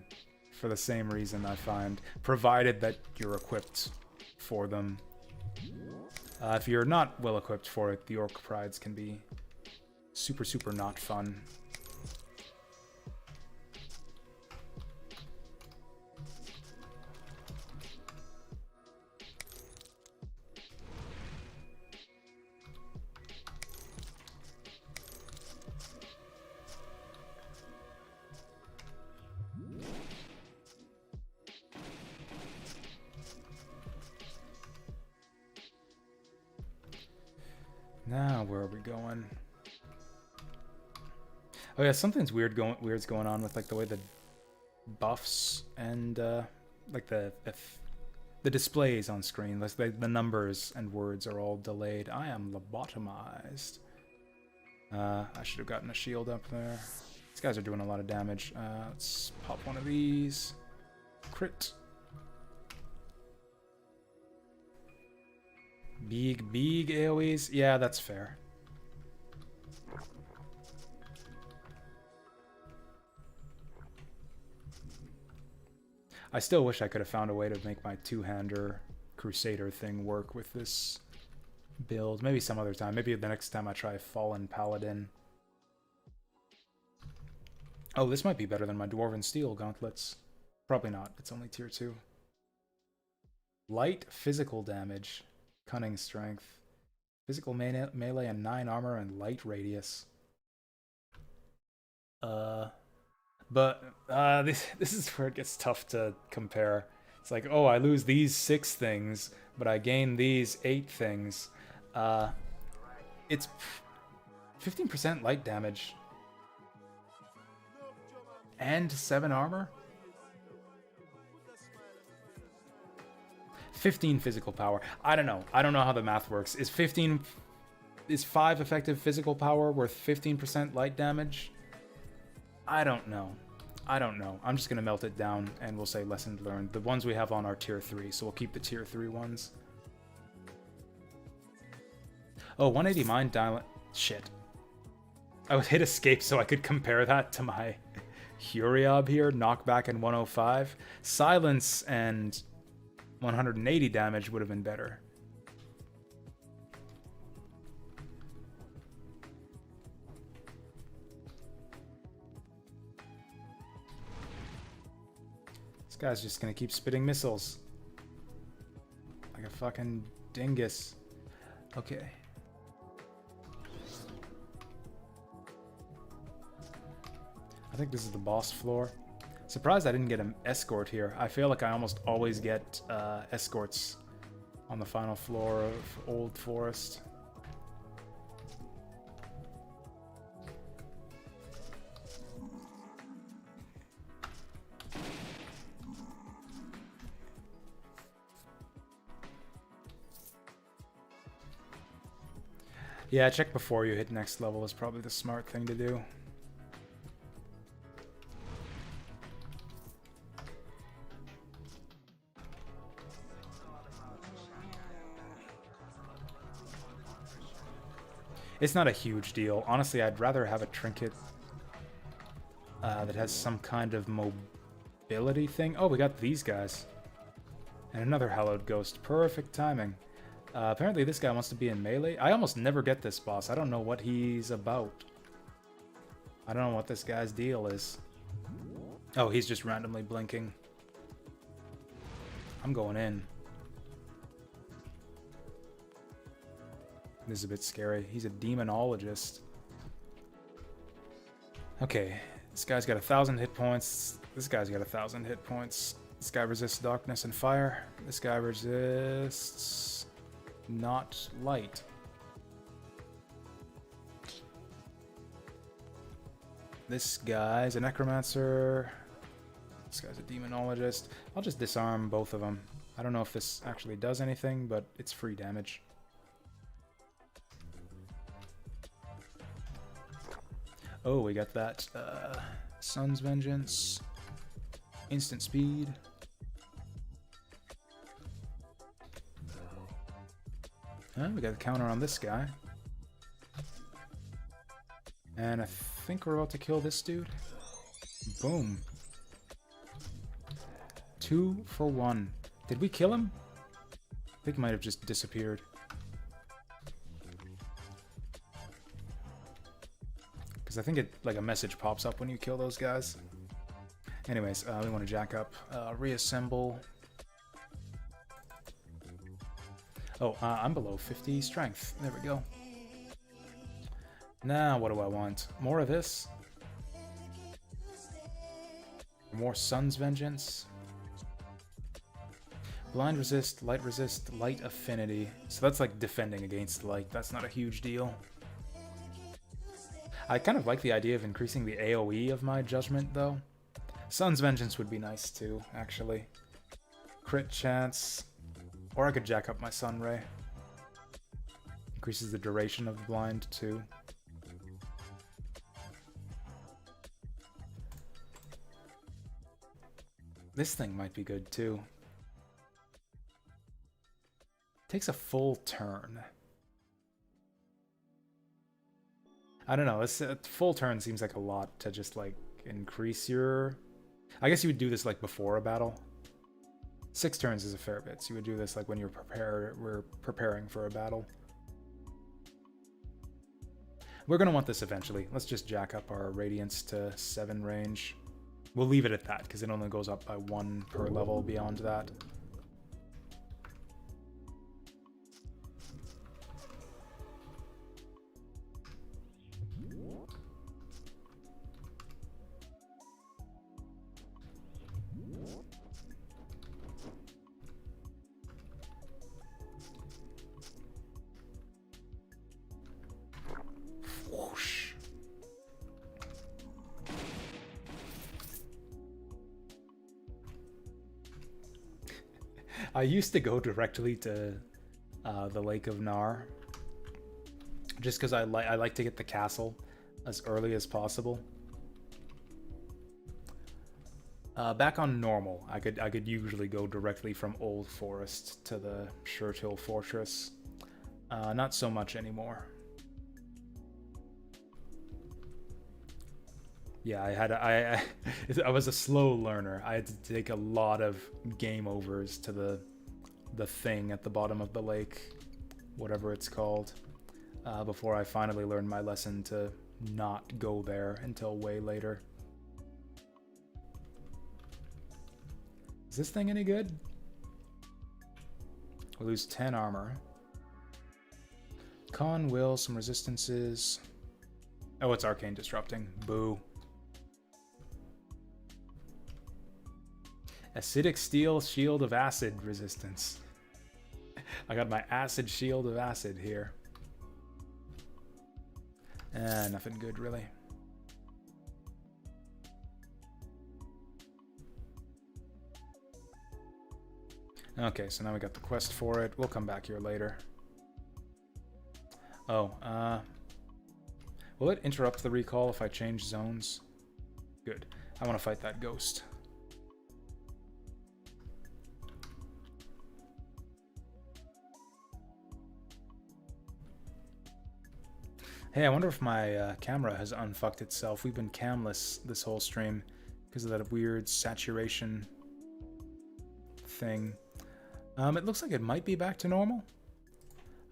for the same reason, I find. Provided that you're equipped for them. If you're not well equipped for it, the Orc Prides can be super, super not fun. Now, where are we going? Oh yeah, something's weird's going on with like the way the buffs and like the displays on screen. Like the numbers and words are all delayed. I am lobotomized. I should have gotten a shield up there. These guys are doing a lot of damage. Let's pop one of these. Crit. Big AoEs? Yeah, that's fair. I still wish I could have found a way to make my two-hander Crusader thing work with this build. Maybe some other time. Maybe the next time I try Fallen Paladin. Oh, this might be better than my Dwarven Steel gauntlets. Probably not. It's only tier 2. Light physical damage. Cunning strength. Physical melee and 9 armor and light radius. But this is where it gets tough to compare. It's like, oh, I lose these 6 things, but I gain these 8 things. It's 15% light damage. And 7 armor? 15 physical power. I don't know. I don't know how the math works. Is 5 effective physical power worth 15% light damage? I don't know. I'm just going to melt it down and we'll say lesson learned. The ones we have on are tier 3, so we'll keep the tier 3 ones. Oh, 180 mind dial. Shit. I would hit escape so I could compare that to my Huriob here. Knockback and 105. Silence and 180 damage would have been better. This guy's just gonna keep spitting missiles. Like a fucking dingus. Okay. I think this is the boss floor. Surprised I didn't get an escort here. I feel like I almost always get escorts on the final floor of Old Forest. Yeah, check before you hit next level is probably the smart thing to do. It's not a huge deal. Honestly, I'd rather have a trinket that has some kind of mobility thing. Oh, we got these guys. And another hallowed ghost. Perfect timing. Apparently this guy wants to be in melee. I almost never get this boss. I don't know what he's about. I don't know what this guy's deal is. Oh, he's just randomly blinking. I'm going in. This is a bit scary. He's a demonologist. Okay, this guy's got 1,000 hit points. This guy's got 1,000 hit points. This guy resists darkness and fire. This guy resists not light. This guy's a necromancer. This guy's a demonologist. I'll just disarm both of them. I don't know if this actually does anything, but it's free damage. Oh, we got that Sun's Vengeance. Instant speed. We got a counter on this guy. And I think we're about to kill this dude. Boom. 2 for 1. Did we kill him? I think he might have just disappeared. Because I think it like a message pops up when you kill those guys. Anyways, we want to jack up, reassemble. Oh, I'm below 50 strength. There we go. Now, what do I want? More of this? More Sun's Vengeance? Blind resist, light affinity. So that's like defending against light. That's not a huge deal. I kind of like the idea of increasing the AoE of my judgment, though. Sun's Vengeance would be nice too, actually. Crit chance. Or I could jack up my Sun Ray. Increases the duration of the blind too. This thing might be good too. Takes a full turn. I don't know, this full turn seems like a lot to just like increase your... I guess you would do this like before a battle. 6 turns is a fair bit, so you would do this like when we're preparing for a battle. We're gonna want this eventually. Let's just jack up our Radiance to 7 range. We'll leave it at that, because it only goes up by 1 per level beyond that. Whoosh. I used to go directly to the Lake of Nar, just because I like to get the castle as early as possible. Back on normal, I could usually go directly from Old Forest to the Shurtil Fortress. Not so much anymore. Yeah, I was a slow learner. I had to take a lot of game overs to the thing at the bottom of the lake, whatever it's called, before I finally learned my lesson to not go there until way later. Is this thing any good? We lose 10 armor. Con, will, some resistances. Oh, it's arcane disrupting. Boo. Acidic steel, shield of acid resistance. I got my acid shield of acid here. Nothing good really. Okay, so now we got the quest for it. We'll come back here later. Oh, will it interrupt the recall if I change zones? Good. I want to fight that ghost. Hey, I wonder if my camera has unfucked itself. We've been camless this whole stream because of that weird saturation thing. It looks like it might be back to normal.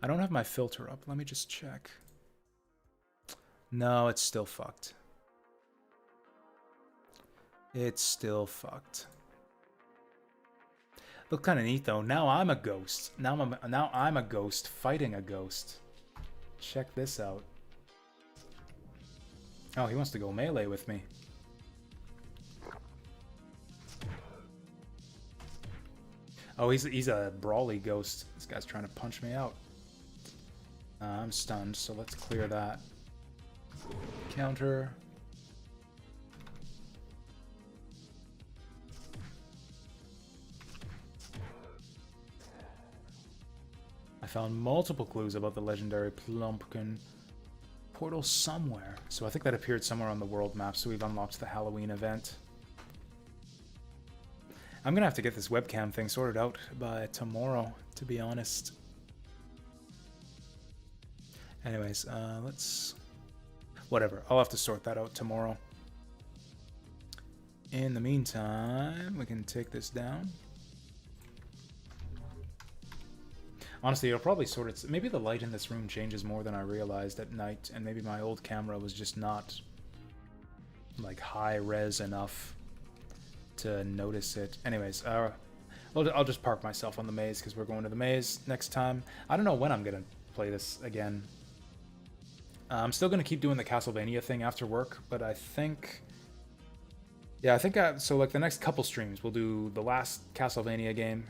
I don't have my filter up. Let me just check. No, it's still fucked. It's still fucked. Look kind of neat though. Now I'm a ghost. Now I'm a ghost fighting a ghost. Check this out. Oh, he wants to go melee with me. Oh, he's a brawly ghost. This guy's trying to punch me out. I'm stunned, so let's clear that. Counter. I found multiple clues about the legendary Plumpkin portal somewhere. So I think that appeared somewhere on the world map, so we've unlocked the Halloween event. I'm gonna have to get this webcam thing sorted out by tomorrow, to be honest. Anyways, let's... Whatever, I'll have to sort that out tomorrow. In the meantime, we can take this down. Honestly, it'll probably sort it... Maybe the light in this room changes more than I realized at night, and maybe my old camera was just not, like, high-res enough to notice it. Anyways, I'll just park myself on the maze, because we're going to the maze next time. I don't know when I'm going to play this again. I'm still going to keep doing the Castlevania thing after work, but I think... Yeah, I think so like the next couple streams, we'll do the last Castlevania game,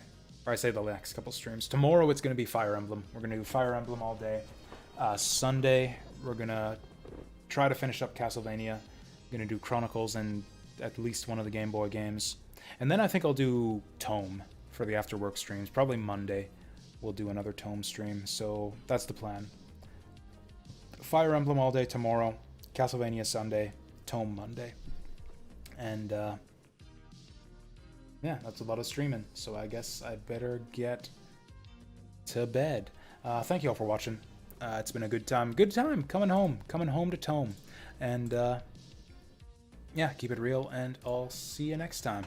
Or I say the next couple streams. Tomorrow it's going to be Fire Emblem. We're going to do Fire Emblem all day. Sunday, we're going to try to finish up Castlevania. Going to do Chronicles and at least one of the Game Boy games. And then I think I'll do Tome for the after work streams. Probably Monday we'll do another Tome stream. So that's the plan. Fire Emblem all day tomorrow. Castlevania Sunday. Tome Monday. And yeah, that's a lot of streaming. So I guess I better get to bed. Thank you all for watching. It's been a good time. Good time coming home to Tome. And yeah, keep it real, and I'll see you next time.